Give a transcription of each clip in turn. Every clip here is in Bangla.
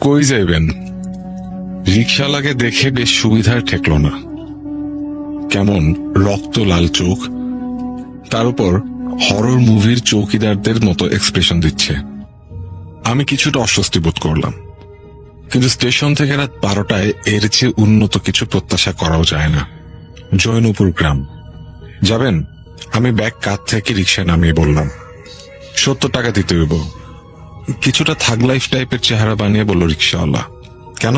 কই যাইবেন? রিকশাওয়ালাকে দেখে বেশ সুবিধার ঠেকল না। কেমন রক্ত লাল চোখ, তার উপর হরর মুভির চৌকিদারদের মতো এক্সপ্রেশন দিচ্ছে। আমি কিছুটা অস্বস্তি বোধ করলাম, কিন্তু স্টেশন থেকে রাত 12টায় এর চেয়ে উন্নত কিছু প্রত্যাশা করাও যায় না। জৈনপুর গ্রাম যাবেন? আমি ব্যাগ কাঁধ থেকে রিকশায় নামিয়ে বললাম। 70 টাকা দিতে হইব। কিছুটা থাগ লাইফ টাইপের চেহারা বানিয়ে বলল রিকশাওয়ালা। কেন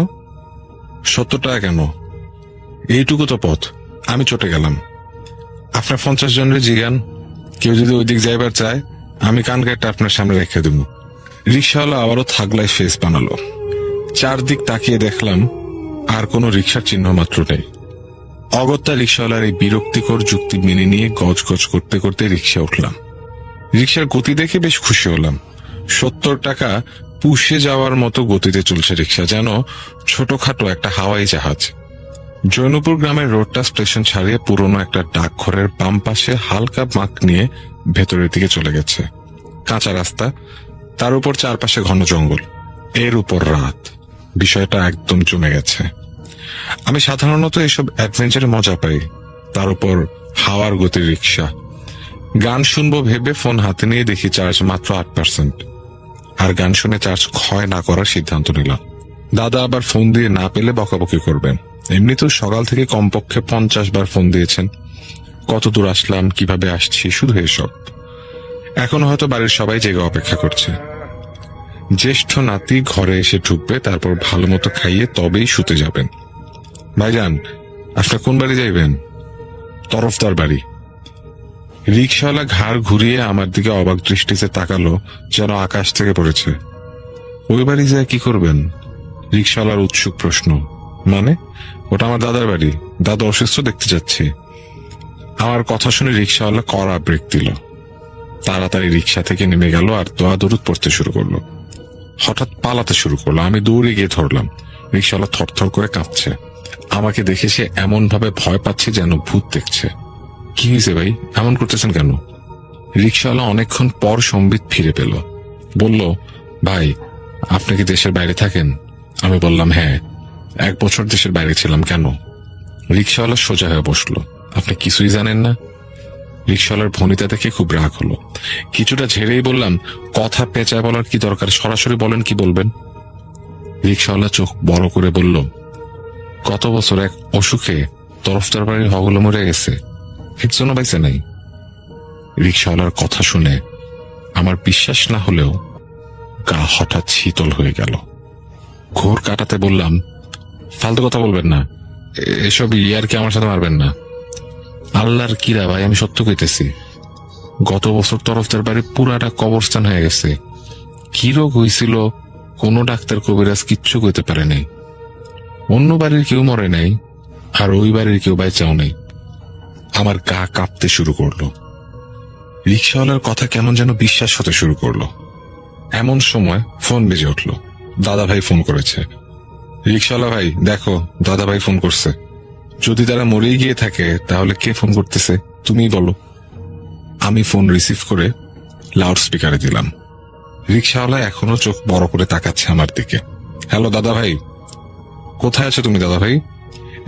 70 টাকা কেন? এইটুকু তো পথ। আমি চটে গেলাম। আপনার 50 জনের জিগান, কেউ যদি ওই দিক যাইবার চায়, আমি কান কেটে আপনার সামনে রেখে দেব। রিকশাওয়ালা আবারও থাগলাই ফেস বানালো। চারদিক তাকিয়ে দেখলাম আর কোনো রিকশার চিহ্ন মাত্র নেই। অগত্যা রিকশাওয়ালার এই বিরক্তিকর যুক্তি মেনে নিয়ে গজগজ করতে করতে রিকশা উঠলাম। রিকশার গতি দেখে বেশ খুশি হলাম। 70 টাকা পুষে যাওয়ার মতো গতিতে চলছে রিকশা, যেন ছোটখাটো একটা হাওয়াই জাহাজ। জৈনপুর গ্রামের রোডটা স্টেশন ছাড়িয়ে পুরনো একটা ডাকঘরের বাম পাশে হালকা বাঁক নিয়ে ভেতরের দিকে চলে গেছে। কাঁচা রাস্তা, তার উপর চারপাশে ঘন জঙ্গল, এর উপর রাত। বিষয়টা একদম জমে গেছে। আমি সাধারণত এসব অ্যাডভেঞ্চারে মজা পাই, তার উপর হাওয়ার গতির রিকশা। গান শুনবো ভেবে ফোন হাতে নিয়ে দেখি চার্জ মাত্র 8%। আর গান শুনে চার্জ ক্ষয় না করার সিদ্ধান্ত নিলাম। দাদা আবার ফোন দিয়ে না পেলে বকাবকি করবেন। এমনিতেও সকাল থেকে কমপক্ষে 50 বার ফোন দিয়েছেন। কত দূর আসলাম, কিভাবে আসছি, শুধু এসব। এখন হয়তো বাড়ির সবাই জেগে অপেক্ষা করছে। জ্যেষ্ঠ নাতি ঘরে এসে ঢুকবে, তারপর ভালো মতো খাইয়ে তবেই শুতে যাবেন। ভাইজান, আপনার কোন বাড়ি যাইবেন? তরফদার বাড়ি। রিকশাওয়ালা ঘাড় ঘুরিয়ে আমার দিকে অবাক দৃষ্টিতে তাকালো, যেন আকাশ থেকে পড়েছে। ওই বাড়ি যায় কি করবেন? রিকশাওয়ালার উৎসুক প্রশ্ন। মানে? ওটা আমার দাদার বাড়ি, দাদা অসুস্থ, দেখতে যাচ্ছি। আমার কথা শুনে রিকশাওয়ালা কড়া ব্রেক দিল। তাড়াতাড়ি রিকশা থেকে নেমে গেল আর দোয়া দরুদ পড়তে শুরু করলো। হঠাৎ পালাতে শুরু করলো। আমি দৌড়ে গিয়ে ধরলাম। রিকশাওয়ালা থরথর করে কাঁপছে। আমাকে দেখে সে এমন ভাবে ভয় পাচ্ছে যেন ভূত দেখছে। কি হয়েছে ভাই, এমন করতেছেন কেন? রিকশাওয়ালা অনেকক্ষণ পর সম্বিত ফিরে পেল। বলল, ভাই আপনি কি দেশের বাইরে থাকেন? আমি বললাম, হ্যাঁ, 1 বছর দেশের বাইরে ছিলাম। কেন? রিকশাওয়ালা সোজা হয়ে বসলো। আপনি কিছুই জানেন না? রিকশাওয়ালার ভনিতা দেখে খুব রাগ হলো। কিছুটা ঝেড়েই বললাম, কথা পেঁচায় বলার কি দরকার, সরাসরি বলেন কি বলবেন। রিকশাওয়ালা চোখ বড় করে বলল, গত বছর এক অসুখে তরফদার বাড়ির হগলো মরে গেছে, একজনও বাইসে নাই। রিকশাওয়ালার কথা শুনে আমার বিশ্বাস না হলেও গা হঠাৎ শীতল হয়ে গেল। ঘোর কাটাতে বললাম, ফালতু কথা বলবেন না, এসব ইয়ার কি আমার সাথে মারবেন না। আল্লাহর কিরা ভাই, আমি সত্য কইতেছি। গত বছর তরফদার বাড়ি পুরাটা কবরস্থান হয়ে গেছে। কি রোগ হয়েছিল কোনো ডাক্তার কবিরাজ কিচ্ছু কইতে পারে নাই। অন্য বাড়ির কেউ মরে নাই, আর ওই বাড়ির কেউ বাইচাও নেই। আমার গা কাঁপতে শুরু করলো। রিকশাওয়ালার কথা কেমন যেন বিশ্বাস হতে শুরু করলো। এমন সময় ফোন বেজে উঠল। দাদা ভাই ফোন করেছে। রিকশাওয়ালা ভাই, দেখো দাদা ভাই ফোন করছে। যদি তারা মরেই গিয়ে থাকে তাহলে কে ফোন করতেছে তুমিই বলো। আমি ফোন রিসিভ করে লাউড স্পিকারে দিলাম। রিকশাওয়ালা এখনো চোখ বড় করে তাকাচ্ছে আমার দিকে। হ্যালো দাদা ভাই। কোথায় আছো তুমি দাদা ভাই?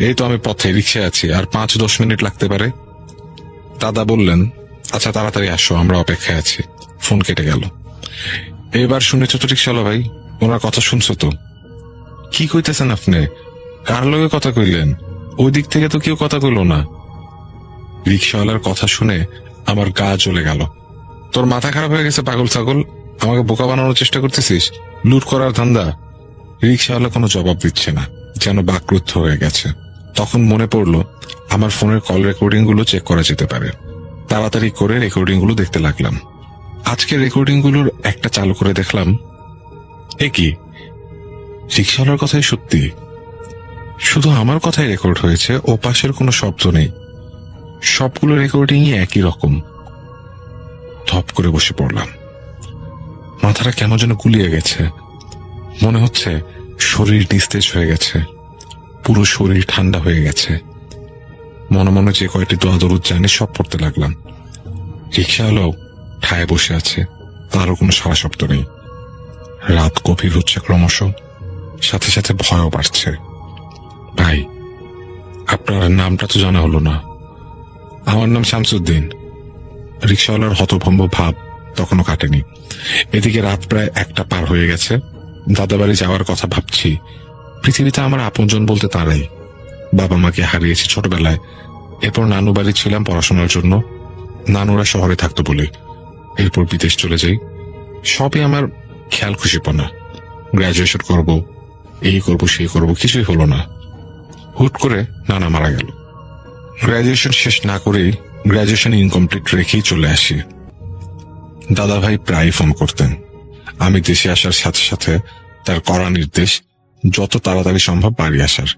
এই তো আমি পথে, রিকশায় আছি, আর 5-10 মিনিট লাগতে পারে। দাদা বললেন, আচ্ছা তাড়াতাড়ি আসো, আমরা অপেক্ষায় আছি। ফোন কেটে গেল। এবার শুনেছ তো রিকশাওয়ালা ভাই? ওনার কথা শুনছো তো? কি কইতেছেন আপনি? কার লগে কথা কইলেন? ওই দিক থেকে তো কেউ কথা কইল না। রিকশাওয়ালার কথা শুনে আমার গা জ্বলে গেল। তোর মাথা খারাপ হয়ে গেছে পাগল ছাগল? আমাকে বোকা বানানোর চেষ্টা করতেছিস? লুট করার ধান্দা? রিকশাওয়ালা কোনো জবাব দিচ্ছে না, যেন বাকরুদ্ধ হয়ে গেছে। তখন মনে পড়লো আমার ফোনের কল রেকর্ডিং গুলো চেক করা যেতে পারে। তাড়াতাড়ি করে রেকর্ডিং গুলো দেখতে লাগলাম। আজকে রেকর্ডিং গুলোর একটা চালু করে দেখলাম, এ কি, রিকশাওয়ালার কথাই সত্যি। শুধু আমার কথাই রেকর্ড হয়েছে, ও পাশের কোনো শব্দ নেই। সবগুলো রেকর্ডিংই একই রকম। ধপ করে বসে পড়লাম। মাথাটা কেমন যেন গুলিয়ে গেছে। মনে হচ্ছে শরীর নিস্তেজ হয়ে গেছে, পুরো শরীর ঠান্ডা হয়ে গেছে। মনে মনে যে কয়টি দোয়া দরুদ জানি সব পড়তে লাগলাম। রিকশাওয়ালাও ঠায় বসে আছে, তারও কোনো সারা শব্দ নেই। রাত গভীর হচ্ছে ক্রমশ। সাথে সাথে ভয়ও বাড়ছে। ভাই, আপনার নামটা তো জানা হলো না। আমার নাম শামসুদ্দিন। রিক্সাওয়ালার হতভম্ব ভাব তখনও কাটেনি। এদিকে রাত প্রায় 1টা পার হয়ে গেছে। দাদাবাড়ি যাওয়ার কথা ভাবছি। পৃথিবীতে আমার আপনজন বলতে তারাই। বাবা মাকে হারিয়েছি ছোটবেলায়। এরপর নানু বাড়ি ছিলাম পড়াশোনার জন্য। নানুরা শহরে থাকতো বলে। এরপর বিদেশ চলে যাই। সবই আমার খেয়াল খুশিপনা। গ্রাজুয়েশন করব, এই করব সেই করব, কিছুই হলো না। হুট করে নানা মারা গেল। গ্রাজুয়েশন শেষ না করেই গ্রাজুয়েশন ইনকমপ্লিট রেখেই চলে আসি। দাদা ভাই প্রায় ফোন করতেন। আমি দেশে আসার সাথে সাথে তার কড়া নির্দেশ যত তাড়াতাড়ি সম্ভব বাড়ি আসার।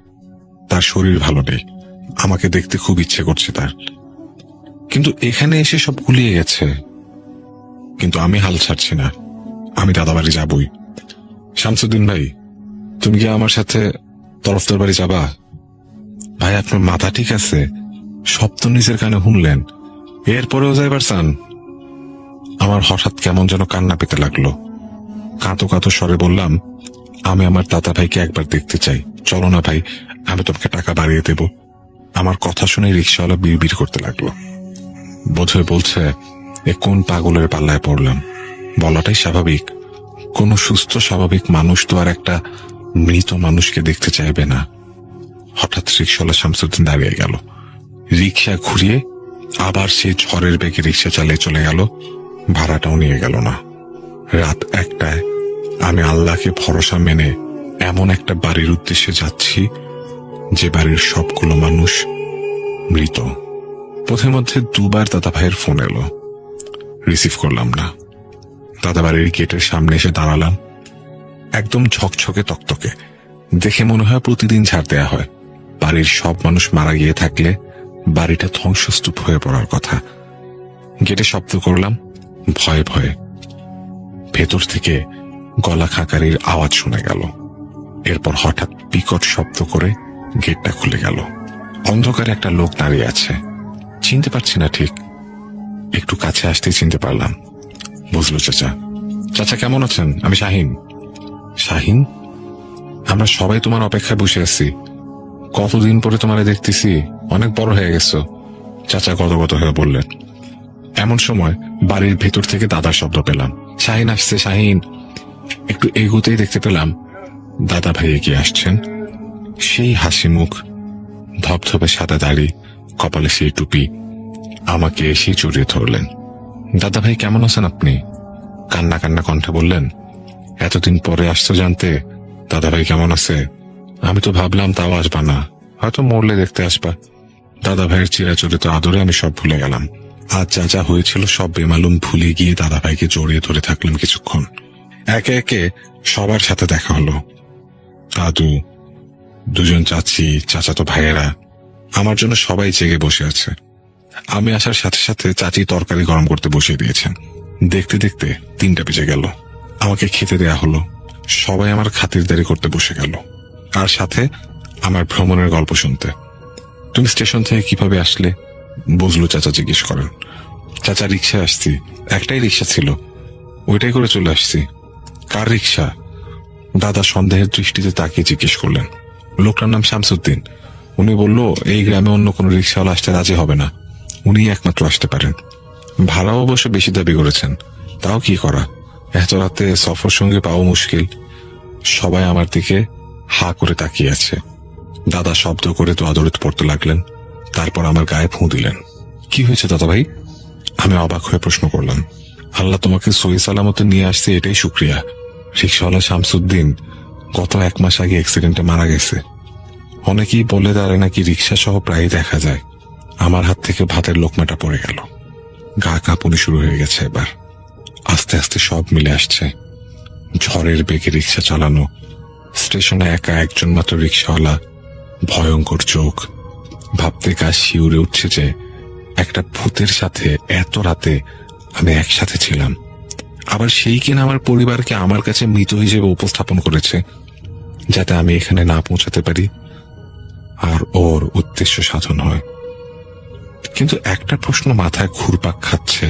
তার শরীর ভালো নেই, আমাকে দেখতে খুব ইচ্ছে করছে তার। কিন্তু এখানে এসে সব গুলিয়ে গেছে। কিন্তু আমি হাল ছাড়ছি না, আমি দাদাবাড়ি যাবই। শামসুদ্দিন ভাই, তুমি কি আমার সাথে তরফদার বাড়ি যাবা? ভাই, আপনার মাথা ঠিক আছে? সব তো নিজের কানে শুনলেন, এরপরেও যাইবার চান? আমার হঠাৎ কেমন যেন কান্না পেতে লাগলো। কাঁতো কাঁতো স্বরে বললাম, আমি আমার দাদা ভাইকে একবার দেখতে চাই। চলো না ভাই, আমি তোমাকে টাকা বাড়িয়ে দেব। আমার কথা শুনে রিক্সাওয়ালা বিড়বিড় করতে লাগলো। বোধহয় বলছে, এ কোন পাগলের পাল্লায় পড়লাম। বলাটাই স্বাভাবিক। কোন সুস্থ স্বাভাবিক মানুষ তো আর একটা মৃত মানুষকে দেখতে চাইবে না। হঠাৎ রিক্সাওয়ালা শামসুদ্দিন দাঁড়িয়ে গেল। রিক্সা ঘুরিয়ে আবার সেই ঝড়ের বেগে রিক্সা চালিয়ে চলে গেল। ভাড়াটাও নিয়ে গেল না। রাত 1টায় আমি আল্লাহকে ভরসা মেনে এমন একটা বাড়ির উদ্দেশ্যে যাচ্ছি যে বাড়ির সবগুলো মানুষ মৃত। পথের মধ্যে 2বার দাদা ভাইয়ের ফোন এলো, রিসিভ করলাম না। দাদা বাড়ির গেটের সামনে এসে দাঁড়ালাম। একদম ঝকঝকে তকতকে, দেখে মনে হয় প্রতিদিন ঝাড় দেয়া হয়। বাড়ির সব মানুষ মারা গিয়ে থাকলে বাড়িটা ধ্বংসস্তূপ হয়ে পড়ার কথা। গেটে শব্দ করলাম, ভয়ে ভয়ে। ভেতর থেকে গলা খাকারির আওয়াজ শোনা গেল। এরপর হঠাৎ বিকট শব্দ করে গেটটা খুলে গেল। অন্ধকারে একটা লোক দাঁড়িয়ে আছে। চিনতে পারছি না ঠিক। একটু কাছে আসতেই চিনতে পারলাম। বুঝলো চাচা। চাচা কেমন আছেন? আমি শাহিন। শাহিন? আমরা সবাই তোমার অপেক্ষায় বসে আছি। কতদিন পরে তোমারে দেখতেছি, অনেক বড় হয়ে গেছো, চাচা গদগদ হয়ে বললেন। এমন সময় বাড়ির ভেতর থেকে দাদার শব্দ পেলাম। শাহিন আসছে, শাহিন। একটু এগোতেই দেখতে পেলাম দাদা ভাই এগিয়ে আসছেন। সেই হাসি মুখ, ধবধবে সাদা দাড়ি, কপালে সেই টুপি। আমাকে এসেই জড়িয়ে ধরলেন। দাদা ভাই কেমন আছেন আপনি? কান্না কান্না কণ্ঠে বললেন। এতদিন পরে আসছো জানতে দাদা ভাই কেমন আছে? আমি তো ভাবলাম তাও আসবা না, হয়তো মরলে দেখতে আসবা। দাদা ভাইয়ের চিরাচরিত আদরে আমি সব ভুলে গেলাম। আজ যা যা হয়েছিল সব বেমালুম ভুলে গিয়ে দাদা ভাইকে জড়িয়ে ধরে থাকলাম কিছুক্ষণ। একে একে সবার সাথে দেখা হলো। দাদু, 2জন চাচি, চাচাতো ভাইয়েরা, আমার জন্য সবাই জেগে বসে আছে। আমি আসার সাথে সাথে চাচি তরকারি গরম করতে বসিয়ে দিয়েছেন। দেখতে দেখতে 3টা বেজে গেল। আমাকে খেতে দেয়া হলো। সবাই আমার খাতিরদারি করতে বসে গেল, আর সাথে আমার ভ্রমণের গল্প শুনতে। তুমি স্টেশন থেকে কিভাবে আসলে? বুঝলো চাচা জিজ্ঞেস করেন। চাচা, রিক্সায় আসছি, একটাই রিক্সা ছিল, ওইটাই করে চলে আসছি। কার রিক্সা? দাদা সন্দেহের দৃষ্টিতে তাকিয়ে জিজ্ঞেস করলেন। লোকটার নাম শামসুদ্দিন। উনি বলল এই গ্রামে অন্য কোনো রিক্সাওয়ালা আসতে রাজি হবে না, উনি একমাত্র আসতে পারেন। ভাড়াও অবশ্য বেশি দাবি করেছেন, তাও কি করা, এত রাতে সফর সঙ্গে পাওয়া মুশকিল। সবাই আমার দিকে হা করে তাকিয়ে আছে। দাদা শব্দ করে তো আদরিত পড়তে লাগলেন। তারপর আমার গায়ে ফুঁ দিলেন। কি হয়েছে দাদা ভাই? আমি অবাক হয়ে প্রশ্ন করলাম। আল্লাহ তোমাকে সহি সালামতে নিয়ে আসছে, এটাই শুক্রিয়া। রিক্সাওয়ালা শামসুদ্দিন গত 1 মাস আগে অ্যাক্সিডেন্টে মারা গেছে। অনেকেই বলে দাঁড়ায় নাকি রিক্সা সহ প্রায় দেখা যায়। আমার হাত থেকে ভাতের লোকমাটা পড়ে গেল। গা কাঁপুনি শুরু হয়ে গেছে এবার। আস্তে আস্তে সব মিলে আসছে। ঝড়ের বেগে রিক্সা চালানো, স্টেশনে একা একজন মাত্র রিক্সাওয়ালা, ভয়ঙ্কর চোখ। ভাবতে গা শিউরে উঠছে যে একটা ভূতের সাথে এত রাতে আমি একসাথে ছিলাম। আবার সেই কিনা আমার পরিবারকে আমার কাছে মৃত হিসেবে উপস্থাপন করেছে, যাতে আমি এখানে না পৌঁছাতে পারি আর ওর উদ্দেশ্য সাধন হয়। কিন্তু একটা প্রশ্ন মাথায় ঘুরপাক খাচ্ছে,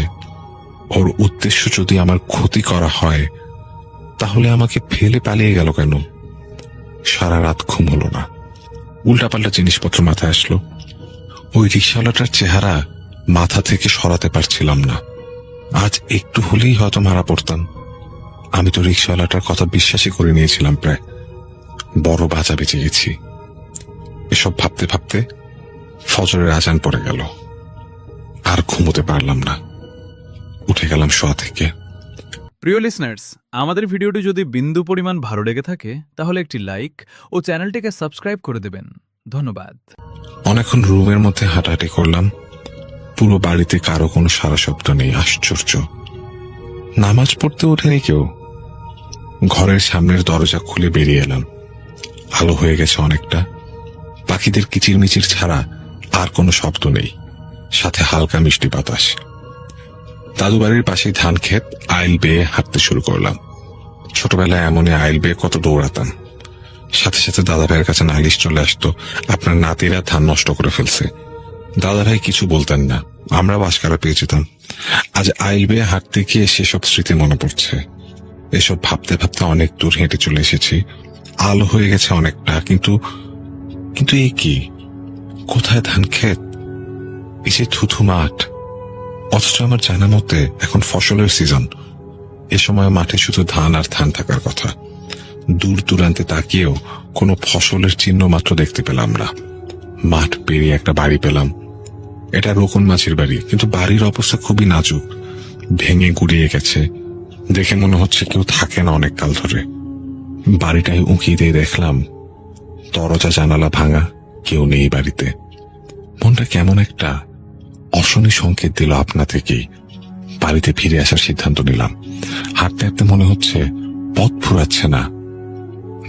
ওর উদ্দেশ্য যদি আমার ক্ষতি করা হয়, তাহলে আমাকে ফেলে পালিয়ে গেল কেন? সারা রাত ঘুম হলো না। উল্টাপাল্টা জিনিসপত্র মাথায় আসলো। ওই রিক্সাওয়ালাটার চেহারা মাথা থেকে সরাতে পারছিলাম না। আজ একটু হলেই হয়তো মারা পড়তাম। আমি তো রিক্সাওয়ালাটার কথা বিশ্বাসই করে নিয়েছিলাম। প্রায় বড় বাঁচা বেঁচে গেছি। এসব ভাবতে ভাবতে ফজরের আজান পড়ে গেল। আর ঘুমোতে পারলাম না। উঠে গেলাম শোয়া থেকে। প্রিয় লিসনার্স, আমাদের ভিডিওটি যদি বিন্দু পরিমাণ ভালো লেগে থাকে তাহলে একটি লাইক ও চ্যানেলটিকে সাবস্ক্রাইব করে দেবেন। ধন্যবাদ। অনেকক্ষণ রুমের মধ্যে হাঁটাহাঁটি করলাম। পুরো বাড়িতে কারো কোনো সারা শব্দ নেই। আশ্চর্য। নামাজ পড়তে ওঠেনি কেউ। ঘরের সামনের দরজা খুলে বেরিয়ে এলাম। আলো হয়ে গেছে অনেকটা। পাখিদের কিচিরমিচির ছাড়া আর কোনো শব্দ নেই। সাথে হালকা মিষ্টি বাতাস। দাদু বাড়ির পাশেই ধান ক্ষেত। আইল বেয়ে হাঁটতে শুরু করলাম। ছোটবেলায় এমনই আইল বেয়ে কত দৌড়াতাম। সাথে সাথে দাদা ভাইয়ের কাছে নালিশ চলে আসতো, আপনার নাতিরা ধান নষ্ট করে ফেলছে। দাদা ভাই কিছু বলতেন না, আমরা বাসকারা পেয়ে যেতাম। আজ আইল বেয়ে হাঁটতে গিয়ে সেসব স্মৃতি মনে পড়ছে। এসব ভাবতে ভাবতে অনেক দূর হেঁটে চলে এসেছি। আলো হয়ে গেছে অনেকটা। কিন্তু কিন্তু এই কি? কোথায় ধান ক্ষেত? এই যে থুথু মাঠ। অথচ আমার জানা মতে এখন ফসলের সিজন। এ সময় মাঠে শুধু ধান আর ধান থাকার কথা। দূর দূরান্তে তাকিয়েও কোনো ফসলের চিহ্ন মাত্র দেখতে পেলাম না। মাঠ পেরিয়ে একটা বাড়ি পেলাম। এটা রোকন মাঝির বাড়ি, কিন্তু বাড়ির অবস্থা খুবই নাজুক। ভেঙে গুড়িয়ে গেছে। দেখে মনে হচ্ছে কেউ থাকে না অনেক কাল ধরে। বাড়িটায় উঁকি দিয়ে দেখলাম দরজা জানালা ভাঙা, কেউ নেই বাড়িতে। মনটা কেমন একটা অশনি সংকেত দিল আপনা থেকেই। বাড়িতে ফিরে আসার সিদ্ধান্ত নিলাম। হাঁটতে হাঁটতে মনে হচ্ছে পথ ফুরাচ্ছে না।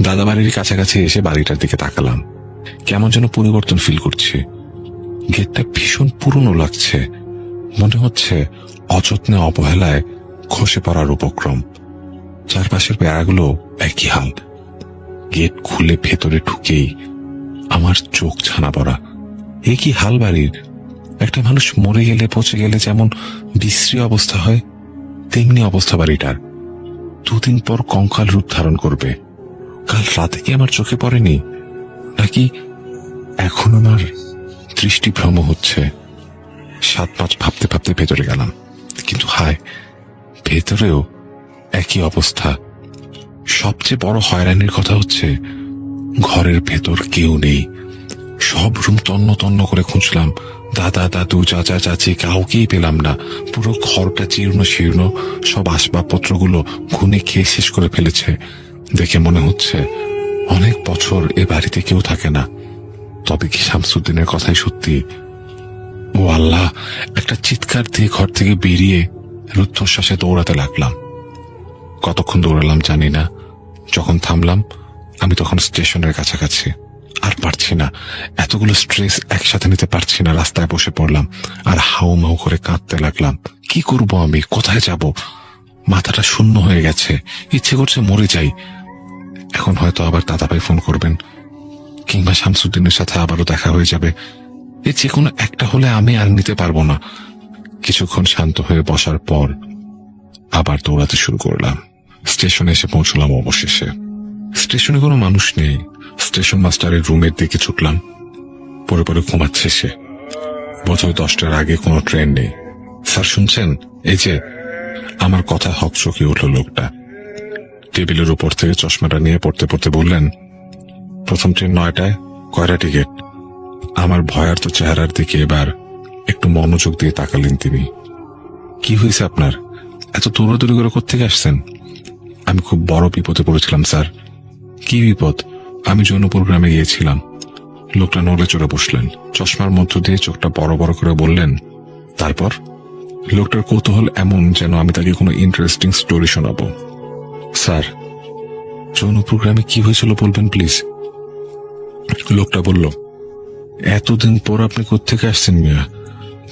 দাদা বাড়ির কাছাকাছি এসে বাড়িটার দিকে তাকালাম। কেমন যেন পরিবর্তন ফিল করছি। গেটটা ভীষণ পুরনো লাগছে। মনে হচ্ছে অযত্নে অবহেলায় খসে পড়ার উপক্রম। চারপাশের বেড়াগুলো একই হাল। গেট খুলে ভেতরে ঢুকেই আমার চোখ ছানা পড়া। এ কি হাল বাড়ির! একটা মানুষ মরে গেলে পচে গেলে যেমন বিশ্রী অবস্থা হয়, তেমনি অবস্থা বাড়িটার। দুদিন পর কঙ্কাল রূপ ধারণ করবে। কাল রাতে কি আমার চোখে পড়েনি? নাকি এখন আমার দৃষ্টিভ্রম হচ্ছে? 7-5 ভাবতে ভাবতে ভেতরে গেলাম। কিন্তু হায়, ভেতরেও একই অবস্থা। সবচেয়ে বড় হয়রানির কথা হচ্ছে ঘরের ভেতর কেউ নেই। সব রুম তন্ন তন্ন করে খুঁজলাম। দাদা দাদু চাচা চাচি কাউকেই পেলাম না। পুরো ঘরটা জীর্ণ শীর্ণ। সব আসবাবপত্রগুলো খুনে খেয়ে শেষ করে ফেলেছে। দেখে মনে হচ্ছে অনেক বছর এ বাড়িতে কেউ থাকে না। তবে কি শামসুদ্দিনের কথাই সত্যি? ও আল্লাহ! একটা চিৎকার দিয়ে ঘর থেকে বেরিয়ে রুদ্ধশ্বাসে দৌড়াতে লাগলাম। কতক্ষণ দৌড়ালাম জানি না। যখন থামলাম আমি তখন স্টেশনের কাছাকাছি। আর পারছি না, এতগুলো স্ট্রেস একসাথে নিতে পারছি না। রাস্তায় বসে পড়লাম আর হাউ মাউ করে কাঁদতে লাগলাম। কি করব আমি? কোথায় যাব? মাথাটা শূন্য হয়ে গেছে। ইচ্ছে করছে মরে যাই। এখন হয়তো আবার দাদাভাই ফোন করবেন, কিংবা শামসুদ্দিনের সাথে আবারও দেখা হয়ে যাবে। এই যে কোনো একটা হলে আমি আর নিতে পারবো না। কিছুক্ষণ শান্ত হয়ে বসার পর আবার দৌড়াতে শুরু করলাম। স্টেশনে এসে পৌঁছলাম অবশেষে। স্টেশনে কোনো মানুষ নেই। স্টেশন মাস্টারের রুমের দিকে ছুটলাম। পরে পরে ঘুমাচ্ছে সে। বোধহয় 10টার আগে কোনো ট্রেন নেই। স্যার শুনছেন? এই যে। আমার কথা হকচকিয়ে উঠল লোকটা। টেবিলের উপর থেকে চশমাটা নিয়ে পড়তে পড়তে বললেন, প্রথম ট্রেন 9টায়, কয়টা টিকিট? আমার ভয়ার্ত চেহারার দিকে এবার একটু মনোযোগ দিয়ে তাকালেন তিনি। কি হয়েছে আপনার? এত দৌড়াদৌড়ি করে কোত্থেকে আসছেন? আমি খুব বড় বিপদে পড়েছিলাম স্যার। কি বিপদ? আমি জৌনপুর গ্রামে গিয়েছিলাম। লোকটা নড়ে চড়ে বসলেন। চশমার মধ্য দিয়ে চোখটা বড় বড় করে বললেন, তারপর? লোকটার কৌতূহল এমন যেন আমি তাকে কোনো ইন্টারেস্টিং স্টোরি শোনাবো। স্যার, জৌনপুর গ্রামে কি হয়েছিল বলবেন প্লিজ? লোকটা বলল, এতদিন পর আপনি কোত্থেকে আসছেন মিয়া?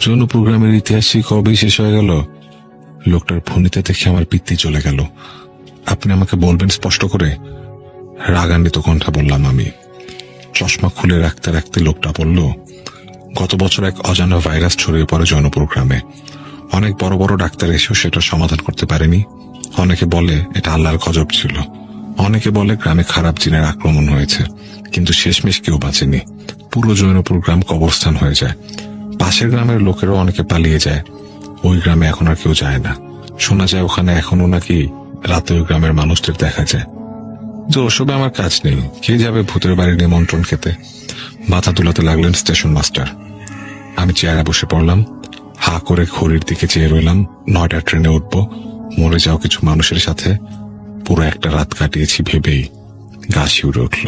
জৌনপুর গ্রামের ইতিহাসই কবেই শেষ হয়ে গেল। লোকটার ফোনিতে দেখে আমার পিত্তি চলে গেল। আপনি আমাকে বলবেন স্পষ্ট করে? রাগান্বিত কণ্ঠে বললাম আমি। চশমা খুলে রাখতে রাখতে লোকটা বলল, গত বছর এক অজানা ভাইরাস ছড়িয়ে পড়ে জৌনপুর গ্রামে। অনেক বড় বড় ডাক্তার এসেও সেটা সমাধান করতে পারেনি। অনেকে বলে এটা আল্লাহর গজব ছিল। অনেকে বলে গ্রামে খারাপ জিনের আক্রমণ হয়েছে, কিন্তু শেষমেশ কেউ বাঁচেনি। পুরো জৈনপুর গ্রাম কবরস্থান হয়ে যায়। পাশের গ্রামের লোকেরও অনেকে পালিয়ে যায়। ওই গ্রামে এখন আর কেউ যায় না। শোনা যায় ওখানে এখনো নাকি রাতে ওই গ্রামের মানুষদের দেখা যায়। যে ওসবে আমার কাজ নেই, কে যাবে ভূতের বাড়ির নিমন্ত্রণ খেতে। মাথা তুলাতে লাগলেন স্টেশন মাস্টার। আমি চেয়ারে বসে পড়লাম, হা করে ঘড়ির দিকে চেয়ে রইলাম। 9টার ট্রেনে উঠবো। মরে যাও কিছু মানুষের সাথে পুরো একটা রাত কাটিয়েছি ভেবেই গা শিউরে উঠল।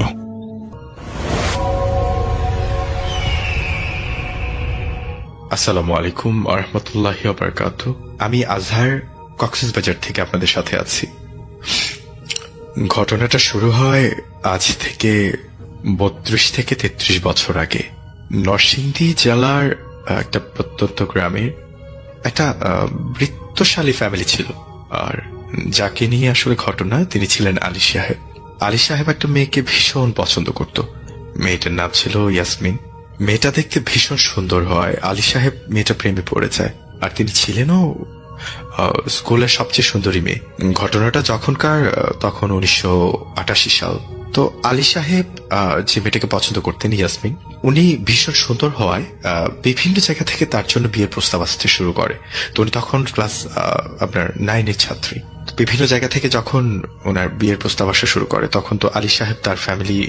আসসালামু আলাইকুম ওয়া রাহমাতুল্লাহি ওয়া বারাকাতুহু। আমি আজহার কক্সবাজার থেকে আপনাদের সাথে আছি। ঘটনাটা শুরু হয় আজ থেকে 32 থেকে 33 বছর আগে। নরসিংদী জেলার একটা প্রত্যন্ত গ্রামের একটা বৃত্তশালী ফ্যামিলি ছিল। আর যাকে নিয়ে আসলে ঘটনা, তিনি ছিলেন আলী সাহেব। আলী সাহেব একটা মেয়েকে ভীষণ পছন্দ করত। মেয়েটার নাম ছিল ইয়াসমিন। মেয়েটা দেখতে ভীষণ সুন্দর হয়। আলী সাহেব মেয়েটা প্রেমে পড়ে যায়। আর তিনি ছিলেনও স্কুলের সবচেয়ে সুন্দরী মেয়ে। ঘটনাটা যখনকার, তখন 1988 সাল। তো আলী সাহেব যে মেয়েটাকে পছন্দ করতেন, ইয়াসমিন, উনি ভীষণ সুন্দর হওয়ায় বিভিন্ন জায়গা থেকে তার জন্য বিয়ের প্রস্তাব আসতে শুরু করে। তো উনি তখন ক্লাস আপনার 9-এর ছাত্রী। বিভিন্ন জায়গা থেকে যখন ওনার বিয়ের প্রস্তাব আসা শুরু করে, তখন তো আলী সাহেব তার ফ্যামিলি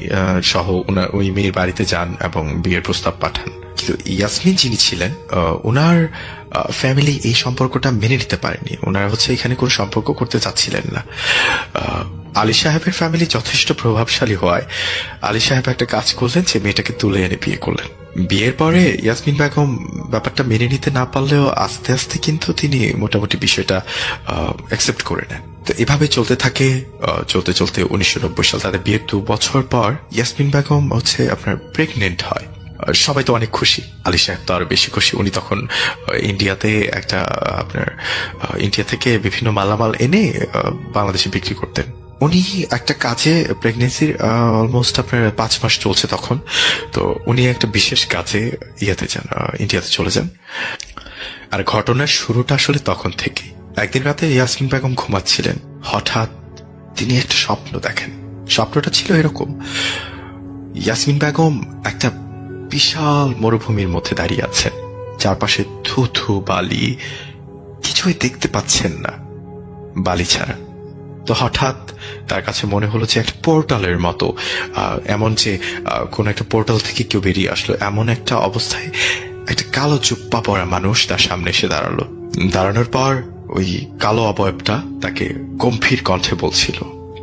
সহ ওনার ওই মেয়ের বাড়িতে যান এবং বিয়ের প্রস্তাব পাঠান। কিন্তু ইয়াসমিন যিনি ছিলেন, ওনার ফ্যামিলি এই সম্পর্কটা মেনে নিতে পারেনি। ওনারা এখানে কোনো সম্পর্ক করতে চাচ্ছিলেন না। আলী সাহেবের ফ্যামিলি যথেষ্ট প্রভাবশালী হওয়ায় আলী সাহেব একটা কাজ করলেন, যে মেয়েটাকে তুলে এনে বিয়ে করলেন। বিয়ের পরে ইয়াসমিন বেগম ব্যাপারটা মেনে নিতে না পারলেও আস্তে আস্তে কিন্তু তিনি মোটামুটি বিষয়টা অ্যাকসেপ্ট করে নেন। তো এভাবে চলতে থাকে। চলতে চলতে 1990 সাল, তাদের বিয়ের 2 বছর পর ইয়াসমিন বেগম আপনার প্রেগনেন্ট হয়। সবাই তো অনেক খুশি, আলী সাহেব তো আরো বেশি খুশি। উনি তখন ইন্ডিয়াতে ইন্ডিয়া থেকে বিভিন্ন মালামাল এনে বাংলাদেশে বিক্রি করতেন। উনি একটা কাজে, প্রেগনেন্সির অলমোস্ট আপনার 5 মাস চলছে তখন। তো উনি একটা বিশেষ কাজে ইন্ডিয়াতে চলে যান। আর ঘটনার শুরুটা আসলে তখন থেকে। একদিন রাতে ইয়াসমিন বেগম ঘুমাচ্ছিলেন, হঠাৎ তিনি একটা স্বপ্ন দেখেন। স্বপ্নটা ছিল এরকম: ইয়াসমিন বেগম একটা বিশাল মরুভূমির মধ্যে দাঁড়িয়ে আছেন। চারপাশে থুথু বালি, কিছুই দেখতে পাচ্ছেন না বালি ছাড়া। তো হঠাৎ তার কাছে মনে হলো যে একটা পোর্টালের মতো, এমন যে কোন একটা পোর্টাল থেকে কেউ বেরিয়ে আসলো। এমন একটা অবস্থায় একটা কালো জুব্বা পরা মানুষ তার সামনে এসে দাঁড়ালো। দাঁড়ানোর পর ওই কালো অবয়বটা তাকে গম্ভীর কণ্ঠে বলছিল,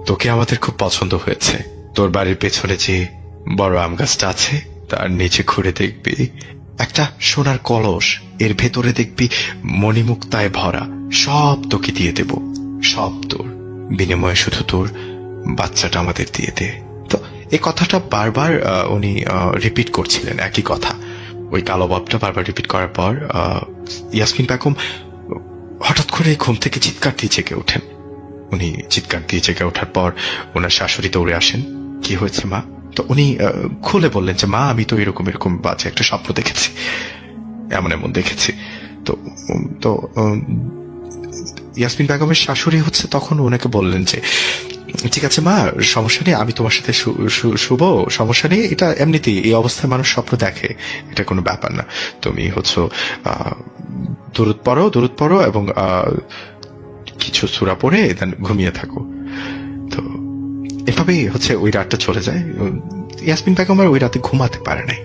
তোকে আমাদের খুব পছন্দ হয়েছে। তোর বাড়ির পেছনে যে বড় আম গাছটা আছে, তার নিচে ঘুরে দেখবি একটা সোনার কলস, এর ভেতরে দেখবি মণিমুক্তায় ভরা। সব তোকে দিয়ে দেব, সব তোর, বিনিময়ে শুধু তোর বাচ্চাটা আমাদের দিয়ে দে। তো এই কথাটা বারবার উনি রিপিট করছিলেন, একই কথা। ওই কালো বাপটা বারবার রিপিট করার পর ইয়াসমিন বেগম হঠাৎ করে ঘুম থেকে চিৎকার দিয়ে জেগে ওঠেন। উনি চিৎকার দিয়ে জেগে ওঠার পর ওনার শাশুড়ি দৌড়ে আসেন। কি হয়েছে মা? তো উনি খুলে বললেন যে, মা, আমি তো এরকম এরকম বাজে একটা স্বপ্ন দেখেছি, এমন এমন দেখেছি। তো তো ইয়াসমিন বেগমের শাশুড়ি তখন ওনাকে বললেন যে, ঠিক আছে মা, সমস্যা নেই, আমি তোমার সাথে শুভ, সমস্যা নেই, এটা এমনিতেই এই অবস্থায় মানুষ স্বপ্ন দেখে, এটা কোনো ব্যাপার না। তুমি দরুদ পড়ো এবং কিছু সূরা পড়ে দেন ঘুমিয়ে থাকো। তো এভাবেই ওই রাতটা চলে যায়। ইয়াসমিন বেগম আর ওই রাতে ঘুমাতে পারে নাই,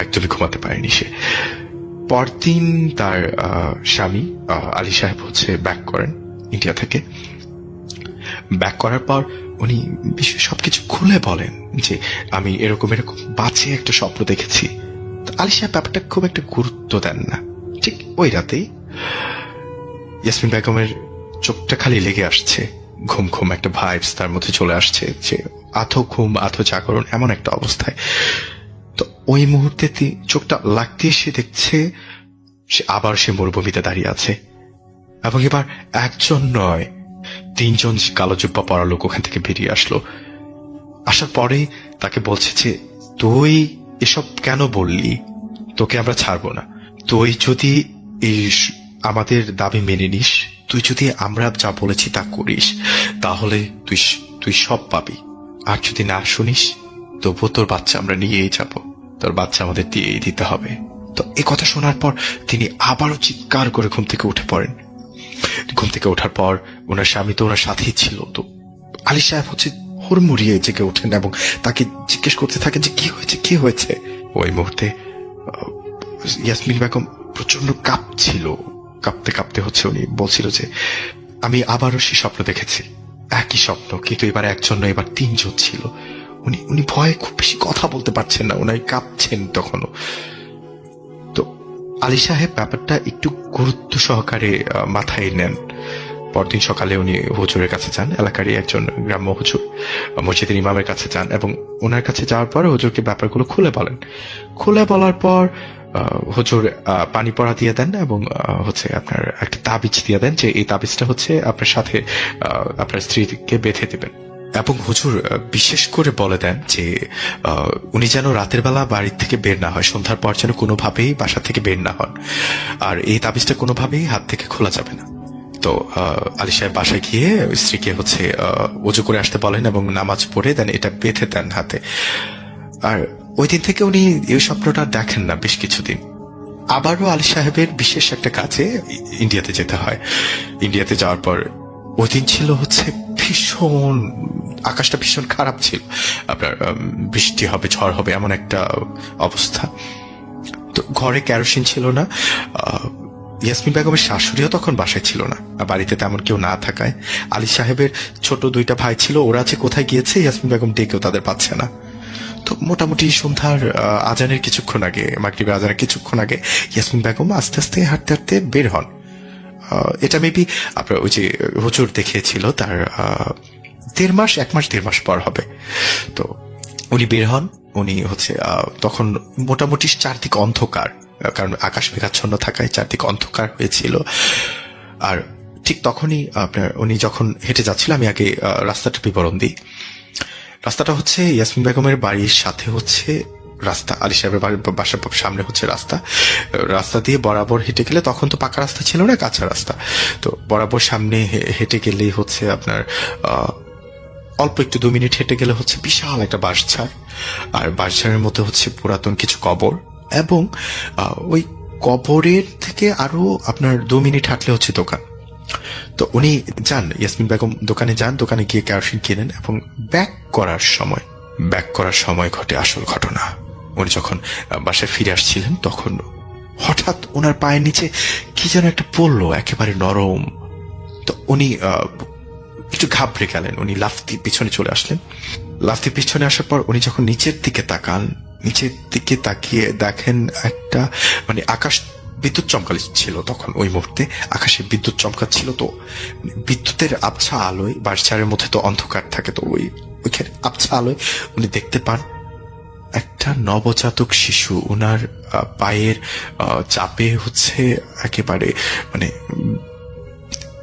একদমই ঘুমাতে পারেনি সে। পরদিন তার স্বামী আলী সাহেব ব্যাক করেন ইন্ডিয়া থেকে। ব্যাক করার পর উনি সবকিছু খুলে বলেন যে, আমি এরকম এরকম বাজে একটা স্বপ্ন দেখেছি। আলী সাহেব ব্যাপারটা খুব একটা গুরুত্ব দেন না। ঠিক ওই রাতেই ইয়াসমিন বেগমের চোখটা খালি লেগে আসছে, ঘুম ঘুম একটা ভাইবস তার মধ্যে চলে আসছে, যে আধো ঘুম আধো জাগরণ, এমন একটা অবস্থায়। তো ওই মুহূর্তে চোখটা লাগতে সে দেখছে সে মরুভূমিতে দাঁড়িয়ে আছে, এবং এবার একজন নয়, 3 জন কালো জুব্বা পরা লোক ওখান থেকে বেরিয়ে আসলো। আসার পরে তাকে বলছে যে, তুই এসব কেন বললি? তোকে আমরা ছাড়বো না। তুই যদি এই আমাদের দাবি মেনে নিস, তুই যদি আমরা যা বলেছি তা করিস, তাহলে তুই সব পাবি, আর যদি না শুনিস তবুও তোর বাচ্চা আমরা নিয়েই যাব, তোর বাচ্চা আমাদের দিয়েই দিতে হবে। তো এই কথা শোনার পর তিনি আবারও চিৎকার করে ঘুম থেকে উঠে পড়েন। ঘুম থেকে ওঠার পর ওনার স্বামী তো ওনার সাথেই ছিল। তো আলী সাহেব হুড়মুড়িয়ে জেগে ওঠেন এবং তাকে জিজ্ঞেস করতে থাকেন যে কি হয়েছে, কি হয়েছে। ওই মুহূর্তে ইয়াসমিন বেগম প্রচন্ড কাঁপছিল। কাঁপতে কাঁপতে উনি বলছিল যে আমি আবারও সে স্বপ্ন দেখেছি, একই স্বপ্ন, কিন্তু এবার একজন নয়, এবার 3 জন ছিল। উনি ভয়ে খুব বেশি কথা বলতে পারছেন না, উনি কাঁপছেন তখনও। তো আলী সাহেব ব্যাপারটা একটু গুরুত্ব সহকারে মাথায় নেন। পরদিন সকালে উনি হুজুরের কাছে যান, এলাকারই একজন গ্রাম্য হুজুর, মসজিদের ইমামের কাছে যান এবং ওনার কাছে যাওয়ার পর হুজুরকে ব্যাপারগুলো খুলে বলেন। খুলে বলার পর হুজুর পানি পড়া দিয়ে দেন এবং আপনার একটা তাবিজ দিয়ে দেন যে এই তাবিজটা আপনার সাথে আপনার স্ত্রীকে বেঁধে দিবেন। এবং হুজুর বিশেষ করে বলে দেন যে উনি যেন রাতের বেলা বাড়ির থেকে বের না হয়, সন্ধ্যার পর যেন কোনোভাবেই বাসা থেকে বের না হন, আর এই তাবিজটা কোনোভাবেই হাত থেকে খোলা যাবে না। তো আলী সাহেব বাসায় গিয়ে স্ত্রীকে ওযু করে আসতে বলেন এবং নামাজ পড়ে দেন এটা বেঁধে দেন হাতে। আর ওই দিন থেকে উনি এই স্বপ্নটা দেখেন না বেশ কিছুদিন। আবারও আলী সাহেবের বিশেষ একটা কাজে ইন্ডিয়াতে যেতে হয়। ইন্ডিয়াতে যাওয়ার পর ওই দিন ছিল ভীষণ, আকাশটা ভীষণ খারাপ ছিল, আপনার বৃষ্টি হবে, ঝড় হবে এমন একটা অবস্থা। তো ঘরে কেরোসিন ছিল না। ইয়াসমিন বেগমের শাশুড়িও তখন বাসায় ছিল না, বাড়িতে তেমন কেউ না থাকায় আলী সাহেবের ছোট 2টা ভাই ছিল, ওরা যে কোথায় গিয়েছে ইয়াসমিন বেগম ডেকেও তাদের পাচ্ছে না। তো মোটামুটি সন্ধ্যার আজানের কিছুক্ষণ আগে, মাগরিবের আজানের কিছুক্ষণ আগে ইয়াসমিন বেগম আস্তে আস্তে হাঁটতে হাঁটতে বের হন। এটা মেবি আপনার ওই যে হুজুর দেখিয়েছিল তার 1 মাস পর হবে। তো উনি বের হন। উনি তখন মোটামুটি চারদিক অন্ধকার, কারণ আকাশ মেঘাচ্ছন্ন থাকায় চারদিক অন্ধকার হয়েছিল। আর ঠিক তখনই উনি যখন হেঁটে যাচ্ছিল, আমি আগে রাস্তাটা বিবরণ দিই। রাস্তাটা ইয়াসমিন বেগমের বাড়ির সাথে রাস্তা, আলী সাহেবের বাসার সামনে রাস্তা দিয়ে বরাবর হেঁটে গেলে, তখন তো পাকা রাস্তা ছিল না, কাঁচা রাস্তা। তো বরাবর সামনে হেঁটে গেলেই আপনার অল্প একটু 2 মিনিট হেঁটে গেলে বিশাল একটা বাঁশঝাড়, আর বাঁশঝাড়ের মধ্যে পুরাতন কিছু কবর, এবং ওই কবরের থেকে আরো আপনার 2 মিনিট হাঁটলে দোকান। তো উনি যান, ইয়াসমিন বেগম দোকানে যান, দোকানে গিয়ে কেরোসিন কিনেন এবং ব্যাক করার সময় ঘটে আসল ঘটনা। উনি যখন বাসায় ফিরে আসছিলেন তখন হঠাৎ ওনার পায়ের নিচে কি যেন একটা পড়লো, একেবারে নরম। তো উনি একটু ঘাবড়ে গেলেন, উনি লাফতি পিছনে চলে আসলেন। লাফতি পিছনে আসার পর উনি যখন নিচের দিকে তাকান, নিচের দিকে তাকিয়ে দেখেন একটা আকাশ বিদ্যুৎ চমকাচ্ছিল। তখন ওই মুহূর্তে আকাশে বিদ্যুৎ চমকাচ্ছিল। তো বিদ্যুতের আবছা আলোয়, বাঁশঝাড়ের মধ্যে তো অন্ধকার থাকে, তো ওইখানে আবছা আলোয় উনি দেখতে পান একটা নবজাতক শিশু উনার পায়ের চাপে একেবারে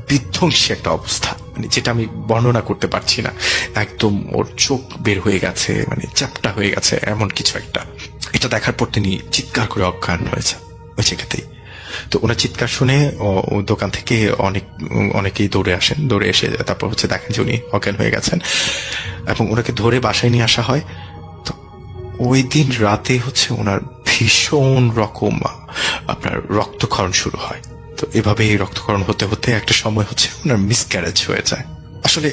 বিধ্বংসী একটা অবস্থা, যেটা আমি বর্ণনা করতে পারছি না। একদম ওর চোখ বের হয়ে গেছে, চ্যাপটা হয়ে গেছে, এমন কিছু একটা। এটা দেখার পর তিনি চিৎকার করে অজ্ঞান হয়েছে ওই জায়গাতেই। তো ওনার চিৎকার শুনে দোকান থেকে অনেকেই দৌড়ে আসেন। দৌড়ে এসে তারপর দেখেন যে উনি অজ্ঞান হয়ে গেছেন এবং ওনাকে ধরে বাসায় নিয়ে আসা হয়। তো ওই দিন রাতে ওনার ভীষণ রকম আপনার রক্তক্ষরণ শুরু হয়। তো এভাবে এই রক্তক্ষরণ হতে হতে একটা সময় ওনার মিসক্যারেজ হয়ে যায়। আসলে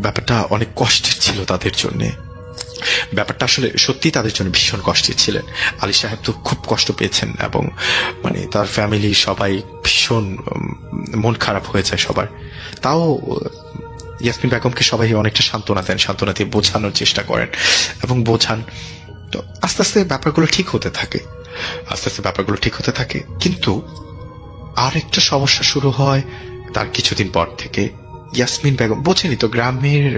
ব্যাপারটা অনেক কষ্টের ছিল তাদের জন্য। ব্যাপারটা আসলে সত্যি তাদের জন্য ভীষণ কষ্টের ছিলেন। আলী সাহেব তো খুব কষ্ট পেয়েছেন এবং তার ফ্যামিলি সবাই ভীষণ মন খারাপ হয়ে যায় সবার। তাও ইয়াসমিন বেগমকে সবাই অনেকটা সান্ত্বনা দেন, সান্ত্বনা দিয়ে বোঝানোর চেষ্টা করেন এবং বোঝান। তো আস্তে আস্তে ব্যাপারগুলো ঠিক হতে থাকে। কিন্তু আর একটা সমস্যা শুরু হয় তার কিছুদিন পর থেকে। ইয়াসমিন বেগম, বোঝেনি তো গ্রামের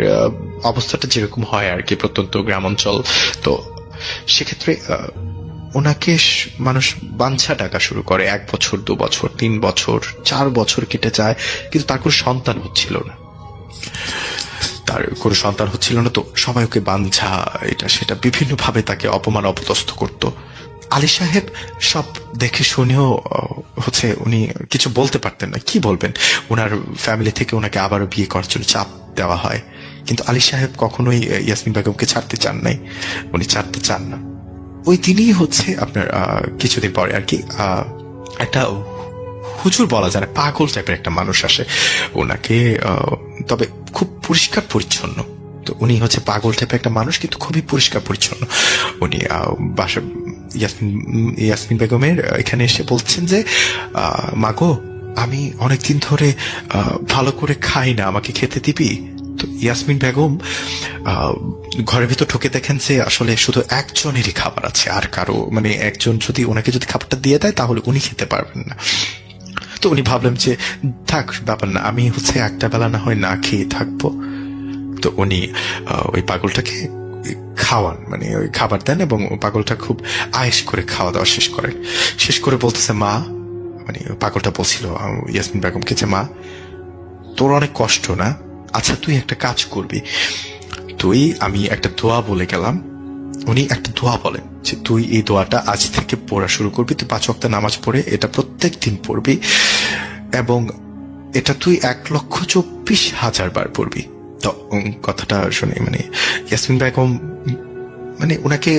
অবস্থাটা যেরকম হয় আর কি, প্রত্যন্ত গ্রাম অঞ্চল। তো সেক্ষেত্রে ওনাকে মানুষ বাঞ্ছা ডাকা শুরু করে। 1 বছর, 2 বছর, 3 বছর, 4 বছর কেটে যায়, কিন্তু তার কোনো সন্তান হচ্ছিল না। তো সবাই ওকে বাঞ্ছা, এটা সেটা বিভিন্ন ভাবে তাকে অপমান অপদস্থ করত। আলী সাহেব সব দেখে শুনেও উনি কিছু বলতে পারতেন না। কি বলবেন? ওনার ফ্যামিলি থেকে ওনাকে আবারও বিয়ে করার জন্য চাপ দেওয়া হয়, কিন্তু আলী সাহেব কখনোই ইয়াসমিন বেগমকে ছাড়তে চান নাই, উনি ছাড়তে চান না। ওই দিনই হচ্ছে আপনার কিছুদিন পরে আর কি একটা হুজুর বলা যায় না, পাগল টাইপের একটা মানুষ আসে ওনাকে, তবে খুব পরিষ্কার পরিচ্ছন্ন। তো উনি হচ্ছে পাগল টাইপের একটা মানুষ, কিন্তু খুবই পরিষ্কার পরিচ্ছন্ন। উনি বাসা ইয়াসমিন বেগমের এখানে এসে বলছেন যে মাগো, আমি অনেকদিন ধরে ভালো করে খাই না, আমাকে খেতে দিবি? তো ইয়াসমিন বেগম ঘরের ভিতর ঢুকে দেখেন যে আসলে শুধু একজনেরই খাবার আছে, আর কারো মানে একজন যদি ওনাকে যদি খাবারটা দিয়ে দেয় তাহলে উনি খেতে পারবেন না। তো উনি ভাবলেন যে থাক, ব্যাপার না, আমি হচ্ছে একটা বেলা না হয় না খেয়ে থাকবো। তো উনি ওই পাগলটাকে খাওয়ান, মানে ওই খাবার দেন, এবং পাগলটা খুব আয়েশ করে খাওয়া দাওয়া শেষ করে বলতেছে, মা, মানে পাগলটা বলছিল ইয়াসমিন বেগমকে যে মা, তোর অনেক কষ্ট না, আচ্ছা তুই একটা কাজ করবি, আমি একটা দোয়া বলে গেলাম। উনি একটা দোয়া বলেন যে তুই এই দোয়াটা আজ থেকে পড়া শুরু করবি, তুই 5 ওয়াক্ত নামাজ পড়ে এটা প্রত্যেক দিন পড়বি, এবং এটা তুই 1,24,000 বার পড়বি। তো কথাটা শুনে মানে ইয়াসমিন বেগম, মানে ওনাকে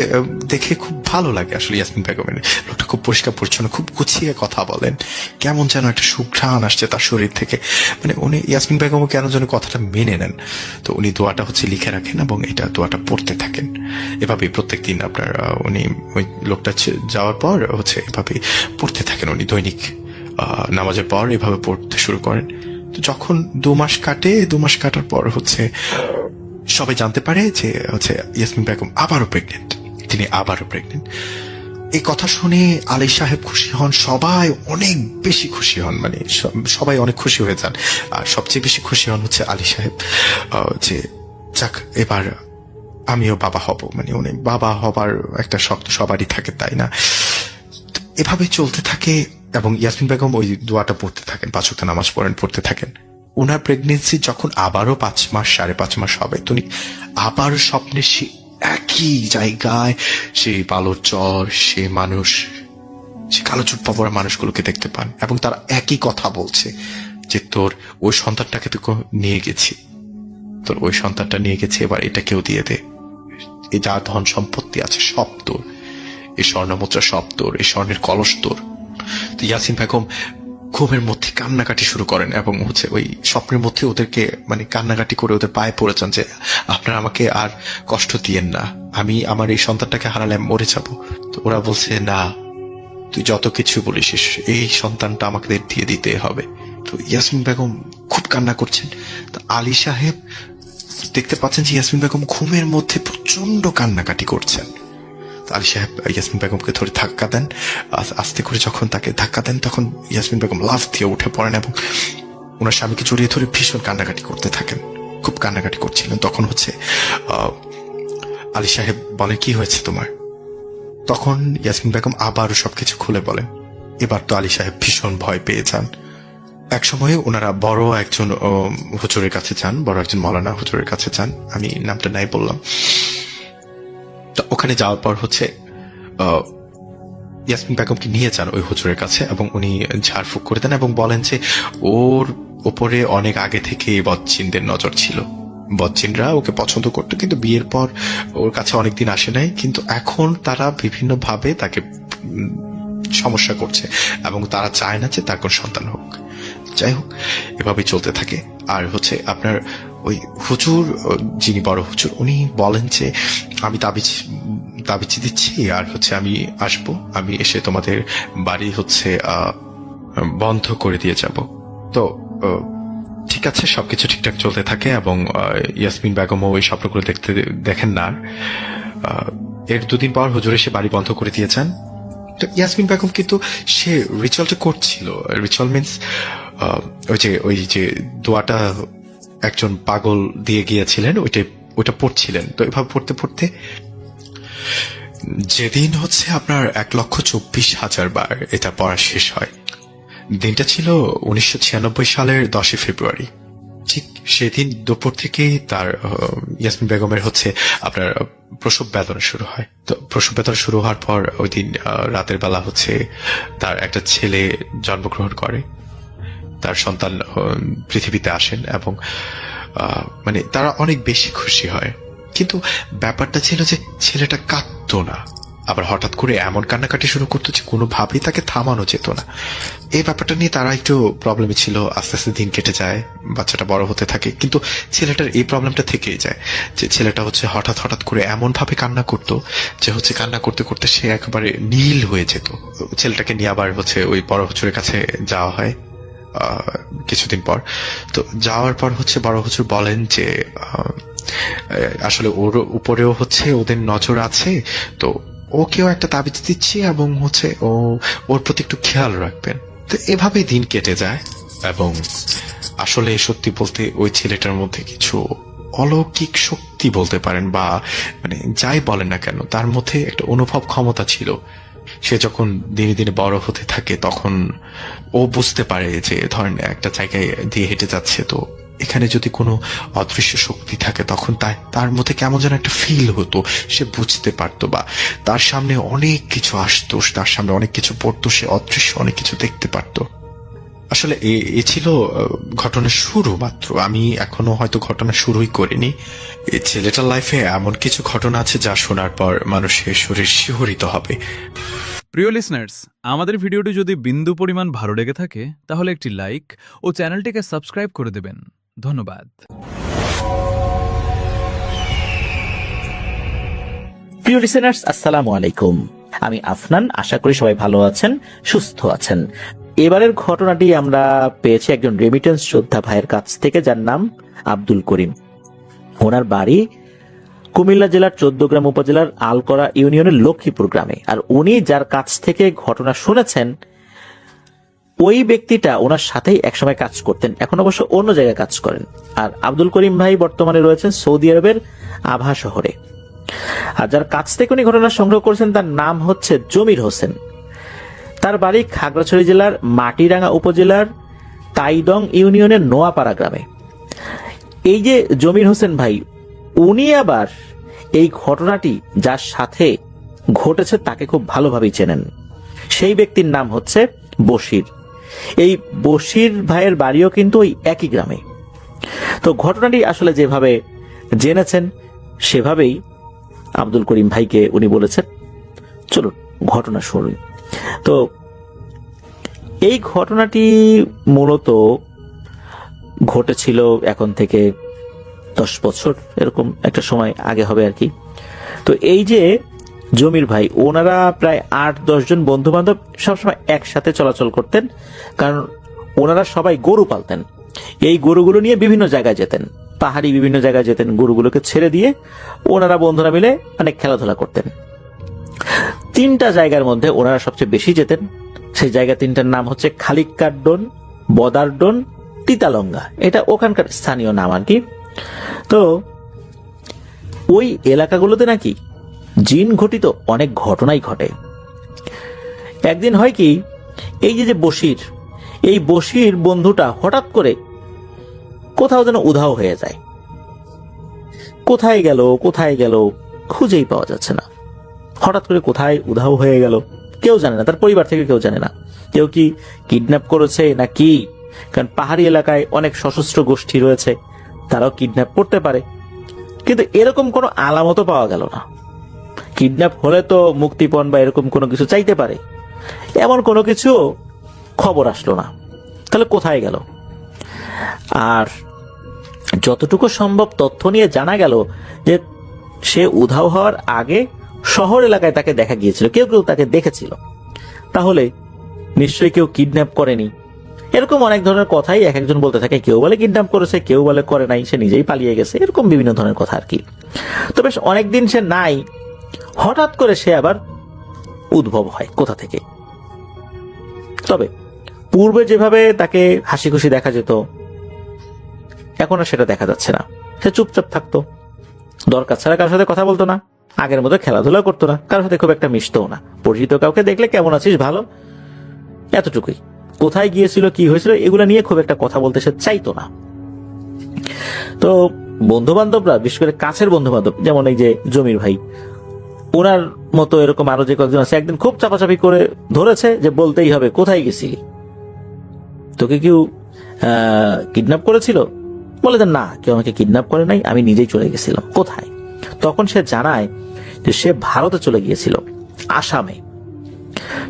দেখে খুব ভালো লাগে আসলে। ইয়াসমিন বেগমের লোকটা খুব পরিষ্কার পরিচ্ছন্ন, খুব গুছিয়ে কথা বলেন, কেমন যেন একটা সুঘ্রাণ আসছে তার শরীর থেকে, মানে উনি ইয়াসমিন বেগমও কেন যেন কথাটা মেনে নেন। তো উনি দোয়াটা হচ্ছে লিখে রাখেন এবং এটা দোয়াটা পড়তে থাকেন। এভাবেই প্রত্যেকদিন আপনার উনি ওই লোকটা যাওয়ার পর হচ্ছে এভাবেই পড়তে থাকেন। উনি দৈনিক নামাজের পর এভাবে পড়তে শুরু করেন। তো যখন 2 মাস কাটে, 2 মাস কাটার পর হচ্ছে সবাই জানতে পারে যে হচ্ছে ইয়াসমিন বেগম তিনি আবারও প্রেগনেন্ট। এই কথা শুনে আলী সাহেব খুশি হন, সবাই অনেক বেশি খুশি হন, মানে সবাই অনেক খুশি হয়ে যান। আর সবচেয়ে বেশি খুশি হন হচ্ছে আলী সাহেব, যে যাক, এবার আমিও বাবা হব, মানে উনি বাবা হবার একটা শক্ত সবারই থাকে, তাই না? এভাবে চলতে থাকে এবং ইয়াসমিন বেগম ওই দোয়াটা পড়তে থাকেন, 5 ওয়াক্ত নামাজ পড়তে থাকেন। ওনার প্রেগনেন্সি যখন আবারও 5 মাস 5.5 মাস হবে, তিনি আবারও স্বপ্নে সে একই জায়গায় সেই বালুর চর, সে মানুষ, সে কালো চুট পরা মানুষগুলোকে দেখতে পান, এবং তারা একই কথা বলছে যে তোর ওই সন্তানটাকে তো নিয়ে গেছি, তোর ওই সন্তানটা নিয়ে গেছি, এবার এটা কেউ দিয়ে দে, এই যা ধন সম্পত্তি আছে সব তোর, এই স্বর্ণমুদ্রা সব তোর, এই স্বর্ণের কলস তোর। তো ইয়াসিন বেগম ঘুমের মধ্যে কান্নাকাটি শুরু করেন, এবং হচ্ছে ওই স্বপ্নের মধ্যে ওদেরকে মানে কান্নাকাটি করে ওদের পায়ে পড়ে যান যে আপনারা আমাকে আর কষ্ট দিয়েন না, আমি আমার এই সন্তানটাকে হারালে মরে যাব। তো ওরা বলছে, না, তুই যত কিছু বলিস এই সন্তানটা আমাকে দিয়ে দিতে হবে। তো ইয়াসমিন বেগম খুব কান্না করছেন। তো আলী সাহেব দেখতে পাচ্ছেন যে ইয়াসমিন বেগম ঘুমের মধ্যে প্রচন্ড কান্নাকাটি করছেন। আলী সাহেব ইয়াসমিন বেগমকে ধরে ধাক্কা দেন, আস্তে করে যখন তাকে ধাক্কা দেন তখন ইয়াসমিন বেগম লাফ দিয়ে উঠে পড়েন এবং ওনার স্বামীকে জড়িয়ে ধরে ভীষণ কান্নাকাটি করতে থাকেন, খুব কান্নাকাটি করছিলেন। তখন হচ্ছে আলী সাহেব বলেন, কি হয়েছে তোমার? তখন ইয়াসমিন বেগম আবারও সবকিছু খুলে বলেন। এবার তো আলী সাহেব ভীষণ ভয় পেয়ে যান। এক সময়ে ওনারা বড় একজন হুজুরের কাছে যান, বড় একজন মৌলানা হুজুরের কাছে যান, আমি নামটা নাই বললাম। তো ওখানে যাওয়ার পর হচ্ছে ইয়াসমিন বেগমকে নিয়ে যান ওই হুজুরের কাছে, এবং উনি ঝাড়ফুঁক করে দেন এবং বলেন যে ওর ওপরে অনেক আগে থেকে বদজিনদের নজর ছিল, বদজিনরা ওকে পছন্দ করতো, কিন্তু বিয়ের পর ওর কাছে অনেকদিন আসে নাই, কিন্তু এখন তারা বিভিন্ন ভাবে তাকে সমস্যা করছে এবং তারা চায় না যে তার কোন সন্তান হোক। যাই হোক, এভাবেই চলতে থাকে। আর হচ্ছে আপনার ওই হুজুর, যিনি বড় হুজুর, উনি বলেন যে আমি তাবিজ দিচ্ছি, আর হচ্ছে আমি আসবো, আমি এসে তোমাদের বাড়ি হচ্ছে বন্ধ করে দিয়ে যাব। তো ঠিক আছে, সবকিছু ঠিকঠাক চলতে থাকে এবং ইয়াসমিন বেগমও ওই স্বপ্নগুলো দেখেন না। এর 2 দিন পর হুজুর এসে বাড়ি বন্ধ করে দিয়েছেন। তো ইয়াসমিন বেগম কিন্তু সে রিচুয়ালটা করছিল। রিচুয়াল মিনস ওই যে দোয়াটা একজন পাগল দিয়ে গিয়েছিলেন, ওইটা পড়ছিলেন। তো এভাবে পড়তে পড়তে যেদিন হচ্ছে আপনার 1,24,000 বার এটা পড়া শেষ হয়, দিনটা ছিল 1996 সালের 10 ফেব্রুয়ারি। ঠিক সেদিন দুপুর থেকেই তার ইয়াসমিন বেগমের হচ্ছে আপনার প্রসব বেদনা শুরু হয়। তো প্রসব বেদনা শুরু হওয়ার পর ওই দিন রাতের বেলা হচ্ছে তার একটা ছেলে জন্মগ্রহণ করে, তার সন্তান পৃথিবীতে আসেন, এবং মানে তারা অনেক বেশি খুশি হয়। কিন্তু ব্যাপারটা ছিল যে ছেলেটা কাঁদতো না, আবার হঠাৎ করে এমন কান্নাকাটি শুরু করতো যে কোনোভাবেই তাকে থামানো যেত না। এই ব্যাপারটা নিয়ে তারা একটু প্রবলেমে ছিল। আস্তে আস্তে দিন কেটে যায়, বাচ্চাটা বড় হতে থাকে, কিন্তু ছেলেটার এই প্রবলেমটা থেকেই যায় যে ছেলেটা হচ্ছে হঠাৎ হঠাৎ করে এমন ভাবে কান্না করতো যে হচ্ছে কান্না করতে করতে সে একেবারে নীল হয়ে যেত। ছেলেটাকে নিয়ে আবার হচ্ছে ওই বড় হুজুরের কাছে যাওয়া হয় কিছুদিন পর। তো যাওয়ার পর হচ্ছে বড় হুজুর বলেন যে আসলে ওর উপরেও হচ্ছে ওদের নজর আছে, তো ওকেও একটা তাবিজ দিচ্ছি এবং হচ্ছে ওর প্রতি একটু খেয়াল রাখবেন। তো এভাবেই দিন কেটে যায় এবং আসলে সত্যি বলতে ওই ছেলেটার মধ্যে কিছু অলৌকিক শক্তি বলতে পারেন বা মানে যাই বলেন না কেন, তার মধ্যে একটা অনুভব ক্ষমতা ছিল। সে যখন দিনে দিনে বড় হতে থাকে তখন ও বুঝতে পারে যে ধরেন একটা জায়গায় দিয়ে হেঁটে যাচ্ছে, তো এখানে যদি কোনো অদৃশ্য শক্তি থাকে তখন তার মধ্যে কেমন যেন একটা ফিল হতো, সে বুঝতে পারতো বা তার সামনে অনেক কিছু আসতো, তার সামনে অনেক কিছু পড়তো, সে অদৃশ্য অনেক কিছু দেখতে পারতো। আসলে এ ছিল ঘটনার শুরু মাত্র। আমি এখনো হয়তো ঘটনা শুরুই করিনি। এই ছেলেটার লাইফে এমন কিছু ঘটনা আছে যা শোনার পর মানুষের শরীর শিহরিত হবে। প্রিয় লিসনার্স, আমাদের ভিডিওটি যদি বিন্দু পরিমাণ ভালো লেগে থাকে তাহলে একটি লাইক ও চ্যানেলটিকে সাবস্ক্রাইব করে দেবেন। ধন্যবাদ। প্রিয় লিসেনার্স, আসসালামু আলাইকুম। আমি আফনান, আশা করি সবাই ভালো আছেন, সুস্থ আছেন। এবারের ঘটনাটি আমরা পেয়েছি একজন রেমিটেন্স যোদ্ধা ভাইয়ের কাছ থেকে, যার নাম আব্দুল করিম। ওনার বাড়ি কুমিল্লা জেলার 14 গ্রাম উপজেলার আলকরা ইউনিয়নের লক্ষ্মীপুর গ্রামে। আর উনি যার কাছ থেকে ঘটনা শুনেছেন ওই ব্যক্তিটা ওনার সাথেই একসময় কাজ করতেন, এখন অবশ্য অন্য জায়গায় কাজ করেন। আর আব্দুল করিম ভাই বর্তমানে রয়েছেন সৌদি আরবের আভা শহরে। আর যার কাছ থেকে উনি ঘটনা সংগ্রহ করেছেন তার নাম হচ্ছে জমির হোসেন। তার বাড়ি খাগড়াছড়ি জেলার মাটিরাঙ্গা উপজেলার তাইদং ইউনিয়নের নোয়াপাড়া গ্রামে। এই যে জমির হোসেন ভাই, উনি আবার এই ঘটনাটি যার সাথে ঘটেছে তাকে খুব ভালোভাবেই চেনেন। সেই ব্যক্তির নাম হচ্ছে বশির। এই বশির ভাইয়ের বাড়িও কিন্তু ওই একই গ্রামে। তো ঘটনাটি আসলে যেভাবে জেনেছেন সেভাবেই আব্দুল করিম ভাইকে উনি বলেছেন, চলুন ঘটনা শুনুন। তো এই ঘটনাটি মূলত ঘটেছিল এখন থেকে 10 বছর এরকম একটা সময় আগে হবে আর কি। তো এই যে জমির ভাই, ওনারা প্রায় 8-10 জন বন্ধু বান্ধব সবসময় একসাথে চলাচল করতেন, কারণ ওনারা সবাই গরু পালতেন। এই গরুগুলো নিয়ে বিভিন্ন জায়গায় যেতেন, পাহাড়ি বিভিন্ন জায়গায় যেতেন। গরুগুলোকে ছেড়ে দিয়ে ওনারা বন্ধুরা মিলে অনেক খেলাধুলা করতেন। 3টা জায়গার মধ্যে ওনারা সবচেয়ে বেশি যেতেন। সেই জায়গা 3টার নাম হচ্ছে খালিকার ডোন, বদার ডোন, তিতালঙ্গা। এটা ওখানকার স্থানীয় নাম আর কি। তো ওই এলাকাগুলোতে নাকি জিন ঘটিত অনেক ঘটনাই ঘটে। একদিন হয় কি, এই যে বশির, এই বশির বন্ধুটা হঠাৎ করে কোথাও যেন উধাও হয়ে যায়। কোথায় গেল খুঁজেই পাওয়া যাচ্ছে না। হঠাৎ করে কোথায় উধাও হয়ে গেল কেউ জানে না, তার পরিবার থেকে কেউ জানে না। কেউ কি কিডন্যাপ করেছে না কি, কারণ পাহাড়ি এলাকায় অনেক সশস্ত্র গোষ্ঠী রয়েছে, তারাও কিডন্যাপ করতে পারে। কিন্তু এরকম কোনো আলামতও পাওয়া গেল না। কিডন্যাপ হলে তো মুক্তিপণ বা এরকম কোনো কিছু চাইতে পারে, এমন কোনো কিছু খবর আসলো না। তাহলে কোথায় গেল? আর যতটুকু সম্ভব তথ্য নিয়ে জানা গেল যে সে উধাও হওয়ার আগে শহর এলাকায় তাকে দেখা গিয়েছিল, কেউ কেউ তাকে দেখেছিল। তাহলে নিশ্চয়ই কেউ কিডন্যাপ করেনি। এরকম অনেক ধরনের কথাই এক একজন বলতে থাকে। কেউ বলে কিডন্যাপ করেছে, কেউ বলে করে নাই, সে নিজেই পালিয়ে গেছে, এরকম বিভিন্ন ধরনের কথা আর কি। তো বেশ অনেকদিন সে নাই, হঠাৎ করে সে আবার উদ্ভব হয় কোথা থেকে। তবে পূর্বে যেভাবে তাকে হাসি খুশি দেখা যেত, এখন আর সেটা দেখা যাচ্ছে না। সে চুপচাপ থাকতো, দরকার ছাড়া কারোর সাথে কথা বলতো না, আগের মতো খেলাধুলা করতো না, কারোর সাথে খুব একটা মিশতো না। পরিচিত কাউকে দেখলে কেমন আছিস, ভালো, এতটুকুই। কোথায় গিয়েছিল, কি হয়েছিল, এগুলা নিয়ে খুব একটা কথা বলতে সে চাইতো না। তো বন্ধু বান্ধবরা, বিশেষ করে কাছের বন্ধু বান্ধব, যেমন এই যে জমির ভাই, ওনার মতো এরকম আরো যে কয়েকজন আছে, একদিন খুব চাপাচাপি করে ধরেছে যে বলতেই হবে, কোথায় গেছিলি, তোকে কেউ কিডন্যাপ করেছিল, বলে যে না, কেউ আমাকে কিডন্যাপ করে নাই, আমি নিজেই চলে গেছিলাম। কোথায়? তখন সে জানায় যে সে ভারতে চলে গিয়েছিল, আসামে।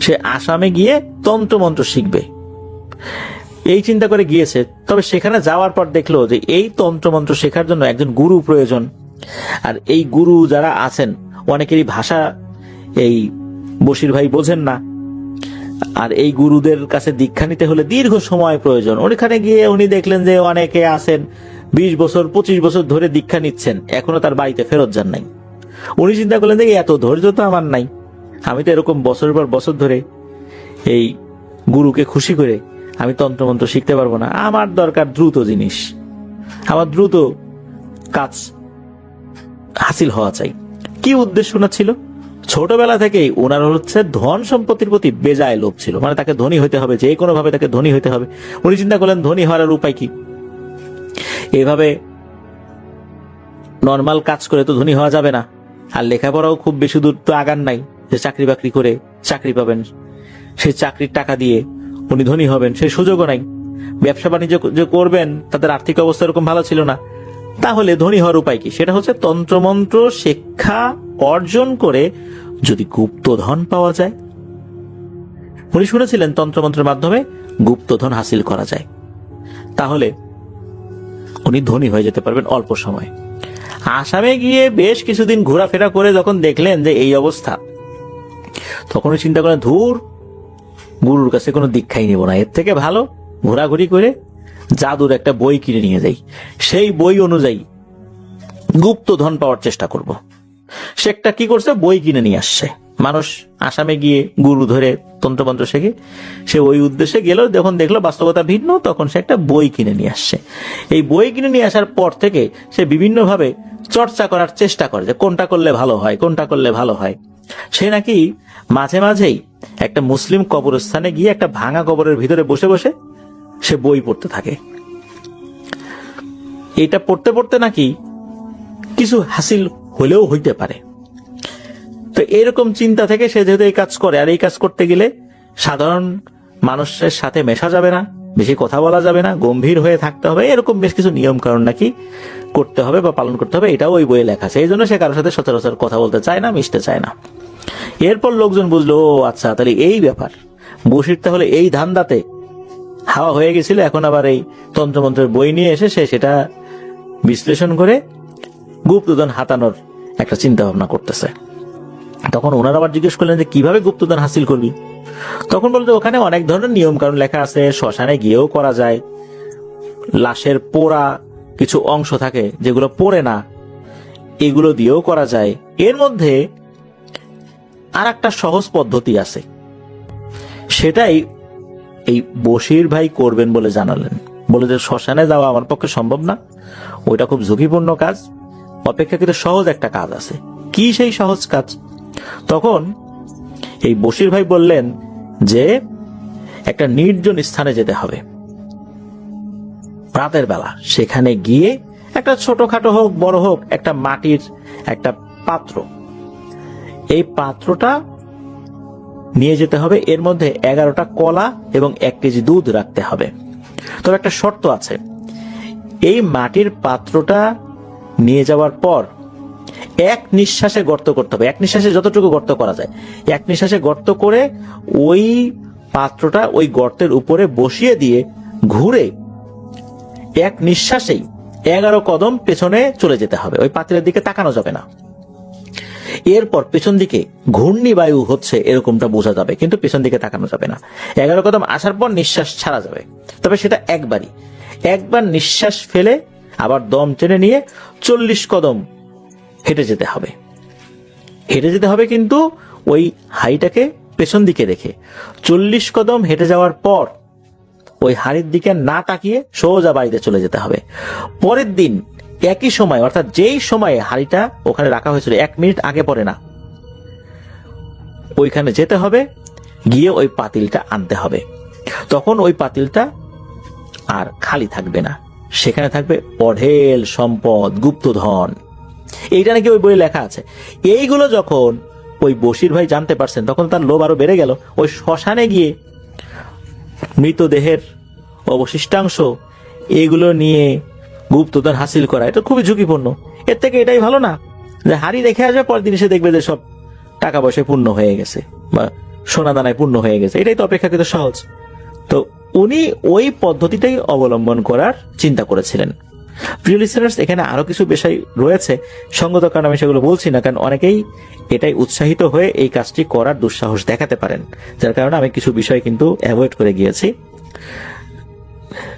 সে আসামে গিয়ে তন্ত্রমন্ত্র শিখবে এই চিন্তা করে গিয়েছে। তবে সেখানে যাওয়ার পর দেখলো যে এই তন্ত্রমন্ত্র শেখার জন্য একজন গুরু প্রয়োজন। আর এই গুরু যারা আছেন অনেকেরই ভাষা এই বশির ভাই বোঝেন না। আর এই গুরুদের কাছে দীক্ষা নিতে হলে দীর্ঘ সময় প্রয়োজন। ওইখানে গিয়ে উনি দেখলেন যে অনেকে আছেন 20 বছর 25 বছর ধরে দীক্ষা নিচ্ছেন, এখনো তার বাড়িতে ফেরত যান নাই। উনি চিন্তা করলেন যে এত ধৈর্য তো আমার নাই, আমি তো এরকম বছরের পর বছর ধরে এই গুরুকে খুশি করে আমি তন্ত্রমন্ত্র শিখতে পারবো না। আমার দরকার দ্রুত জিনিস, আমার দ্রুত কাজ হাসিল হওয়া চাই। কি উদ্দেশ্য না ছিল? ছোটবেলা থেকেই ওনার হচ্ছে ধন সম্পত্তির প্রতি বেজায় লোভ ছিল, মানে তাকে ধনী হইতে হবে, যে কোনো ভাবে তাকে ধনী হইতে হবে। উনি চিন্তা করলেন ধনী হওয়ার উপায় কি? এভাবে নর্মাল কাজ করে তো ধনী হওয়া যাবে না, আর লেখাপড়াও খুব বেশি দূর তো আগান নাই যে চাকরি বাকরি করে চাকরি পাবেন, সেই চাকরির টাকা দিয়ে উনি ধনী হবেন সেই সুযোগও নাই। ব্যবসা বাণিজ্য যে করবেন তাদের আর্থিক অবস্থা এরকম ভালো ছিল না। তাহলে ধনী হওয়ার উপায় কি? সেটা হচ্ছে তন্ত্রমন্ত্র শিক্ষা অর্জন করে যদি গুপ্তধন পাওয়া যায়। উনি শুনেছিলেন তন্ত্রমন্ত্রের মাধ্যমে গুপ্তধন হাসিল করা যায়, তাহলে উনি ধনী হয়ে যেতে পারবেন অল্প সময়। আসামে গিয়ে বেশ কিছুদিন ঘোরাফেরা করে যখন দেখলেন যে এই অবস্থা, তখন চিন্তা করেন ধুর, গুরুর কাছে কোনো দীক্ষাই নিব না, এর থেকে ভালো ঘোরাঘুরি করে জাদুর একটা বই কিনে নিয়ে যাই, সেই বই অনুযায়ী গুপ্তধন পাওয়ার চেষ্টা করব। সে একটা কি করছে, বই কিনে নিয়ে আসছে। মানুষ আসামে গিয়ে গুরু ধরে তন্ত্রমন্ত্র শেখে, সে ওই উদ্দেশ্যে গেল, যখন দেখলো বাস্তবতা ভিন্ন, তখন সে একটা বই কিনে নিয়ে আসছে। এই বই কিনে নিয়ে আসার পর থেকে সে বিভিন্নভাবে চর্চা করার চেষ্টা করে যে কোনটা করলে ভালো হয়, কোনটা করলে ভালো হয়। সে নাকি মাঝে মাঝেই একটা মুসলিম কবরস্থানে গিয়ে একটা ভাঙা কবরের ভিতরে বসে বসে সে বই পড়তে থাকে। এটা পড়তে পড়তে নাকি কিছু হাসিল হলেও হইতে পারে। তো এরকম চিন্তা থেকে সে যেহেতু এই কাজ করে, আর এই কাজ করতে গেলে সাধারণ মানুষের সাথে মেশা যাবে না, বেশি কথা বলা যাবে না, গম্ভীর হয়ে থাকতে হবে, এরকম বেশ কিছু নিয়ম কারণ নাকি করতে হবে বা পালন করতে হবে, এটাও ওই বইয়ে লেখা আছে। এই জন্য সে কারোর সাথে সচরাচর কথা বলতে চায় না, মিশতে চায় না। এরপর লোকজন বুঝলো, ও আচ্ছা, তাহলে এই ব্যাপার, বশির তাহলে এই ধান্দাতে হাওয়া হয়ে গেছিল, এখন আবার এই তন্ত্রমন্ত্রের বই নিয়ে এসে সে সেটা বিশ্লেষণ করে গুপ্তধন হাতানোর একটা চিন্তা ভাবনা করতেছে। তখন ওনারা আবার জিজ্ঞেস করলেন যে কিভাবে গুপ্তধন হাসিল করবি? তখন বলতে ওখানে অনেক ধরনের নিয়ম কারণ লেখা আছে, শ্মশানে গিয়েও করা যায়, লাশের পোড়া কিছু অংশ থাকে যেগুলো পোড়ে না, এগুলো দিয়েও করা যায়। এর মধ্যে আর একটা সহজ পদ্ধতি আছে, সেটাই এই বশির ভাই করবেন বলে জানালেন। বলে যে শ্মশানে যাওয়া আমার পক্ষে সম্ভব না, ওইটা খুব ঝুঁকিপূর্ণ কাজ, অপেক্ষাকৃত সহজ একটা কাজ আছে। কি সেই সহজ কাজ? তখন এই বশির ভাই বললেন যে একটা নির্জন স্থানে যেতে হবে রাতের বেলা, সেখানে গিয়ে একটা ছোটখাটো হোক বড় হোক একটা মাটির একটা পাত্র, এই পাত্রটা নিয়ে যেতে হবে, এর মধ্যে 11টা কলা এবং 1 কেজি দুধ রাখতে হবে। তবে একটা শর্ত আছে, এই মাটির পাত্রটা নিয়ে যাওয়ার পর এক নিঃশ্বাসে গর্ত করতে হবে, এক নিঃশ্বাসে যতটুকু গর্ত করা যায়, এক নিঃশ্বাসে গর্ত করে ওই পাত্রটা ওই গর্তের উপরে বসিয়ে দিয়ে ঘুরে এক নিঃশ্বাসেই 11 কদম পেছনে চলে যেতে হবে, ওই পাত্রের দিকে তাকানো যাবে না। এরপর পেছন দিকে ঘূর্ণি বায়ু হচ্ছে এরকমটা বোঝা যাবে, কিন্তু পেছন দিকে তাকানো যাবে না। 11 কদম আসার পর নিঃশ্বাস ছাড়া যাবে, তবে সেটা একবার নিঃশ্বাস ফেলে আবার দম টেনে নিয়ে 40 কদম হেঁটে যেতে হবে। কিন্তু ওই হাড়িটাকে পেছন দিকে রেখে 40 কদম হেঁটে যাওয়ার পর ওই হাড়ির দিকে না তাকিয়ে সোজা বাড়িতে চলে যেতে হবে। পরের দিন একই সময়, অর্থাৎ যেই সময়ে হাড়িটা ওখানে রাখা হয়েছিল 1 মিনিট আগে পরে না, ওইখানে যেতে হবে, গিয়ে ওই পাতিলটা আনতে হবে। তখন ওই পাতিলটা আর খালি থাকবে না, সেখানে থাকবে অঢেল সম্পদ, গুপ্তধন। এইটা নাকি ওই বইয়ে লেখা আছে। এইগুলো যখন ওই বশির ভাই জানতে পারছেন, তখন তার লোভ আরো বেড়ে গেল। ওই শ্মশানে গিয়ে মৃতদেহের অবশিষ্টাংশ এগুলো নিয়ে গুপ্তধন হাসিল করা এটা খুবই ঝুঁকিপূর্ণ। এর থেকে এটাই ভালো না যে হাড়ি রেখে আসবে, পরের দিন এসে দেখবে যে সব টাকা পয়সায় পূর্ণ হয়ে গেছে বা সোনা দানায় পূর্ণ হয়ে গেছে। এটাই তো অপেক্ষাকৃত সহজ। তো উনি ওই পদ্ধতিটাই অবলম্বন করার চিন্তা করেছিলেন। প্রিয় লিসেনার্স, এখানে আরো কিছু বিষয় রয়েছে, সঙ্গত কারণ আমি সেগুলো বলছি না, কারণ অনেকেই এটাই উৎসাহিত হয়ে এই কাজটি করার দুঃসাহস দেখাতে পারেন, যার কারণে আমি কিছু বিষয় কিন্তু অ্যাভয়েড করে গিয়েছি।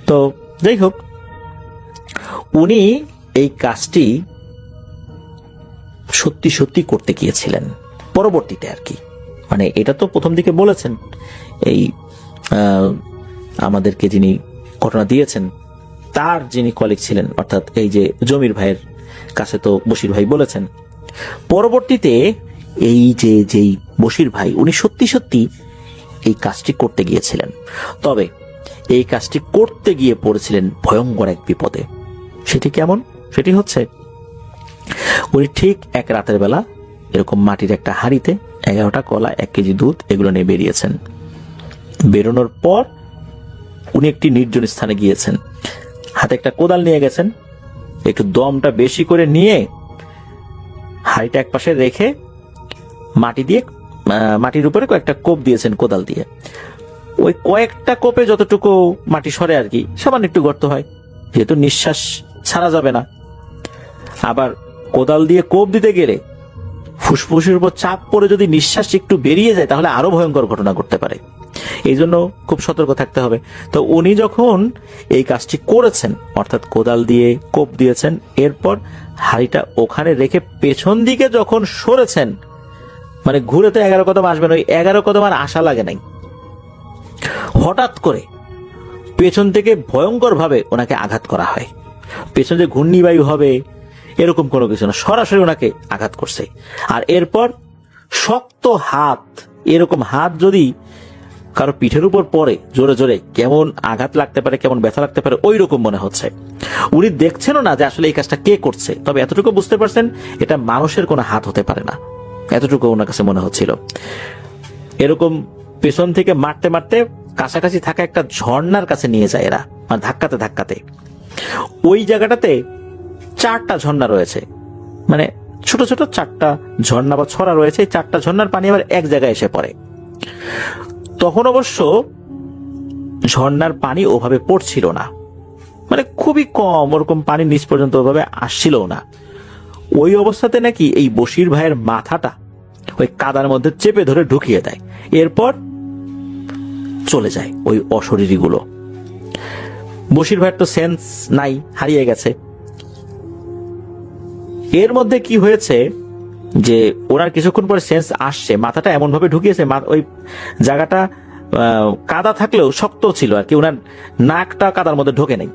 তো যাই হোক, উনি এই কাজটি সত্যি সত্যি করতে গিয়েছিলেন পরবর্তীতে আর কি। মানে এটা তো প্রথম দিকে বলেছেন, এই আমাদেরকে যিনি ঘটনা দিয়েছেন তার যিনি কলিগ ছিলেন, অর্থাৎ এই যে জমির ভাইয়ের কাছে তো বশির ভাই বলেছেন। পরবর্তীতে এই যে যেই বশির ভাই উনি সত্যি সত্যি এই কাজটি করতে গিয়েছিলেন। তবে এই কাজটি করতে গিয়ে পড়েছিলেন ভয়ঙ্কর এক বিপদে। সেটি কেমন? সেটি হচ্ছে, উনি ঠিক এক রাতের বেলা এরকম মাটির একটা হাঁড়িতে 11টা কলা, 1 কেজি দুধ এগুলো নিয়ে বেরিয়েছেন। বেরোনোর পর উনি একটি নির্জন স্থানে গিয়েছেন, হাতে একটা কোদাল নিয়ে গেছেন, একটু দমটা বেশি করে নিয়ে হাঁড়িটা এক পাশে রেখে মাটির উপরে কয়েকটা কোপ দিয়েছেন কোদাল দিয়ে। ওই কয়েকটা কোপে যতটুকু মাটি সরে আর কি, সামান্য একটু গর্ত হয়, যেহেতু নিঃশ্বাস ছাড়া যাবে না। আবার কোদাল দিয়ে কোপ দিতে গেলে ফুসফুসের উপর চাপ পড়ে যদি নিঃশ্বাস একটু বেরিয়ে যায় তাহলে আরো ভয়ঙ্কর ঘটনা ঘটতে পারে। এই জন্য খুব সতর্ক থাকতে হবে। তো উনি যখন এই কাজটি করেছেন, অর্থাৎ কোদাল দিয়ে কোপ দিয়েছেন, এরপর হাঁড়িটা ওখানে রেখে পেছন দিকে যখন সরেছেন, মানে ঘুরে তো 11 কদম আসবেন, ওই 11 কদম আর আশা লাগে নাই, হঠাৎ করে পেছন থেকে ভয়ঙ্কর ভাবে ওনাকে আঘাত করা হয়। পেছন যে ঘূর্ণিবায়ু হবে এরকম কোনো কিছু না, সরাসরি ওনাকে আঘাত করছে। আর এরপর শক্ত হাত, এরকম হাত যদি কারো পিঠের উপর পড়ে জোরে জোরে, কেমন আঘাত লাগতে পারে, কেমন ব্যথা লাগতে পারে, ওই রকম মনে হচ্ছে। উনি দেখছেনও না যে আসলে এই কাজটা কে করছে, তবে এতটুকু বুঝতে পারছেন এটা মানুষের কোনো হাত হতে পারে না, এতটুকু ওনার কাছে মনে হচ্ছিল। এরকম পেছন থেকে মারতে মারতে কাছাকাছি থাকা একটা ঝর্ণার কাছে নিয়ে যায় এরা, মানে ধাক্কাতে ধাক্কাতে। ওই জায়গাটাতে 4টা ঝর্ণা রয়েছে, মানে ছোট ছোট 4টা ঝর্ণা বা ছড়া রয়েছে। 4টা ঝর্ণার পানি আবার এক জায়গায় এসে পড়ে। তখন অবশ্য ঝর্ণার পানি ওভাবে পড়ছিল না, মানে খুবই কম, ওরকম পানি নিচ পর্যন্ত ওভাবে আসছিল না। ওই অবস্থাতে নাকি এই বশির ভাইয়ের মাথাটা ওই কাদার মধ্যে চেপে ধরে ঢুকিয়ে দেয়, এরপর চলে যায় ওই অশরীরীগুলো। বশির ভাইয়ের তো সেন্স নাই, হারিয়ে গেছে। এর মধ্যে কি হয়েছে যে ওনার কিছুক্ষণ পরে সেন্স আসছে, মাথাটা এমন ভাবে ঢুকিয়েছে, ওই জায়গাটা কাদা থাকলেও শক্ত ছিল আর কি, ওনার নাকটা কাদার মধ্যে ঢোকে নাই,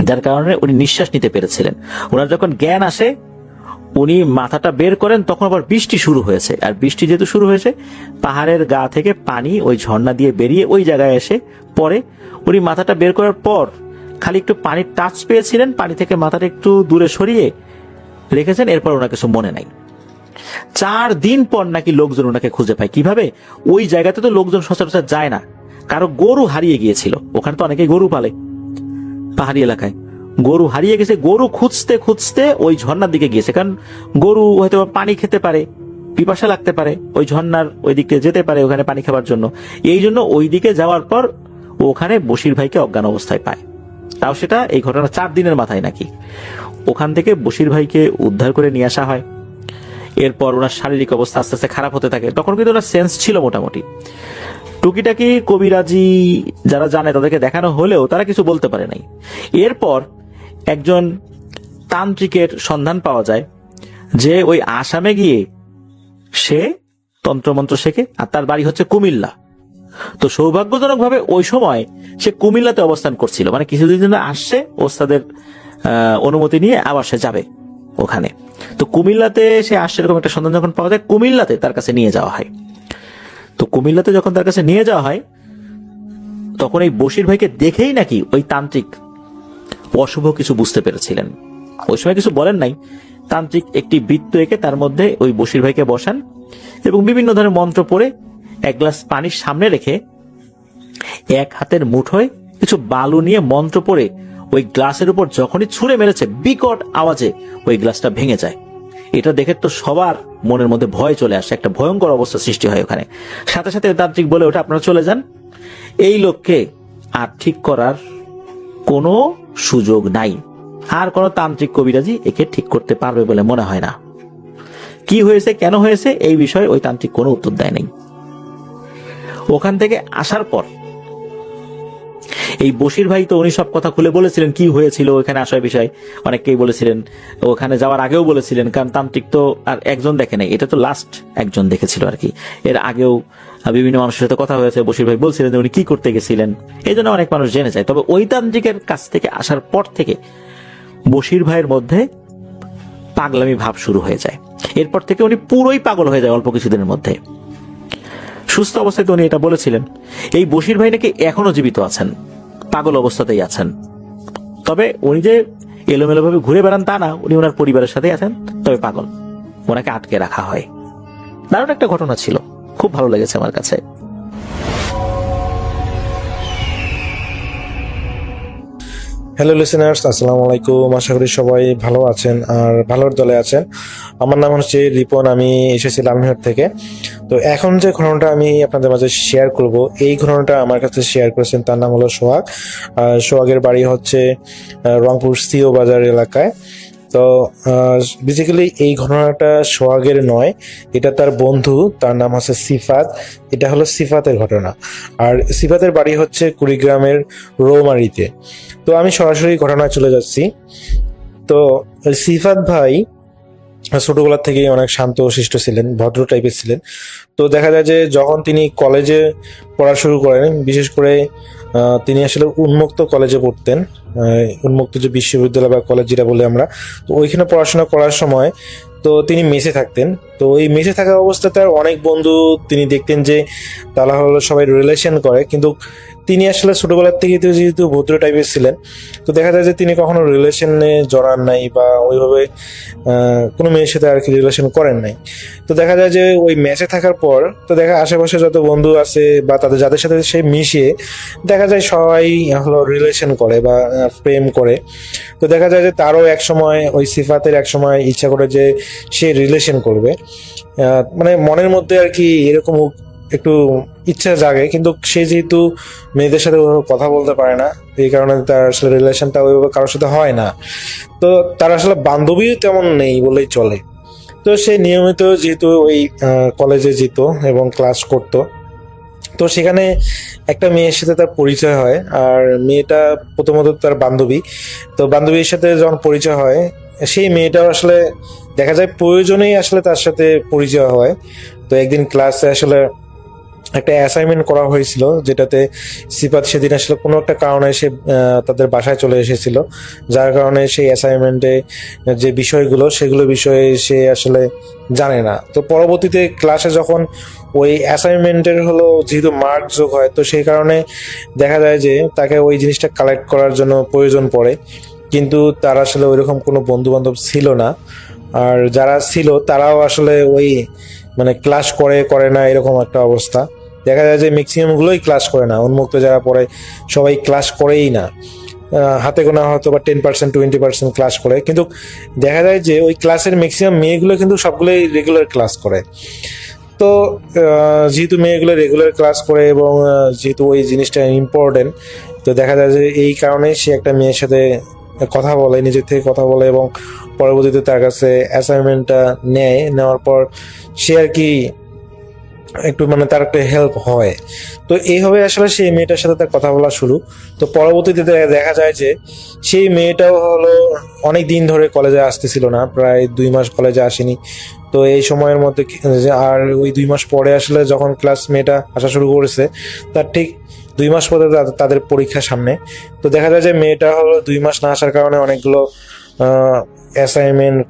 যার কারণে উনি নিঃশ্বাস নিতে পেরেছিলেন। ওনার যখন জ্ঞান আসে, উনি মাথাটা বের করেন, তখন আবার বৃষ্টি শুরু হয়েছে। আর বৃষ্টি যেহেতু শুরু হয়েছে, পাহাড়ের গা থেকে পানি ওই ঝর্ণা দিয়ে বেরিয়ে ওই জায়গায় এসে পরে। উনি মাথাটা বের করার পর খালি একটু পানির টাচ পেয়েছিলেন, পানি থেকে মাথাটা একটু দূরে সরিয়ে রেখেছেন, এরপর ওনার কিছু মনে নাই। 4 দিন পর নাকি লোকজন ওনাকে খুঁজে পায়। কিভাবে? ওই জায়গাতে তো লোকজন সচরাচর যায় না, কারো গরু হারিয়ে গিয়েছিল, ওখানে তো অনেকেই গরু পালে পাহাড়ি এলাকায়, গরু হারিয়ে গেছে। গরু খুঁজতে খুঁজতে ওই ঝর্ণার দিকে গিয়েছে, কারণ গরু হয়তো পানি খেতে পারে, পিপাসা লাগতে পারে, ওই ঝর্ণার ওই দিকে যেতে পারে ওখানে পানি খাবার জন্য। এই জন্য ওই দিকে যাওয়ার পর ওখানে বশির ভাইকে অজ্ঞান অবস্থায় পায়। তাও সেটা এই ঘটনা 4 দিনের মাথায় নাকি। ওখান থেকে বশির ভাইকে উদ্ধার করে নিয়ে আসা হয়। এরপর ওনার শারীরিক অবস্থা আস্তে আস্তে খারাপ হতে থাকে। তখন কিন্তু ওনার সেন্স ছিল মোটামুটি, টুকিটাকি কবিরাজি যারা জানে তাদেরকে দেখানো হলেও তারা কিছু বলতে পারে নাই। এরপর একজন তান্ত্রিকের সন্ধান পাওয়া যায়, যে ওই আসামে গিয়ে সে তন্ত্রমন্ত্র শেখে, আর তার বাড়ি হচ্ছে কুমিল্লা। তো সৌভাগ্যজনক ভাবে ওই সময় সে কুমিল্লাতে অবস্থান করছিল, মানে কিছুদিন জন্য আসছে, ওস্তাদের অনুমতি নিয়ে আবার সে যাবে ওখানে। তো কুমিল্লাতে সে আসছে, এরকম একটা সন্ধান যখন পাওয়া যায়, কুমিল্লাতে তার কাছে নিয়ে যাওয়া হয়। তো কুমিল্লাতে যখন তার কাছে নিয়ে যাওয়া হয়, তখন এই বশির ভাইকে দেখেই নাকি ওই তান্ত্রিক অশুভ কিছু বুঝতে পেরেছিলেন। ওই সময় কিছু বলেন নাই, তান্ত্রিক একটি বৃত্ত এঁকে তার মধ্যে ওই বশির ভাইকে বসান এবং বিভিন্ন ধরনের মন্ত্র পড়ে 1 গ্লাস পানির সামনে রেখে 1 হাতের মুঠোয় কিছু বালু নিয়ে মন্ত্র পড়ে ওই গ্লাসের উপর যখনই ছুঁড়ে মেরেছে বিকট আওয়াজে ওই গ্লাসটা ভেঙে যায়। এটা দেখে তো সবার মনের মধ্যে ভয় চলে আসে, একটা ভয়ঙ্কর অবস্থা সৃষ্টি হয় ওখানে। সাথে সাথে তান্ত্রিক বলে ওঠে আপনারা চলে যান, এই লোককে আর ঠিক করার কোনো সুযোগ নাই, আর কোনো তান্ত্রিক কবিরাজি একে ঠিক করতে পারবে বলে মনে হয় না। কি হয়েছে কেন হয়েছে এই বিষয়ে ওই তান্ত্রিক কোনো উত্তর দেয় নাই। ওখান থেকে আসার পর এই বশির ভাই তো উনি সব কথা খুলে বলেছিলেন কি হয়েছিল ওখানে আসার বিষয়, অনেককেই বলেছিলেন, ওখানে যাওয়ার আগেও বলেছিলেন, কারণ তান্ত্রিক তো আর একজন দেখে নাই, এটা তো লাস্ট একজন দেখেছিল আর কি। এর আগেও বিভিন্ন মানুষের সাথে কথা হয়েছে, বশির ভাই বলছিলেন যে উনি কি করতে গেছিলেন, এই জন্য অনেক মানুষ জেনে যায়। তবে ওই তান্ত্রিকের কাছ থেকে আসার পর থেকে বশির ভাইয়ের মধ্যে পাগলামি ভাব শুরু হয়ে যায়। এরপর থেকে উনি পুরোই পাগল হয়ে যায় অল্প কিছুদিনের মধ্যে। সুস্থ অবস্থায় তো উনি এটা বলেছিলেন। এই বশির ভাই নাকি এখনো জীবিত আছেন, পাগল অবস্থাতেই আছেন। তবে উনি যে এলোমেলো ভাবে ঘুরে বেড়ান তা না, উনি ওনার পরিবারের সাথেই আছেন, তবে পাগল, ওনাকে আটকে রাখা হয়। দারুণ একটা ঘটনা ছিল, খুব ভালো লেগেছে আমার কাছে। হ্যালো লিসেনার্স, আসসালামু আলাইকুম। আশা করি সবাই ভালো আছেন আর ভালোর দলে আছেন। আমার নাম হচ্ছে রিপন, আমি এসেছি লালমিহাট থেকে। তো এখন যে ঘটনাটা আমি আপনাদের মাঝে শেয়ার করব, এই ঘটনাটা আমার কাছে শেয়ার করেছেন, তার নাম হলো সোহাগ। সোহাগের বাড়ি হচ্ছে রংপুর সিও বাজার এলাকায়। তো বেসিক্যালি এই ঘটনাটা সোহাগের নয়, এটা তার বন্ধু, তার নাম হচ্ছে সিফাত। এটা হলো সিফাতের ঘটনা। আর সিফাতের বাড়ি হচ্ছে কুড়িগ্রামের রৌমারিতে। তো আমি সরাসরি ঘটনায় চলে যাচ্ছি। তো সিফাত ভাই ছোটবেলা থেকেই অনেক শান্ত শিষ্ট ছিলেন, ভদ্র টাইপের ছিলেন। তো দেখা যায় যে যখন তিনি কলেজে পড়া শুরু করেন, বিশেষ করে তিনি আসলে উন্মুক্ত কলেজে পড়তেন, উন্মুক্ত যে বিশ্ববিদ্যালয় বা কলেজ যেটা বলে আমরা, তো ওইখানে পড়াশোনা করার সময় তো তিনি মেসে থাকতেন। তো ওই মেসে থাকা অবস্থায় তার অনেক বন্ধু তিনি দেখতেন যে তারা হলো সবাই রিলেশন করে, কিন্তু তিনি আসলে ছোটবেলার থেকে যেহেতু ভদ্র টাইপের ছিলেন, তো দেখা যায় যে তিনি কখনো রিলেশনে জড়ান নাই বা ওইভাবে কোনো মেয়ের সাথে আর কি রিলেশন করেন নাই। তো দেখা যায় যে ওই ম্যাচে থাকার পর তো দেখা আশেপাশে যত বন্ধু আছে বা যাদের সাথে সে মিশিয়ে দেখা যায় সবাই হলো রিলেশন করে বা প্রেম করে। তো দেখা যায় যে তারও এক সময় ওই সিফাতের এক সময় ইচ্ছা করে যে সে রিলেশন করবে, মানে মনের মধ্যে আর কি এরকম একটু ইচ্ছা জাগে, কিন্তু সে যেহেতু মেয়েদের সাথে কথা বলতে পারে না, এই কারণে তার আসলে রিলেশনটা ওইভাবে কারোর সাথে হয় না। তো তার আসলে বান্ধবীও তেমন নেই বলেই চলে। তো সে নিয়মিত যেহেতু ওই কলেজে যেত এবং ক্লাস করত, তো সেখানে একটা মেয়ের সাথে তার পরিচয় হয়। আর মেয়েটা প্রথমত তার বান্ধবী। তো বান্ধবীর সাথে যখন পরিচয় হয়, সেই মেয়েটাও আসলে দেখা যায় প্রয়োজনেই আসলে তার সাথে পরিচয় হয়। তো একদিন ক্লাসে আসলে একটা অ্যাসাইনমেন্ট করা হয়েছিল, যেটাতে সিফাত সেদিন আসলে কোনো একটা কারণে সে তাদের বাসায় চলে এসেছিল, যার কারণে সেই অ্যাসাইনমেন্টে যে বিষয়গুলো সেগুলো বিষয়ে সে আসলে জানে না। তো পরবর্তীতে ক্লাসে যখন ওই অ্যাসাইনমেন্টের হলো যেহেতু মার্ক যোগ হয়, তো সেই কারণে দেখা যায় যে তাকে ওই জিনিসটা কালেক্ট করার জন্য প্রয়োজন পড়ে, কিন্তু তার আসলে ওইরকম কোনো বন্ধু বান্ধব ছিল না। আর যারা ছিল তারাও আসলে ওই মানে ক্লাস করে না এরকম একটা অবস্থা। দেখা যায় যে ম্যাক্সিমাম গুলোই ক্লাস করে না, উন্মুক্ত যারা পড়ে সবাই ক্লাস করেই না, হাতে গোনা হয়তো বা 10% 20% ক্লাস করে। কিন্তু দেখা যায় যে ওই ক্লাসের ম্যাক্সিমাম মেয়েগুলো কিন্তু সবগুলোই রেগুলার ক্লাস করে। তো যেহেতু মেয়েগুলো রেগুলার ক্লাস করে এবং যেহেতু ওই জিনিসটা ইম্পর্টেন্ট, তো দেখা যায় যে এই কারণে সে একটা মেয়ের সাথে কথা বলে, নিজের থেকে কথা বলে এবং পরবর্তীতে তার কাছে অ্যাসাইনমেন্টটা নেওয়ার পর সে আর কি একটু মানে তার একটা হেল্প হয়। তো এইভাবে আসলে সেই মেয়েটার সাথে তার কথা বলা শুরু। তো পরবর্তীতে দেখা যায় যে সেই মেয়েটাও হলো অনেক দিন ধরে কলেজে আসতেছিল না, প্রায় 2 মাস কলেজে আসেনি। তো এই সময়ের মধ্যে আর ওই 2 মাস পরে আসলে যখন ক্লাস মেয়েটা আসা শুরু করেছে, তার ঠিক 2 মাস পরে তাদের পরীক্ষা সামনে। তো দেখা যায় যে মেয়েটা হলো 2 মাস না আসার কারণে অনেকগুলো অ্যাসাইনমেন্ট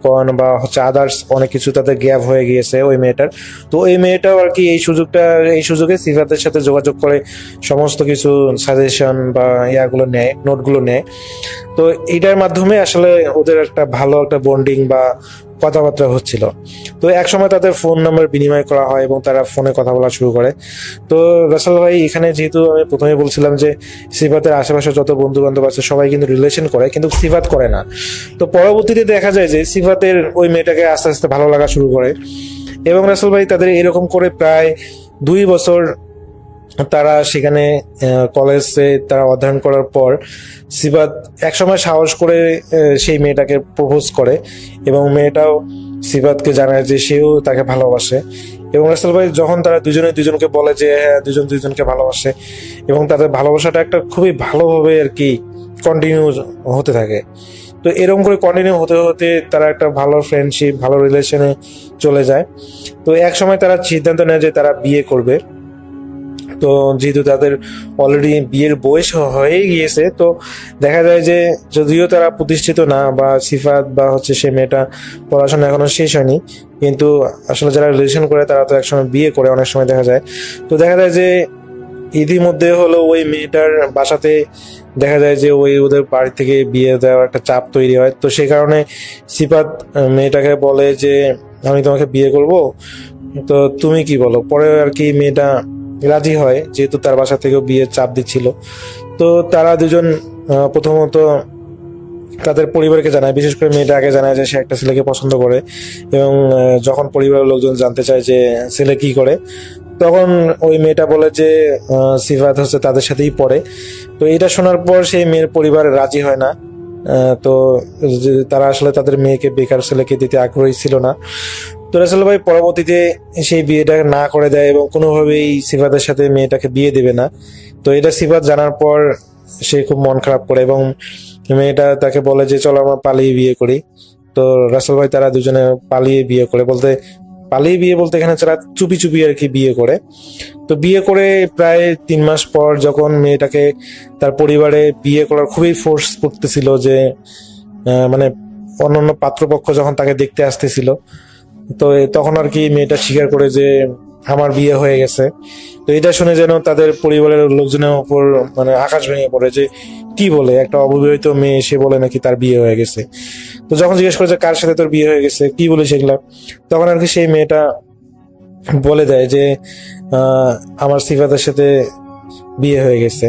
বা হচ্ছে আদার্স অনেক কিছু তাদের গ্যাপ হয়ে গিয়েছে ওই মেয়েটার। তো এই মেয়েটাও আর কি এই সুযোগে সিফাতের সাথে যোগাযোগ করে সমস্ত কিছু সাজেশন বা ইয়াগুলো নেয়, নোটগুলো নেয়। তো এটার মাধ্যমে আসলে ওদের একটা ভালো একটা বন্ডিং বা কথাবার্তা হচ্ছিল। তো এক সময় তাদের ফোন নাম্বার বিনিময় করা হয় এবং তারা ফোনে কথা বলা শুরু করে। তো রাসেল ভাই, এখানে যেহেতু আমি প্রথমে বলছিলাম যে সিফাতের আশেপাশে যত বন্ধু বান্ধব আছে সবাই কিন্তু রিলেশন করে, কিন্তু সিফাত করে না। তো পরবর্তীতে দেখা যায় যে সিফাতের ওই মেয়েটাকে আস্তে আস্তে ভালো লাগা শুরু করে এবং রাসেল ভাই তাদের এরকম করে প্রায় 2 বছর তারা সেখানে কলেজে তারা অধ্যয়ন করার পর সিফাত একসময় সাহস করে সেই মেয়েটাকে প্রপোজ করে এবং মেয়েটাও সিফাতকে জানায় যে সেও তাকে ভালোবাসে। এবং রাসেল ভাই যখন তারা দুজনে দুজনকে বলে যে হ্যাঁ দুজন দুজনকে ভালোবাসে এবং তাদের ভালোবাসাটা একটা খুবই ভালোভাবে আর কি কন্টিনিউ হতে থাকে। তো এরকম করে কন্টিনিউ হতে হতে তারা একটা ভালো ফ্রেন্ডশিপ, ভালো রিলেশনে চলে যায়। তো এক সময় তারা সিদ্ধান্ত নেয় যে তারা বিয়ে করবে। তো যেহেতু তাদের অলরেডি বিয়ের বয়স হয়ে গিয়েছে, তো দেখা যায় যে যদিও তারা প্রতিষ্ঠিত না বা সিফাত বা হচ্ছে সে মেয়েটা পড়াশোনা এখনো শেষ হয়নি, কিন্তু আসলে যারা রিলেশন করে তারা তো একসময় বিয়ে করে অনেক সময় দেখা যায়। তো দেখা যায় যে ইতিমধ্যে হলো ওই মেয়েটার বাসাতে দেখা যায় যে ওদের বাড়ি থেকে বিয়ে দেওয়ার একটা চাপ তৈরি হয়। তো সেই কারণে সিফাত মেয়েটাকে বলে যে আমি তোমাকে বিয়ে করব, তো তুমি কি বলো। পরে আর কি মেয়েটা রাজি হয়, যেহেতু তার বাসা থেকেও বিয়ের চাপ দিচ্ছিল। তো তারা দুজন প্রথমত তাদের পরিবারকে জানায়, বিশেষ করে মেয়েটা আগে জানায় যে সে একটা ছেলেকে পছন্দ করে এবং যখন পরিবারের লোকজন জানতে চায় যে ছেলে কি করে, তখন ওই মেয়েটা বলে যে সিফাত হচ্ছে তাদের সাথেই পড়ে। তো এটা শোনার পর সেই মেয়ের পরিবার রাজি হয় না। তো তারা আসলে তাদের মেয়েকে বেকার ছেলেকে দিতে আগ্রহী ছিল না। তো রাসেল ভাই পরবর্তীতে সেই বিয়েটা না করে দেয় এবং কোনোভাবেই সিফাতের সাথে মেয়েটাকে বিয়ে দেবে না। তো এটা সিফাত জানার পর সে খুব মন খারাপ করে এবং মেয়েটা তাকে বলে যে চলো আমরা পালিয়ে বিয়ে করি। তো রাসেল ভাই তারা দুজনে পালিয়ে বিয়ে করে, পালিয়ে বিয়ে বলতে এখানে তারা চুপি চুপি আর কি বিয়ে করে। তো বিয়ে করে প্রায় 3 মাস পর যখন মেয়েটাকে তার পরিবারে বিয়ে করার খুবই ফোর্স করতেছিল, যে মানে অন্যান্য পাত্রপক্ষ যখন তাকে দেখতে আসতেছিল, তো তখন আর কি মেয়েটা স্বীকার করে যে আমার বিয়ে হয়ে গেছে। তো এটা শুনে যেন তাদের পরিবারের লোকজনের উপর মানে আকাশ ভেঙে পড়ে, যে কি বলে একটা অবিবাহিত মেয়ে সে বলে নাকি তার বিয়ে হয়ে গেছে। তো যখন জিজ্ঞেস করে যে কার সাথে তোর বিয়ে হয়ে গেছে, কি বলে সেগুলা, তখন আর কি সেই মেয়েটা বলে দেয় যে আমার সিফাতের সাথে বিয়ে হয়ে গেছে।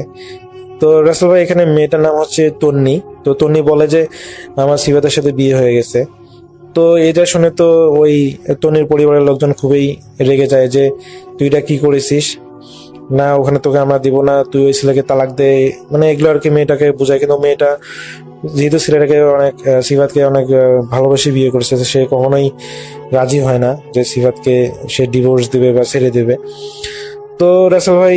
তো রাসেল ভাই এখানে মেয়েটার নাম হচ্ছে তন্নি। তো তন্নি বলে যে আমার সিফাতের সাথে বিয়ে হয়ে গেছে। তো এটা শুনে তো ওই তনির পরিবারের লোকজন খুবই রেগে যায় যে তুই এটা কি করেছিস, না ওখানে তোকে আমরা দিব না, তুই ওই ছেলেকে তালাক দে, মানে এগুলো আর কি মেয়েটাকে বোঝায়। কিন্তু মেয়েটা যেহেতু ছেলেটাকে অনেক সিফাতকে অনেক ভালোবেসে বিয়ে করেছে, সে কখনোই রাজি হয় না যে সিফাতকে সে ডিভোর্স দিবে বা ছেড়ে দেবে। তো রাসেল ভাই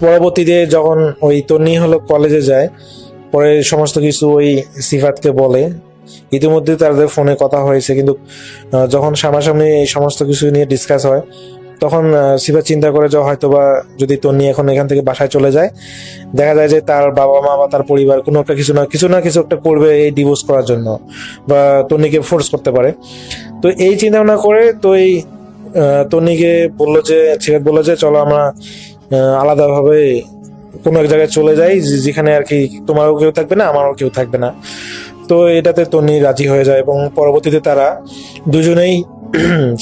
পরবর্তীতে যখন ওই তন্নি হলো কলেজে যায়, পরে সমস্ত কিছু ওই সিফাতকে বলে। ইতিমধ্যে তাদের ফোনে কথা হয়েছে, কিন্তু যখন সামনাসামনি এই সমস্ত কিছু নিয়ে ডিসকাস হয়, তখন সিফাত চিন্তা করে যে হয়তোবা যদি তন্নি এখন এখান থেকে বাসায় চলে যায়, দেখা যায় যে তার বাবা মা বা তার পরিবার কোনো একটা কিছু না কিছু একটা করবে এই ডিভোর্স করার জন্য, বা তন্নিকে ফোর্স করতে পারে। তো এই চিন্তা ভাবনা করে তো এই তন্নিকে বললো যে সিফাত বললো যে চলো আমরা আলাদাভাবে কোনো এক জায়গায় চলে যাই, যেখানে আর কি তোমারও কেউ থাকবে না আমারও কেউ থাকবে না। তো এটাতে তন্নি রাজি হয়ে যায় এবং পরবর্তীতে তারা দুজনেই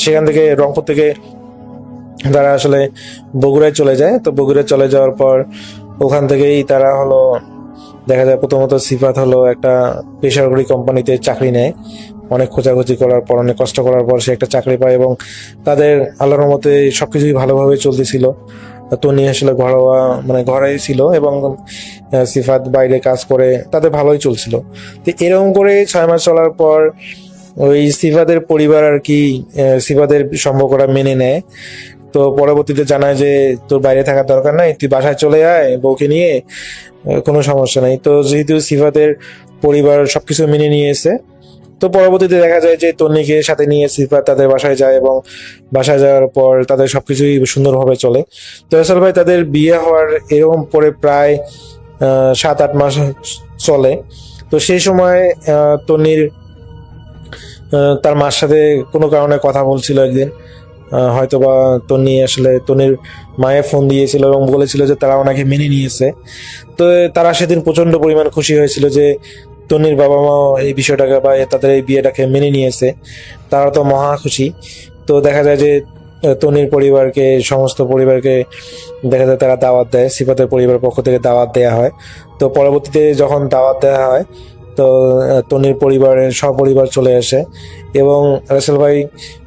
সেখান থেকে রংপুর থেকে তারা আসলে বগুড়ায় চলে যায়। তো বগুড়ায় চলে যাওয়ার পর ওখান থেকেই তারা হলো দেখা যায় প্রথমত সিফাত হলো একটা বেসরকারি কোম্পানিতে চাকরি নেয়। অনেক খোঁজাখুঁজি করার পর, অনেক কষ্ট করার পর সে একটা চাকরি পায় এবং তাদের আল্লাহর রহমতে সবকিছুই ভালোভাবে চলতেছিল। তনি আসলে ঘরোয়া মানে ঘরেই ছিল এবং সিফাত বাইরে কাজ করে, তাদের ভালোই চলছিল। তো এরকম করে 6 মাস চলার পর ওই সিফাতের পরিবার আর কি সিফাতের সম্পর্কটা মেনে নেয়। তো পরবর্তীতে জানায় যে তোর বাইরে থাকার দরকার নাই, তুই বাসায় চলে আয় বউকে নিয়ে, কোনো সমস্যা নাই। তো যেহেতু সিফাতের পরিবার সবকিছু মেনে নিয়েছে, তো পরবর্তীতে দেখা যায় যে তন্নিকে সাথে নিয়ে সিফাত তাদের বাসায় যায় এবং বাসায় যাওয়ার পর তাদের সবকিছুই সুন্দরভাবে চলে। তো রাসেল ভাই তাদের বিয়ে হওয়ার এরকম পরে প্রায় 7-8 মাস চলে। তো সেই সময় তন্নির তার মার সাথে কোনো কারণে কথা বলছিল একদিন, হয়তোবা তন্নির মায়ে ফোন দিয়েছিল এবং বলেছিল যে তারা ওনাকে মেনে নিয়েছে। তো তারা সেদিন প্রচন্ড পরিমাণ খুশি হয়েছিল যে তন্নির বাবা মা এই বিষয়টাকে বা তাদের এই বিয়েটাকে মেনে নিয়েছে, তারা তো মহা খুশি। তো দেখা যায় যে তন্নির পরিবারকে, সমস্ত পরিবারকে দেখা যায় তারা দাওয়াত দেয়, সিফাতের পরিবার পক্ষ থেকে দাওয়াত দেওয়া হয়। তো পরবর্তীতে যখন দাওয়াত দেওয়া হয়, তো তন্নির পরিবারের সপরিবার চলে আসে এবং রাসেল ভাই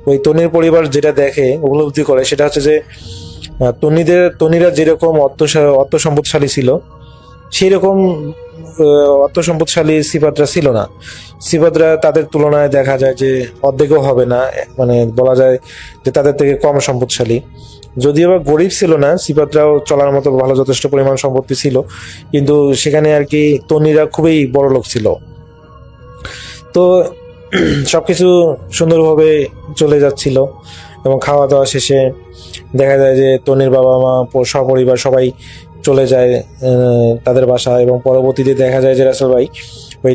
ওই তন্নির পরিবার যেটা দেখে, উপলব্ধি করে, সেটা হচ্ছে যে তন্নিরা যেরকম অর্থ সম্পদশালী ছিল, সেই রকম অর্থ সম্পদশালী সিফাতরা ছিল না। সিফাতরা তাদের তুলনায় দেখা যায় যে অর্ধেকও হবে না, মানে বলা যায় যে তাদের থেকে কম সম্পদশালী। যদিও বা গরিব ছিল না, সিফাতরাও চলার মতো ভালো যথেষ্ট পরিমাণ সম্পত্তি ছিল, কিন্তু সেখানে আর কি তন্নিরা খুবই বড় লোক ছিল। তো সবকিছু সুন্দরভাবে চলে যাচ্ছিল এবং খাওয়া দাওয়া শেষে দেখা যায় যে তন্নির বাবা মা সপরিবার সবাই চলে যায় তাদের বাসায়, এবং পরবর্তীতে দেখা যায় যে রাসেল ভাই ওই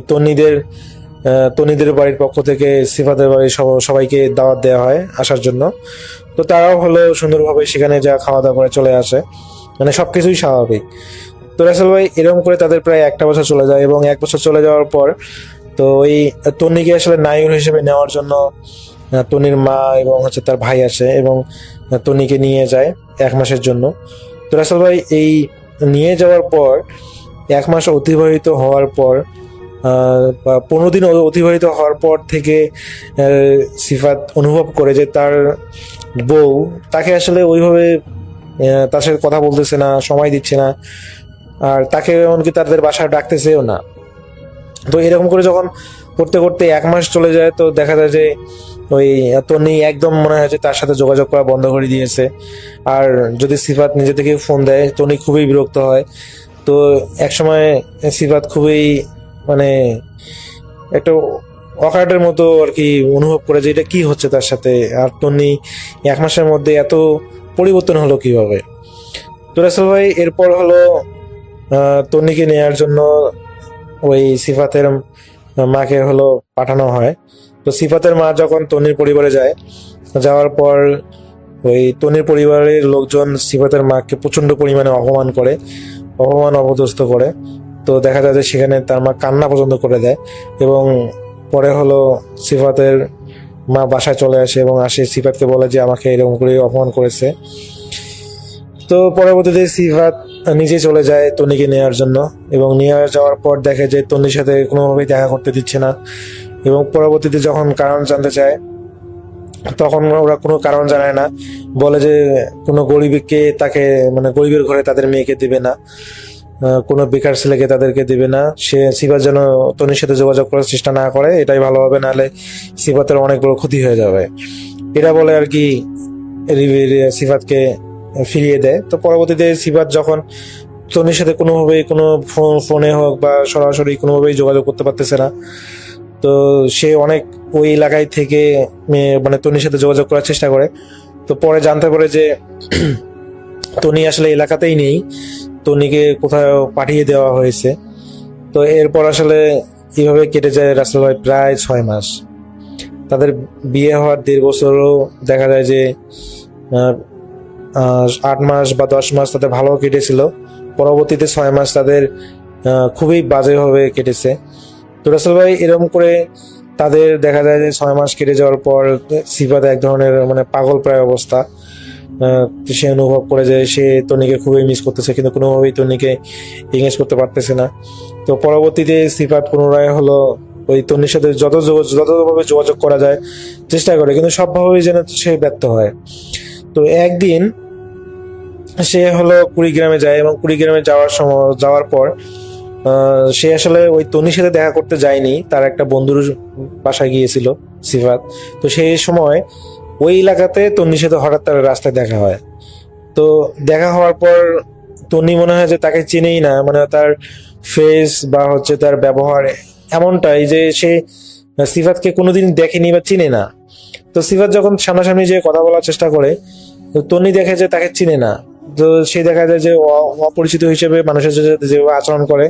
তন্নিদের বাড়ির পক্ষ থেকে সিফাতের বাড়ির সবাইকে দাওয়াত দেওয়া হয় আসার জন্য। তো তারাও হলো সুন্দরভাবে সেখানে যা খাওয়া দাওয়া করে চলে আসে, মানে সবকিছুই স্বাভাবিক। তো রাসেল ভাই এরকম করে তাদের প্রায় একটা বছর চলে যায়, এবং এক বছর চলে যাওয়ার পর তো ওই তন্নিকে আসলে নায়ক হিসেবে নেওয়ার জন্য তন্নির মা এবং হচ্ছে তার ভাই আসে এবং তন্নিকে নিয়ে যায় 1 মাসের জন্য। তো রাসেল ভাই এই নিয়ে যাওয়ার পর 1 মাস অতিবাহিত হওয়ার পর বা 15 দিন অতিবাহিত হওয়ার পর থেকে সিফাত অনুভব করে যে তার বউ তাকে আসলে ওইভাবে তার সাথে কথা বলতেছে না, সময় দিচ্ছে না, আর তাকে এমনকি তাদের বাসায় ডাকতেছেও না। তো এরকম করে যখন করতে করতে 1 মাস চলে যায়, তো দেখা যায় যে ওই তন্নি একদম মনে হয় যে তার সাথে যোগাযোগ করা বন্ধ করে দিয়েছে। আর যদি সিফাত নিজে থেকে ফোন দেয়, তন্নি খুবই বিরক্ত হয়। তো একসময় সিফাত খুবই মানে একটা অকাটের মতো আর কি অনুভব করে যে এটা কি হচ্ছে তার সাথে, আর তন্নি 1 মাসের মধ্যে এত পরিবর্তন হলো কিভাবে। তো রাসেল ভাই এরপর হলো তন্নিকে নেয়ার জন্য ওই সিফাতের মাকে হলো পাঠানো হয়। তো সিফাতের মা যখন তন্নির পরিবারে যায়, যাওয়ার পর ওই তন্নির পরিবারের লোকজন সিফাতের মাকে প্রচন্ড পরিমাণে অপদস্থ করে। তো দেখা যায় যে সেখানে তার মা কান্না পর্যন্ত করে দেয়, এবং পরে হলো সিফাতের মা বাসায় চলে আসে এবং সিফাতকে বলে যে আমাকে এরকম করে অপমান করেছে। তো পরবর্তীতে সিফাত নিজে চলে যায় তন্নিকে নেওয়ার জন্য, এবং নিয়ে যাওয়ার পর দেখে যে তন্নির সাথে কোনোভাবেই দেখা করতে দিচ্ছে না, এবং পরবর্তীতে যখন কারণ জানতে চায় তখন ওরা কোনো কারণ জানায় না, বলে যে কোনো গরিবকে তাকে মানে গরিবের ঘরে তাদের মেয়েকে দিবে না, কোনো বেকার ছেলেকে তাদেরকে দিবে না। সিফাত যেন তন্নির সাথে যোগাযোগ করার চেষ্টা না করে, এটাই ভালো হবে, নাহলে সিফাতের অনেক বড় ক্ষতি হয়ে যাবে। এটা বলে আর কি সিফাতকে ফিরিয়ে দেয়। তো পরবর্তীতে সিফাত যখন তন্নির সাথে কোনোভাবেই কোনো ফোনে হোক বা সরাসরি কোনোভাবেই যোগাযোগ করতে পারতেছে না, তো সে অনেক ওই এলাকায় থেকে মানে তন্নির সাথে যোগাযোগ করার চেষ্টা করে। তো পরে জানতে পারে যে তন্নি আসলে এলাকাতেই নেই, তন্নিকে কোথাও পাঠিয়ে দেওয়া হয়েছে। তো এরপর আসলে এইভাবে কেটে যায় রাসেল ভাই প্রায় 6 মাস। তাদের বিয়ে হওয়ার 1.5 বছরও দেখা যায় যে 8 মাস বা 10 মাস তাদের ভালো কেটেছিল, পরবর্তীতে 6 মাস তাদের খুবই বাজেভাবে কেটেছে। তো রাসেল ভাই এরকম করে তাদের দেখা যায় যে 6 মাস কেটে যাওয়ার পর সিফাত এক ধরনের মানে পাগল প্রায় অবস্থা। সে অনুভব করে যে সে তন্নিকে খুবই মিস করতেছে, কিন্তু কোনোভাবেই তন্নিকে ইংগেজ করতে পারতেছে না। তো পরবর্তীতে সিফাত পুনরায় হলো ওই তন্নির সাথে যতভাবে যোগাযোগ করা যায় চেষ্টা করে, কিন্তু সবভাবেই যেন সে ব্যর্থ হয়। তো একদিন সে হলো কুড়িগ্রামে যায়, এবং কুড়িগ্রামে যাওয়ার পর সে আসলে ওই তন্নির সাথে দেখা করতে যায়নি, তার একটা বন্ধুর বাসায় গিয়েছিল সিফাত। তো সেই সময় ওই এলাকাতে তন্নির সাথে হঠাৎ তার রাস্তায় দেখা হয়। তো দেখা হওয়ার পর তন্নি মনে হয় যে তাকে চিনেই না, মানে তার ফেস বা হচ্ছে তার ব্যবহার এমনটাই যে সে সিফাতকে কোনোদিন দেখেনি বা চিনে না। তো সিফাত যখন সামনাসামনি যে কথা বলার চেষ্টা করে, তো তন্নি দেখে যে তাকে চিনে না। তো সে দেখা যায় যে অপরিচিত হিসেবে মানুষের সাথে যেভাবে আচরণ করে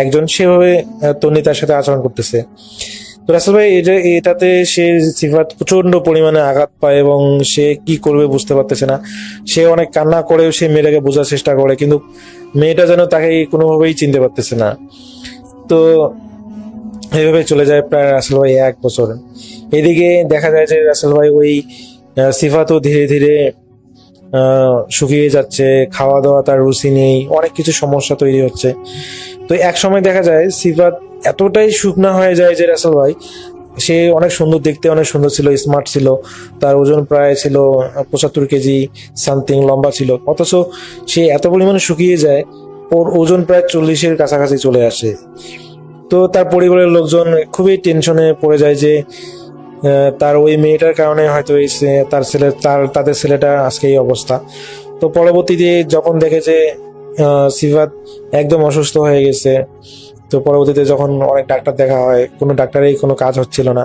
একজন, সেভাবে তন্নি তার সাথে আচরণ করতেছে। তো রাসেল ভাই এটাতে সে সিফাত প্রচন্ড পরিমাণে আঘাত পায়, এবং সে কি করবে বুঝতে পারতেছে না। সে অনেক কান্না করেও সে মেয়েটাকে বোঝার চেষ্টা করে, কিন্তু মেয়েটা যেন তাকে কোনোভাবেই চিনতে পারতেছে না। তো এইভাবে চলে যায় প্রায় রাসেল ভাই 1 বছর। এদিকে দেখা যায় যে রাসেল ভাই ওই সিফাতও ধীরে ধীরে শুকিয়ে যাচ্ছে, খাওয়া দাওয়া তার রুচি নেই, অনেক কিছু সমস্যা তৈরি হচ্ছে। তো এক সময় দেখা যায় সিফাত এতটাই শুকনা হয়ে যায় যে রাসেল ভাই, সে অনেক সুন্দর, দেখতে অনেক সুন্দর ছিল, স্মার্ট ছিল, তার ওজন প্রায় ছিল 75 কেজি সামথিং, লম্বা ছিল, অথচ সে এত পরিমাণে শুকিয়ে যায়, ওর ওজন প্রায় 40-এর কাছাকাছি চলে আসে। তো তার পরিবারের লোকজন খুবই টেনশনে পড়ে যায় যে তার ওই মেয়েটার কারণে হয়তো তাদের ছেলেটা আজকে এই অবস্থা। তো পরবর্তীতে যখন দেখে যে সিফাত একদম অসুস্থ হয়ে গেছে, তো পরবর্তীতে যখন অনেক ডাক্তার দেখা হয়, কোনো ডাক্তারেই কোনো কাজ হচ্ছিল না,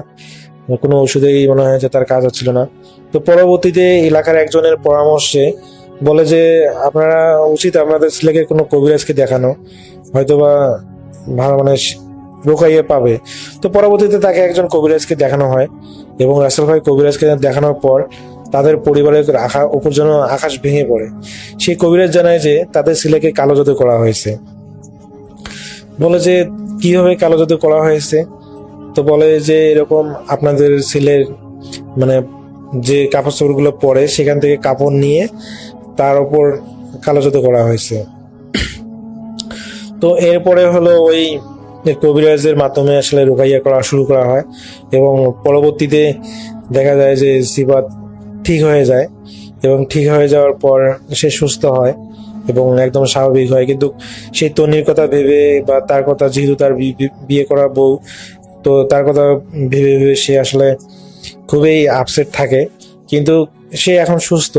কোনো ওষুধেই মনে হয় যে তার কাজ হচ্ছিল না। তো পরবর্তীতে এলাকার একজনের পরামর্শে বলে যে আপনারা উচিত আপনাদের ছেলেকে কোনো কবিরাজকে দেখানো, হয়তোবা ভালো মানে রোকাইয়ে পাবে। তো পরবর্তীতে তাকে একজন কবিরাজকে দেখানো হয় এবং রাসেল ভাই কবিরাজকে দেখানোর পর তাদের পরিবারের উপর যেন আকাশ ভেঙে পড়ে। সেই কবিরাজ জানায় যে তাদের ছেলেকে কালো জাদু করা হয়েছে। বলে যে কিভাবে কালো জাদু করা হয়েছে, তো বলে যে এরকম আপনাদের ছেলের মানে যে কাপড় চোপড়গুলো পরে সেখান থেকে কাপড় নিয়ে তার উপর কালো জাদু করা হয়েছে। তো এরপরে হলো ওই কবিরাজের মাধ্যমে আসলে রোকাইয়া করা শুরু করা হয় এবং পরবর্তীতে দেখা যায় যে সিফাত ঠিক হয়ে যায় এবং ঠিক হয়ে যাওয়ার পর সে সুস্থ হয় এবং একদম স্বাভাবিক হয়। কিন্তু সেই তন্নির কথা ভেবে বা তার কথা, যেহেতু তার বিয়ে করা বউ, তো তার কথা ভেবে ভেবে সে আসলে খুবই আপসেট থাকে। কিন্তু সে এখন সুস্থ।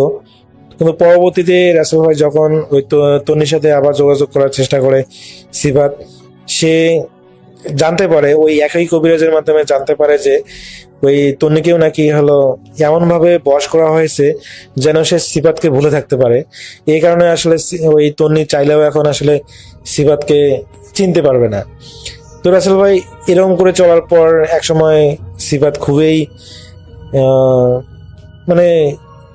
কিন্তু পরবর্তীতে রাসেল ভাই যখন ওই তন্নির সাথে আবার যোগাযোগ করার চেষ্টা করে সিফাত, সে জানতে পারে, ওই একই কবিরাজের মাধ্যমে জানতে পারে যে ওই তন্নিকেও নাকি হলো এমন ভাবে বশ করা হয়েছে যেন সে সিফাতকে ভুলে থাকতে পারে। এই কারণে আসলে ওই তন্নি চাইলেও এখন আসলে সিফাতকে চিনতে পারবে না। তো রাসেল ভাই এরকম করে চলার পর একসময় সিফাত খুবই মানে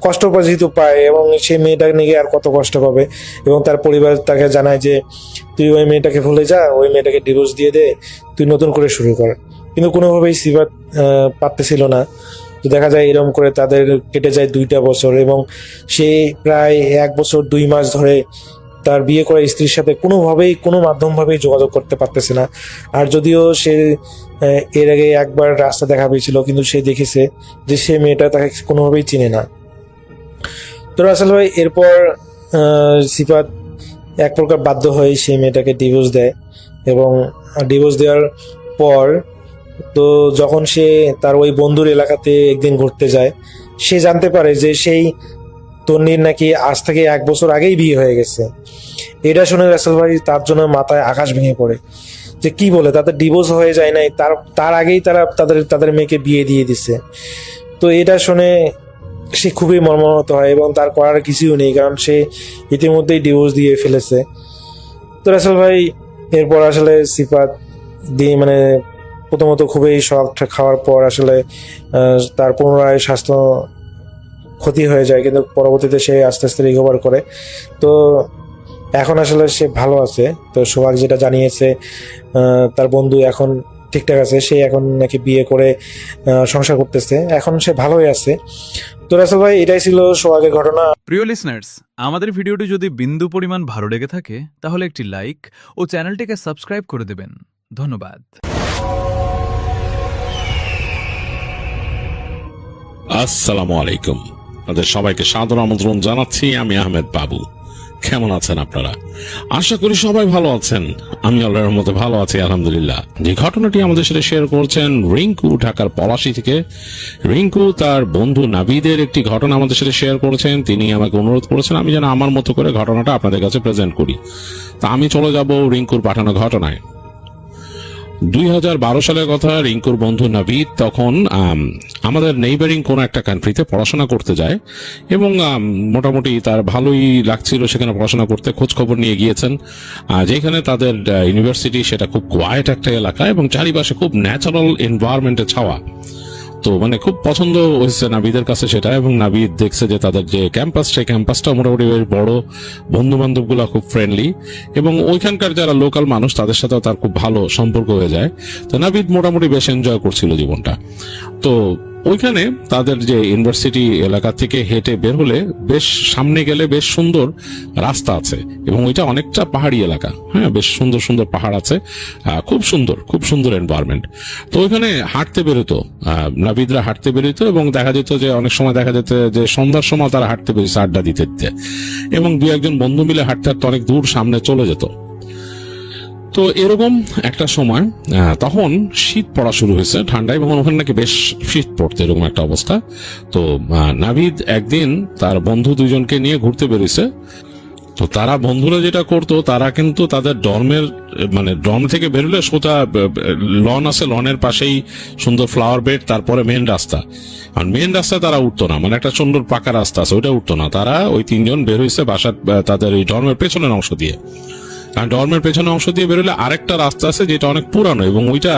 কষ্ট যেহেতু পায় এবং সেই মেয়েটাকে নিয়ে আর কত কষ্ট পাবে, এবং তার পরিবার তাকে জানায় যে তুই ওই মেয়েটাকে ভুলে যা, ওই মেয়েটাকে ডিভোর্স দিয়ে দে, তুই নতুন করে শুরু কর। কিন্তু কোনোভাবেই সিফাত পারতেছিল না। তো দেখা যায় এরকম করে তাদের কেটে যায় 2টা বছর এবং সে প্রায় 1 বছর 2 মাস ধরে তার বিয়ে করা স্ত্রীর সাথে কোনোভাবেই কোনো মাধ্যমভাবেই যোগাযোগ করতে পারতেছে না। আর যদিও সে এর আগে একবার রাস্তা দেখা পেয়েছিল, কিন্তু সে দেখেছে যে সে মেয়েটা তাকে কোনোভাবেই চিনে না। তো রাসেল ভাই এরপর সিফাত এক প্রকার বাধ্য হয়ে সেই মেয়েটাকে ডিভোর্স দেয় এবং ডিভোর্স দেওয়ার পর তো যখন সে তার ওই বন্ধুর এলাকাতে একদিন ঘুরতে যায়, সে জানতে পারে যে সেই তন্নির নাকি আজ থেকে 1 বছর আগেই বিয়ে হয়ে গেছে। এটা শুনে রাসেল ভাই তার জন্য মাথায় আকাশ ভেঙে পড়ে যে কি বলে, তাদের ডিভোর্স হয়ে যায় নাই, তার আগেই তারা তাদের মেয়েকে বিয়ে দিয়ে দিচ্ছে। তো এটা শুনে সে খুবই মর্মাহত হয় এবং তার করার কিছুই নেই, কারণ সে ইতিমধ্যেই ডিভোর্স দিয়ে ফেলেছে। তো রাসেল ভাই এরপর আসলে সিফাত দিয়ে মানে প্রথমত খুবই শক খাওয়ার পর আসলে তার পুনরায় স্বাস্থ্য ক্ষতি হয়ে যায়, কিন্তু পরবর্তীতে সে আস্তে আস্তে রিকভার করে। তো এখন আসলে সে ভালো আছে। তো সোহাগ যেটা জানিয়েছে তার বন্ধু এখন ঠিকঠাক আছে, সে এখন নাকি বিয়ে করে সংসার করতেছে, এখন সে ভালোই আছে। তো রাসেল ভাই এটাই ছিল সোহাগের ঘটনা। প্রিয় লিসনার্স, আমাদের ভিডিওটি যদি বিন্দু পরিমাণ ভালো লেগে থাকে তাহলে একটি লাইক ও চ্যানেলটিকে সাবস্ক্রাইব করে দেবেন। ধন্যবাদ। আসসালামু আলাইকুম, আপনাদের সবাইকে সাদর আমন্ত্রণ জানাচ্ছি। আমি আহমেদ বাবু। কেমন আছেন আপনারা? আশা করি সবাই ভালো আছেন। আমি আল্লাহর রহমতে ভালো আছি, আলহামদুলিল্লাহ। যে ঘটনাটি আমাদের সাথে শেয়ার করছেন রিঙ্কু, ঢাকার পলাশী থেকে। রিঙ্কু তার বন্ধু নাবিদের একটি ঘটনা আমাদের সাথে শেয়ার করেছেন। তিনি আমাকে অনুরোধ করেছেন আমি যেন আমার মতো করে ঘটনাটা আপনাদের কাছে প্রেজেন্ট করি। তা আমি চলে যাব রিঙ্কুর পাঠানো ঘটনায়। 2012 সালের কথা। রিঙ্কুর বন্ধু নাবিদ তখন আমাদের নেইবারিং কোন একটা কান্ট্রিতে পড়াশোনা করতে যায় এবং মোটামুটি তার ভালোই লাগছিল সেখানে পড়াশোনা করতে। খোঁজ খবর নিয়ে গিয়েছেন যেখানে তাদের ইউনিভার্সিটি, সেটা খুব কোয়াইট একটা এলাকা এবং চারিপাশে খুব ন্যাচারাল এনভায়রনমেন্টে ছাওয়া। তো মানে খুব পছন্দ হয়েছে নাবিদের কাছে সেটা, এবং নাবিদ দেখছে যে তাদের যে ক্যাম্পাস, সেই ক্যাম্পাসটা মোটামুটি বেশ বড়, বন্ধু বান্ধব গুলা খুব ফ্রেন্ডলি, এবং ওইখানকার যারা লোকাল মানুষ তাদের সাথেও তার খুব ভালো সম্পর্ক হয়ে যায়। তো নাবিদ মোটামুটি বেশ এনজয় করছিল জীবনটা। তো ওইখানে তাদের যে ইউনিভার্সিটি এলাকা থেকে হেঁটে বের হলে বেশ সামনে গেলে বেশ সুন্দর রাস্তা আছে, এবং ওইটা অনেকটা পাহাড়ি এলাকা। হ্যাঁ, বেশ সুন্দর সুন্দর পাহাড় আছে, খুব সুন্দর এনভায়রনমেন্ট। তো ওইখানে হাঁটতে বেরোতো, নাবিদরা হাঁটতে বেরোতো, এবং দেখা যেত যে অনেক সময় দেখা যেত যে সন্ধ্যার সময় তারা হাঁটতে বেরিয়েছে আড্ডা দিতে দিতে, এবং দু একজন বন্ধু মিলে হাঁটতে হাঁটতে অনেক দূর সামনে চলে যেত। তো এরকম একটা সময় তখন শীত পড়া শুরু হয়েছে, ঠান্ডা, এবং ওখানে নাকি বেশ শীত পড়তে, এরকম একটা অবস্থা। তো নাবিদ একদিন তার বন্ধু দুইজনকে নিয়ে ঘুরতে বেরিয়েছে। তো তারা বন্ধুরা যেটা করতো, তারা কিন্তু তাদের ডর্ম থেকে বেরোলে সোজা লন আছে, লনের পাশেই সুন্দর ফ্লাওয়ার বেড, তারপরে মেন রাস্তা। আর মেন রাস্তায় তারা উঠতো না, মানে একটা সুন্দর পাকা রাস্তা আছে, ওইটা উঠতো না। তারা ওই তিনজন বের হয়েছে বাসার তাদের এই ডর্মের পেছনের অংশ দিয়ে। কারণ ডর্মের পেছনের অংশ দিয়ে বেরোলে আরেকটা রাস্তা আছে যেটা অনেক পুরানো, এবং ওইটা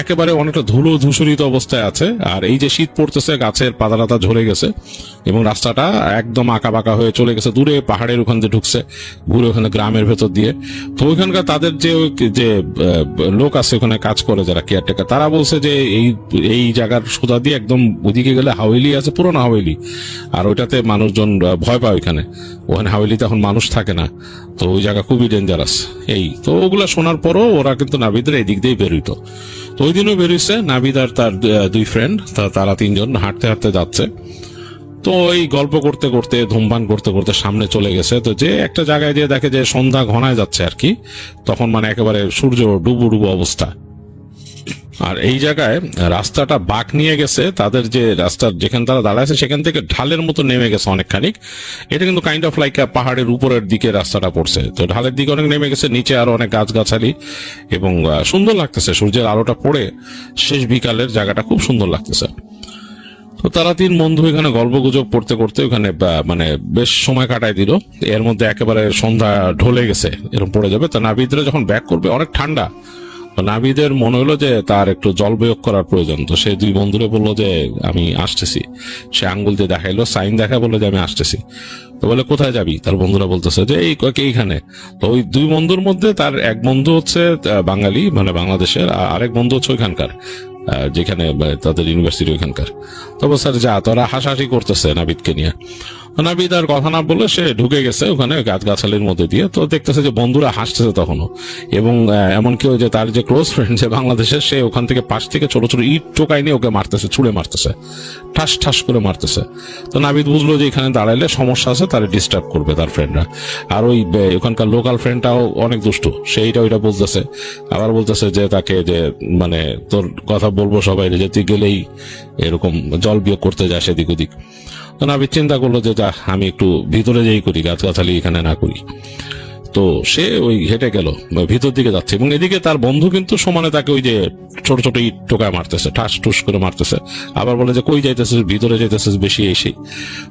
একেবারে অনেকটা ধুলো ধূসরিত অবস্থায় আছে। আর এই যে শীত পড়তেছে, গাছের পাতা ঝরে গেছে, এবং রাস্তাটা একদম আঁকা বাঁকা হয়ে চলে গেছে দূরে, পাহাড়ের ওখান দিয়ে ঢুকছে ঘুরে ওখানে গ্রামের ভেতর দিয়ে। তো ওইখানকার তাদের যে লোক আছে ওখানে কাজ করে, যারা কেয়ারটেকার, তারা বলছে যে এই জায়গার সোজা দিয়ে একদম ওদিকে গেলে হাওয়েলি আছে, পুরোনো হাওয়েলি, আর ওইটাতে মানুষজন ভয় পায়। ওখানে হাওয়েলিতে এখন মানুষ থাকে না, তো ওই জায়গা খুবই ডেঞ্জারাস। তো ওগুলা শোনার পরও ওরা কিন্তু নাবিদের এই দিক দিয়ে বেরোইতো। তো ওই দিনও বেরোইছে নাবিদ আর তার দুই ফ্রেন্ড, তারা তিনজন হাঁটতে হাঁটতে যাচ্ছে। তো এই গল্প করতে করতে, ধূমপান করতে করতে সামনে চলে গেছে। তো যে একটা জায়গায় যে দেখে যে সন্ধ্যা ঘনায় যাচ্ছে আর কি, তখন মানে একেবারে সূর্য ডুবো ডুবো অবস্থা। আর এই জায়গায় রাস্তাটা বাঁক নিয়ে গেছে, তাদের যে রাস্তা যেখানে তারা দাঁড়াচ্ছে সেখান থেকে ঢালের মতো নেমে গেছে অনেকখানি। এটা কিন্তু কাইন্ড অফ লাইক পাহাড়ের উপরের দিকে রাস্তাটা পড়ছে, তো ঢালের দিকে অনেক নেমে গেছে, নিচে আরো অনেক গাছগাছালি, এবং সুন্দর লাগতেছে সূর্যের আলোটা পড়ে, শেষ বিকালের জায়গাটা খুব সুন্দর লাগতেছে। তো তারা তিন বন্ধু এখানে গল্প গুজব করতে করতে ওখানে মানে বেশ সময় কাটাই দিল। এর মধ্যে একেবারে সন্ধ্যা ঢলে গেছে, এরকম পড়ে যাবে। তো নাবিদরা যখন ব্যাক করবে, অনেক ঠান্ডা, নাবিদের মনে হলো যে তার একটু জল বিয়োগ করার প্রয়োজন। তো সে দুই বন্ধুরে বললো যে আমি আসতেছি। সে আঙ্গুল দিয়ে দেখাইলো, সাইন দেখা, বললো যে আমি আসতেছি। তো বলে কোথায় যাবি? তার বন্ধুরা বলতেছে যে এইখানে। তো ওই দুই বন্ধুর মধ্যে তার এক বন্ধু হচ্ছে বাঙালি, মানে বাংলাদেশের, আর আরেক বন্ধু হচ্ছে ওইখানকার, যেখানে তাদের ইউনিভার্সিটি ওইখানকার। তো স্যার যা, তোরা হাসাহাসি করতেছে নাবিদকে নিয়ে। নাবিদ আর কথা না বলে সে ঢুকে গেছে ওখানে গাছগাছালির মধ্যে দিয়ে। তো দেখতেছে যে বন্ধুরা হাসতেছে তখনও, এবং এমনকি যে তার যে ক্লোজ ফ্রেন্ড যে বাংলাদেশের, সে ওখান থেকে পাশ থেকে ছোট ছোট ইট টোকাই নিয়ে ওকে মারতেছে, ছুঁড়ে মারতেছে, ঠাস ঠাস করে মারতেছে। তো নাবিদ বুঝলো যে এখানে দাঁড়াইলে সমস্যা আছে, তারা ডিস্টার্ব করবে তার ফ্রেন্ডরা। আর ওই ওখানকার লোকাল ফ্রেন্ডটাও অনেক দুষ্ট, সেইটা ওইটা বলতেছে, আবার বলতেছে যে তাকে যে মানে তোর কথা বলবো সবাই, যে তুই গেলেই এরকম জল বিয়োগ করতে যায় সেদিক ওদিক। তো নাবিদ চিন্তা করলো যে যা, আমি একটু ভিতরে যেই করি, গাছগাছালি এখানে না করি। তো সে ওই হেঁটে গেল, ভিতর দিকে যাচ্ছে, এবং এদিকে তার বন্ধু কিন্তু সমানে তাকে ওই যে ছোট ছোট ইট টোকায় মারতেছে, ঠাস টুস করে মারতেছে। আবার বলে যে কই যাইতেছিস, ভিতরে যাইতেছিস বেশি এসে।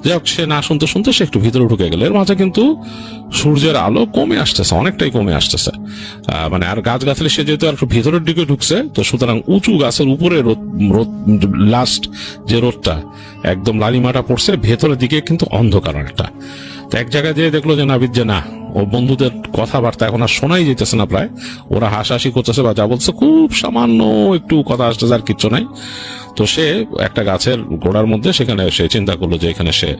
যাই হোক, সে না শুনতে শুনতে সে একটু ভিতরে ঢুকে গেল। এর মাঝে কিন্তু সূর্যের আলো কমে আসতেছে, অনেকটাই কমে আসতেছে। মানে আর গাছগাছালি, সে যেহেতু আর একটু ভিতরের দিকে ঢুকছে, তো সুতরাং উঁচু গাছের উপরে রোদ লাস্ট যে রোদটা একদম লালিমাটা পড়ছে, ভেতরের দিকে কিন্তু অন্ধকার একটা। তো এক জায়গায় যেয়ে দেখলো যে নাবিদ যে না, ও বন্ধুদের কথাবার্তা এখন আর শোনাই যেতেছে না, প্রায় ওরা হাসাহাসি করতেছে বা যা বলছে খুব সামান্য একটু কথা আসতেছে, আর কিচ্ছু নাই। তো সে একটা গাছের গোড়ার মধ্যে, সেখানে সে চিন্তা করলো যে এখানে সে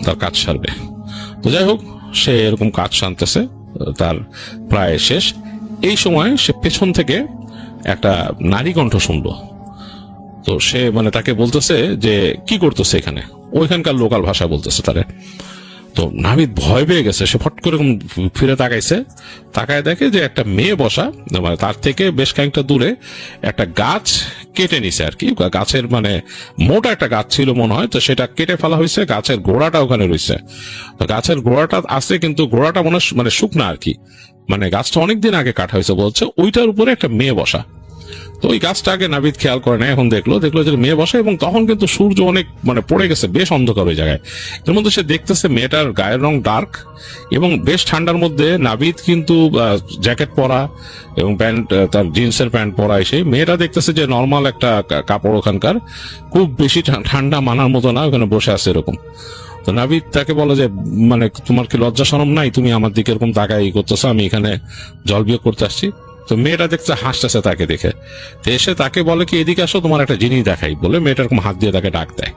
তার কাজ সারবে। তো যাই হোক, সে এরকম কাজ সারতেছে, তার প্রায় শেষ। এই সময় সে পেছন থেকে একটা নারী কণ্ঠ শুনলো। তো সে মানে তাকে বলতেছে যে কি করতেছে এখানে, ওইখানকার লোকাল ভাষা বলতেছে তারে। তো নাবিদ ভয় পেয়ে গেছে, সে ফট করে ফিরে তাকায় দেখে যে একটা মেয়ে বসা, মানে তার থেকে বেশ খানিকটা দূরে একটা গাছ কেটে নিছে আর কি। গাছের মানে মোটা একটা গাছ ছিল মনে হয়, তো সেটা কেটে ফেলা হয়েছে, গাছের গোড়াটা ওখানে রয়েছে। তো গাছের গোড়াটা আছে, কিন্তু গোড়াটা মানে শুকনা আর কি, মানে গাছটা অনেকদিন আগে কাটা হয়েছে বলছে। ওইটার উপরে একটা মেয়ে বসা। তো ওই গাছটা আগে নাবিদ খেয়াল করে না, এখন দেখলো যে মেয়ে বসে, এবং তখন কিন্তু সূর্য অনেক মানে পড়ে গেছে, বেশ অন্ধকার ওই জায়গায়। এর মধ্যে সে দেখতেছে মেয়েটার গায়ের রং ডার্ক এবং বেশ ঠান্ডার মধ্যে নাবিদ কিন্তু জ্যাকেট পরা এবং প্যান্ট, তার জিন্সের প্যান্ট পরা। এসে মেয়েটা দেখতেছে যে নর্মাল একটা কাপড়, ওখানকার খুব বেশি ঠান্ডা মানার মতো না, ওখানে বসে আছে এরকম। তো নাবিদ তাকে বলে যে মানে তোমার কি লজ্জা শরম নাই, তুমি আমার দিকে এরকম তাকাই করতেছো, আমি এখানে জল বিয়োগ করতে আসছি। তো মেয়েটা দেখতে হাসতেছে তাকে দেখে, তো এসে তাকে বলে কি এদিকে আসো, তোমার একটা জিনিস দেখাই বলে মেয়েটা এরকম হাত দিয়ে তাকে ডাক দেয়।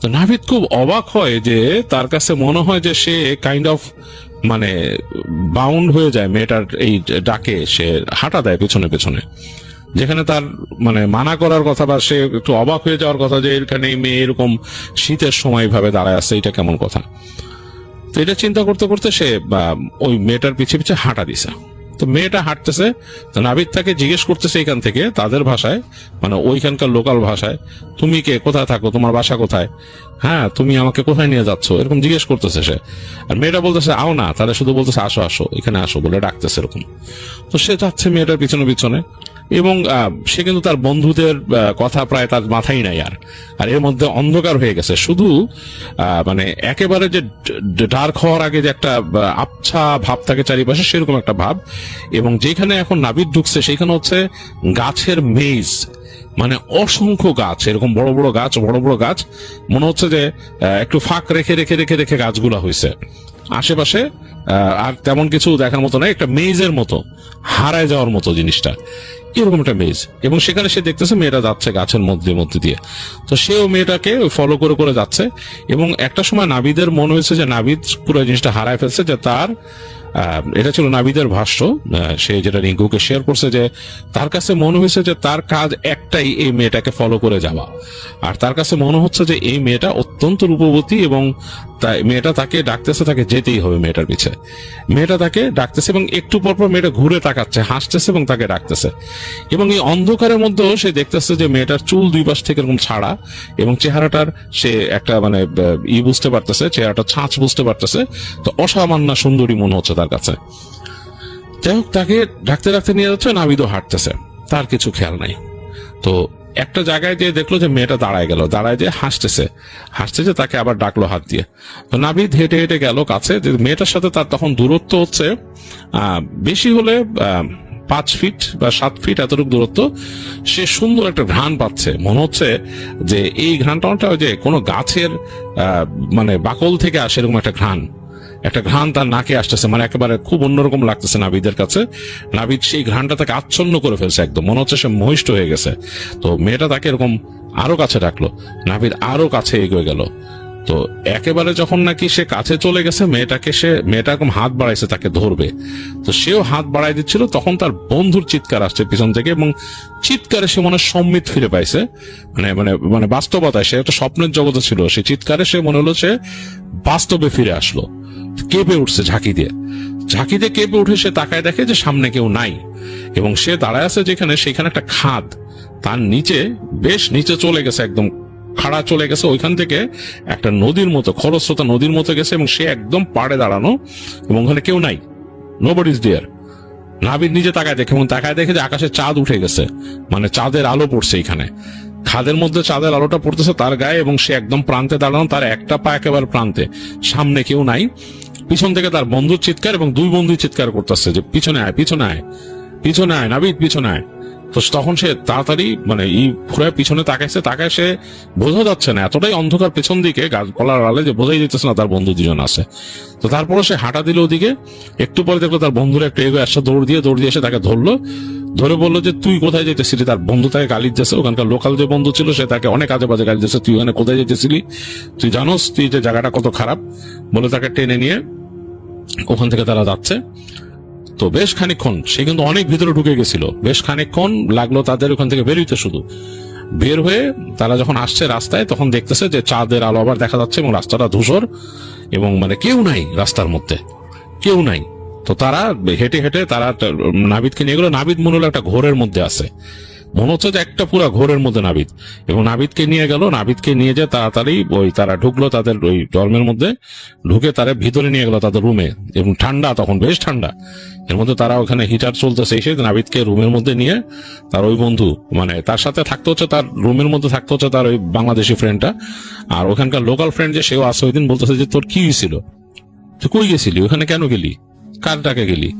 তো নাভিদ খুব অবাক হয় যে তার কাছে মনে হয় যে সে কাইন্ড অফ মানে বাউন্ড হয়ে যায় মেয়েটার এই ডাকে, সে হাঁটা দেয় পেছনে পেছনে, যেখানে তার মানে মানা করার কথা বা সে একটু অবাক হয়ে যাওয়ার কথা যে এখানে মেয়ে এরকম শীতের সময় ভাবে দাঁড়ায় আসছে, এটা কেমন কথা। তো এটা চিন্তা করতে করতে সে ওই মেয়েটার পিছে পিছে হাঁটা দিছে। তো মেয়েটা হাঁটতেছে, তো নাবিদ তাকে জিজ্ঞেস করতেছে এখান থেকে তাদের ভাষায়, মানে ওইখানকার লোকাল ভাষায়, তুমি কে, কোথায় থাকো, তোমার বাসা কোথায়, হ্যাঁ তুমি আমাকে কোথায় নিয়ে যাচ্ছ, এরকম জিজ্ঞেস করতেছে সে। আর মেয়েটা বলতেছে আও না, তাহলে শুধু বলতেছে আসো আসো এখানে আসো বলে ডাকতেছে এরকম। তো সে যাচ্ছে মেয়েটার পিছনে পিছনে, এবং সে কিন্তু তার বন্ধুদের কথা প্রায় তার মাথায় নাই আর এর মধ্যে অন্ধকার হয়ে গেছে, শুধু মানে একেবারে যে ডার্ক হওয়ার আগে যে একটা আবছা ভাব থাকে চারিপাশে, সেরকম একটা ভাব। এবং যেখানে এখন নাবিদ ঢুকছে সেখানে হচ্ছে গাছের মেজ, মানে অসংখ্য গাছ, এরকম বড় বড় গাছ, মনে হচ্ছে যে একটু ফাঁক রেখে রেখে রেখে রেখে গাছগুলা হয়েছে আশেপাশে। আর তেমন কিছু দেখার মতো নাই, একটা মেজের মতো, হারায় যাওয়ার মতো জিনিসটা, এরকম একটা মেজ। এবং সেখানে সে দেখতেছে মেয়েটা যাচ্ছে গাছের মধ্যে মধ্যে দিয়ে, তো সেও মেয়েটাকে ফলো করে করে যাচ্ছে। এবং একটা সময় নাবিদের মনে হয়েছে যে নাবিদ পুরো জিনিসটা হারায় ফেলছে, যে তার এটা ছিল নাবিদের ভাষ্য, সে যেটা রিঙ্কুকে শেয়ার করছে, যে তার কাছে মনে হয়েছে যে তার কাজ একটাই, এই মেয়েটাকে ফলো করে যাওয়া। আর তার কাছে মনে হচ্ছে যে এই মেয়েটা অত্যন্ত রূপবতী, এবং মেয়েটা তাকে ডাকতেছে, তাকে যেতেই হবে মেয়েটার পিছে। মেয়েটা তাকে ডাকতেছে এবং একটু পরপর মেয়েটা ঘুরে তাকাচ্ছে, হাসতেছে এবং তাকে ডাকতেছে। এবং এই অন্ধকারের মধ্যেও সে দেখতেছে যে মেয়েটার চুল দুই পাশ থেকে এরকম ছাড়া, এবং চেহারাটার সে একটা মানে বুঝতে পারতেছে, চেহারাটা ছাঁচ বুঝতে পারতেছে। তো অসামান্য সুন্দরী মনে হচ্ছে তার কাছে। যাই হোক, তাকে ডাকতে ডাকতে নিয়ে যাচ্ছে, নাবিদও হাঁটতেছে, তার কিছু খেয়াল নাই। তো একটা জায়গায় যে দেখলো যে মেয়েটা দাঁড়ায় গেল, দাঁড়ায় যে হাসতেছে, তাকে আবার ডাকলো হাত দিয়ে। তো নাবিদ হেঁটে হেঁটে গেল কাছে, যে মেয়েটার সাথে তার তখন দূরত্ব হচ্ছে বেশি হলে 5 ফিট বা 7 ফিট এতটুকু দূরত্ব। সে সুন্দর একটা ঘ্রাণ পাচ্ছে, মনে হচ্ছে যে এই ঘ্রাণটা যে কোনো গাছের মানে বাকল থেকে আসে, এরকম একটা ঘ্রাণ তার নাকে আসতেছে, মানে একেবারে খুব অন্যরকম লাগতেছে নাবিদের কাছে। নাবিদ সেই ঘ্রাণটা তাকে আচ্ছন্ন করে ফেলছে, একদম মনে হচ্ছে সে মোহিষ্ট হয়ে গেছে। তো মেয়েটা তাকে এরকম আরো কাছে ডাকলো, নাবিদ আরো কাছে এগিয়ে গেল। তো একেবারে যখন নাকি সে কাছে চলে গেছে, মেয়েটা এরকম হাত বাড়াইছে তাকে ধরবে, তো সেও হাত বাড়াই দিচ্ছিল। তখন তার বন্ধুর চিৎকার আসছে পিছন থেকে, এবং চিৎকারে সে মনে সম্মিত ফিরে পাইছে, মানে মানে মানে বাস্তবতায় সে একটা স্বপ্নের জগতে ছিল, সে চিৎকারে সে মনে হলো সে বাস্তবে ফিরে আসলো। কেঁপে উঠছে, ঝাঁকি দিয়ে কেঁপে উঠে সে তাকায় দেখে যে সামনে কেউ নাই, এবং সে দাঁড়ায় আছে যেখানে, সেখানে একটা খাদ, তার নিচে বেশ নিচে চলে গেছে, একদম খাড়া চলে গেছে, ওইখান থেকে একটা নদীর মতো, খরস্রোতা নদীর মতো গেছে, এবং সে একদম পাড়ে দাঁড়ানো, এবং ওখানে কেউ নাই, নোবডি ইজ দেয়ার। নাবিদ নিজে তাকায় দেখে, এবং তাকায় দেখে যে আকাশে চাঁদ উঠে গেছে, মানে চাঁদের আলো পড়ছে এখানে, খাদের মধ্যে চাঁদের আলোটা পড়তেছে তার গায়ে, এবং সে একদম প্রান্তে দাঁড়ানো, তার একটা পা একেবারে প্রান্তে, সামনে কেউ নাই। পিছন থেকে তার বন্ধুর চিৎকার, এবং দুই বন্ধু চিৎকার করতেছে যে পিছনে আয় নাবিদ, পিছনে আয়। তো তখন সে তাড়াতাড়ি মানে ঘুরে পিছনে তাকায়, সে বোঝা যাচ্ছে না, এতটাই অন্ধকার পেছন দিকে গাছপালার আড়ালে যে বোঝাই যেতেছে না তার বন্ধু দুজন আছে। তো তারপরে সে হাঁটা দিল ওদিকে, একটু পরে দেখলো তার বন্ধুরা একটু এগো আসছে, দৌড় দিয়ে এসে তাকে ধরে বললো যে তুই কোথায় যেতেছিলি। তার বন্ধু তাকে গালি দিতেছে, ওখানকার লোকাল যে বন্ধু ছিল সে তাকে অনেক আজে বাজে গালি দিতেছে, তুই ওখানে কোথায় যেতেছিলি, তুই জানোস তুই যে জায়গাটা কত খারাপ, বলে তাকে টেনে নিয়ে ওখান থেকে তারা যাচ্ছে। তো বেশ খানিকক্ষণ, সে কিন্তু অনেক ভিতরে ঢুকে গেছিল, বেশ খানিকক্ষণ লাগলো তাদের ওখান থেকে বেরোইতে। শুধু বের হয়ে তারা যখন আসছে রাস্তায়, তখন দেখতেছে যে চাঁদের আলো আবার দেখা যাচ্ছে, এবং রাস্তাটা ধূসর, এবং মানে কেউ নাই রাস্তার মধ্যে, কেউ নাই। তো তারা হেঁটে হেঁটে তারা নাবিদকে নিয়ে গেল। নাবিদ মনে হলো একটা ঘোরের মধ্যে আছে, মনে হচ্ছে যে একটা পুরা ঘোরের মধ্যে নাবিদ, এবং নাবিদকে নিয়ে গেল, নাবিদকে নিয়ে যে তাড়াতাড়ি ওই তারা ঢুকলো তাদের ওই ডর্মের মধ্যে, ঢুকে তারা ভিতরে নিয়ে গেল তাদের রুমে, এবং ঠান্ডা তখন বেশ ঠান্ডা, এর মধ্যে তারা ওখানে হিটার চলতেছে, এসে নাবিদকে রুমের মধ্যে নিয়ে তার ওই বন্ধু মানে তার সাথে থাকতে হচ্ছে, তার রুমের মধ্যে থাকতে হচ্ছে তার ওই বাংলাদেশি ফ্রেন্ডটা, আর ওখানকার লোকাল ফ্রেন্ড যে সেও আসে ওই দিন, বলতেছে যে তোর কি হয়েছিল, তুই কই গেছিলি, ওখানে কেন গেলি, কার ডাকে গেলি?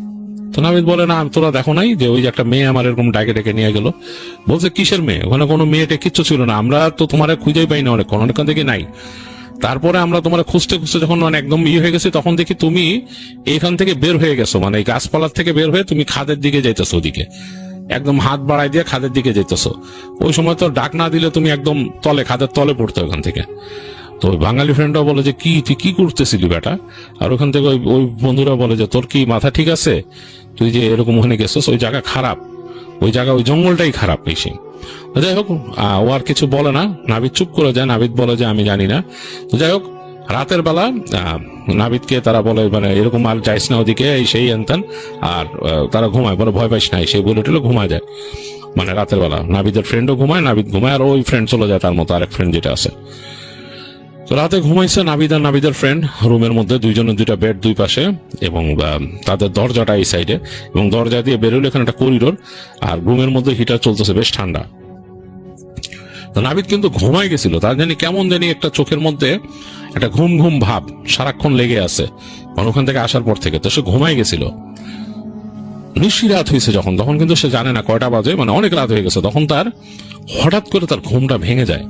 তো নাবিদ বলে না তোরা দেখো নাই যে ওই যে একটা মেয়ে আমার এরকম ডাকে ডেকে নিয়ে গেল। বলছে কিসের মেয়ে, ওখানে কোনো মেয়েটা কিচ্ছু ছিল না, আমরা তো তোমার খুঁজেই পাই না অনেকক্ষণ থেকে নাই। তারপরে আমরা তোমার খুঁজতে খুঁজতে যখন মানে একদম হয়ে গেছি, তখন দেখি তুমি এখান থেকে বের হয়ে গেছো, মানে এই গাছপালার থেকে বের হয়ে তুমি খাদের দিকে যাইতেছো, ওদিকে একদম হাত বাড়াই দিয়ে খাদের দিকে যাইতেছো। ওই সময় তো ডাক না দিলে তুমি একদম তলে, খাদের তলে পড়তো ওখান থেকে। তো ওই বাঙালি ফ্রেন্ডরা বলে যে কি তুই কি করতেছিলি বেটা, আর ওখান থেকে ওই বন্ধুরা বলে যে তোর কি মাথা ঠিক আছে, তুই যে এরকম ওখানে গেছিস, ওই জায়গা খারাপ, ওই জায়গা ওই জঙ্গলটাই খারাপ বেশি। যাই হোক ও আর কিছু বলে না, নাবিদ চুপ করে যায়, নাবিদ বলে যে আমি জানি না। তো যাই হোক রাতের বেলা নাবিদকে তারা বলে মানে এরকম আর যাইস না ওদিকে, এই সেই এনতেন, আর তারা ঘুমায়, বলে ভয় পাইস নাই, সেই বলে টুলে ঘুমায় যায়, মানে রাতের বেলা নাবিদের ফ্রেন্ডও ঘুমায়, নাবিদ ঘুমায়, আর ওই ফ্রেন্ড চলে যায় তার মতো আরেক ফ্রেন্ড যেটা আছে। তো রাতে ঘুমাইছে নাবিদ আর নাবিদের ফ্রেন্ড রুমের মধ্যে, দুইজনের দুইটা বেড দুই পাশে, এবং তাদের দরজাটা এই সাইডে, এবং দরজা দিয়ে বেরোলে এখানে একটা করিডোর, আর রুমের মধ্যে হিটার চলতেছে, বেশ ঠান্ডা। তো নাবিদ কিন্তু ঘুমাই গেছিল, তার জানি কেমন জানি একটা চোখের মধ্যে একটা ঘুম ঘুম ভাব সারাক্ষণ লেগে আছে, কারণ ওখান থেকে আসার পর থেকে তো সে ঘুমাই গেছিল। নিশি রাত হয়েছে যখন, তখন কিন্তু সে জানে না কয়টা বাজে, মানে অনেক রাত হয়ে গেছে, তখন তার হঠাৎ করে তার ঘুমটা ভেঙে যায়,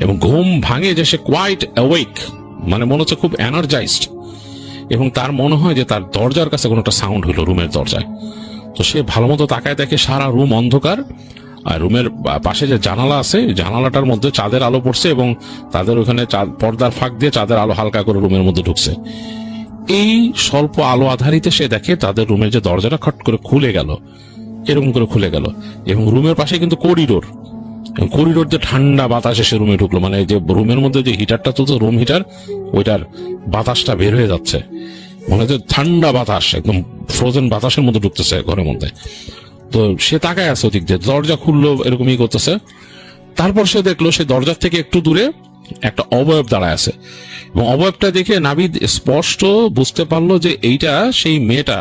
এবং ঘুম ভাঙে যে সে কোয়াইট অ্যাওয়েক, মানে মনে হচ্ছে খুব এনার্জাইজড, এবং তার মনে হয় যে তার দরজার কাছে কোনো একটা সাউন্ড হলো রুমের দরজায়। তো সে ভালো মতো তাকায় দেখে সারা রুম অন্ধকার, আর রুমের পাশে যে জানালা আছে জানালাটার মধ্যে চাঁদের আলো পড়ছে, এবং তাদের ওখানে পর্দার ফাঁক দিয়ে চাঁদের আলো হালকা করে রুমের মধ্যে ঢুকছে। এই স্বল্প আলো আধারিতে সে দেখে তাদের রুমের যে দরজাটা খট করে খুলে গেল, এরকম করে খুলে গেল, এবং রুমের পাশে কিন্তু করিডোর দিয়ে ঠান্ডা বাতাস এসে রুমে ঢুকলো, মানে যে রুমের মধ্যে যে হিটারটা চলছে রুম হিটার, ওইটার বাতাসটা বের হয়ে যাচ্ছে, মনে হচ্ছে ঠান্ডা বাতাস একদম ফ্রোজেন বাতাসের মধ্যে ঢুকতেছে ঘরের মধ্যে। তো সে তাকায় আছে ওদিক দিয়ে, দরজা খুললো এরকমই করতেছে। তারপর সে দেখলো সে দরজার থেকে একটু দূরে একটা অবয়ব দাঁড়ায় আছে, এবং অবয়বটা দেখে নাবিদ স্পষ্ট বুঝতে পারলো যে এইটা সেই মেয়েটা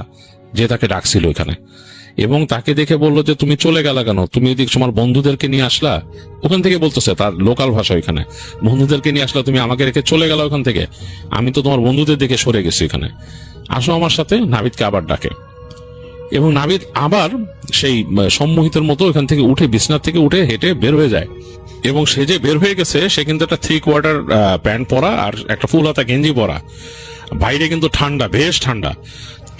যে তাকে ডাকছিল এখানে, এবং তাকে দেখে বললো যে তুমি চলে গেলা কেন, তুমি এদিকে তোমার বন্ধুদেরকে নিয়ে আসলা, ওখান থেকে বলতেছে তার লোকাল ভাষা, ওইখানে বন্ধুদেরকে নিয়ে আসলা, তুমি আমাকে রেখে চলে গেলা ওখান থেকে, আমি তো তোমার বন্ধুদের দেখে সরে গেছি এখানে, আসো আমার সাথে। নাবিদকে আবার ডাকে, এবং নাবিদ আবার সেই সম্মোহিতের মতো ওখান থেকে উঠে, বিছনার থেকে উঠে হেঁটে বের হয়ে যায়, এবং সে যে বের হয়ে গেছে সে কিন্তু একটা 3/4 প্যান্ট পরা আর একটা ফুল হাতা গেঞ্জি পরা, বাইরে কিন্তু ঠান্ডা, বেশ ঠান্ডা।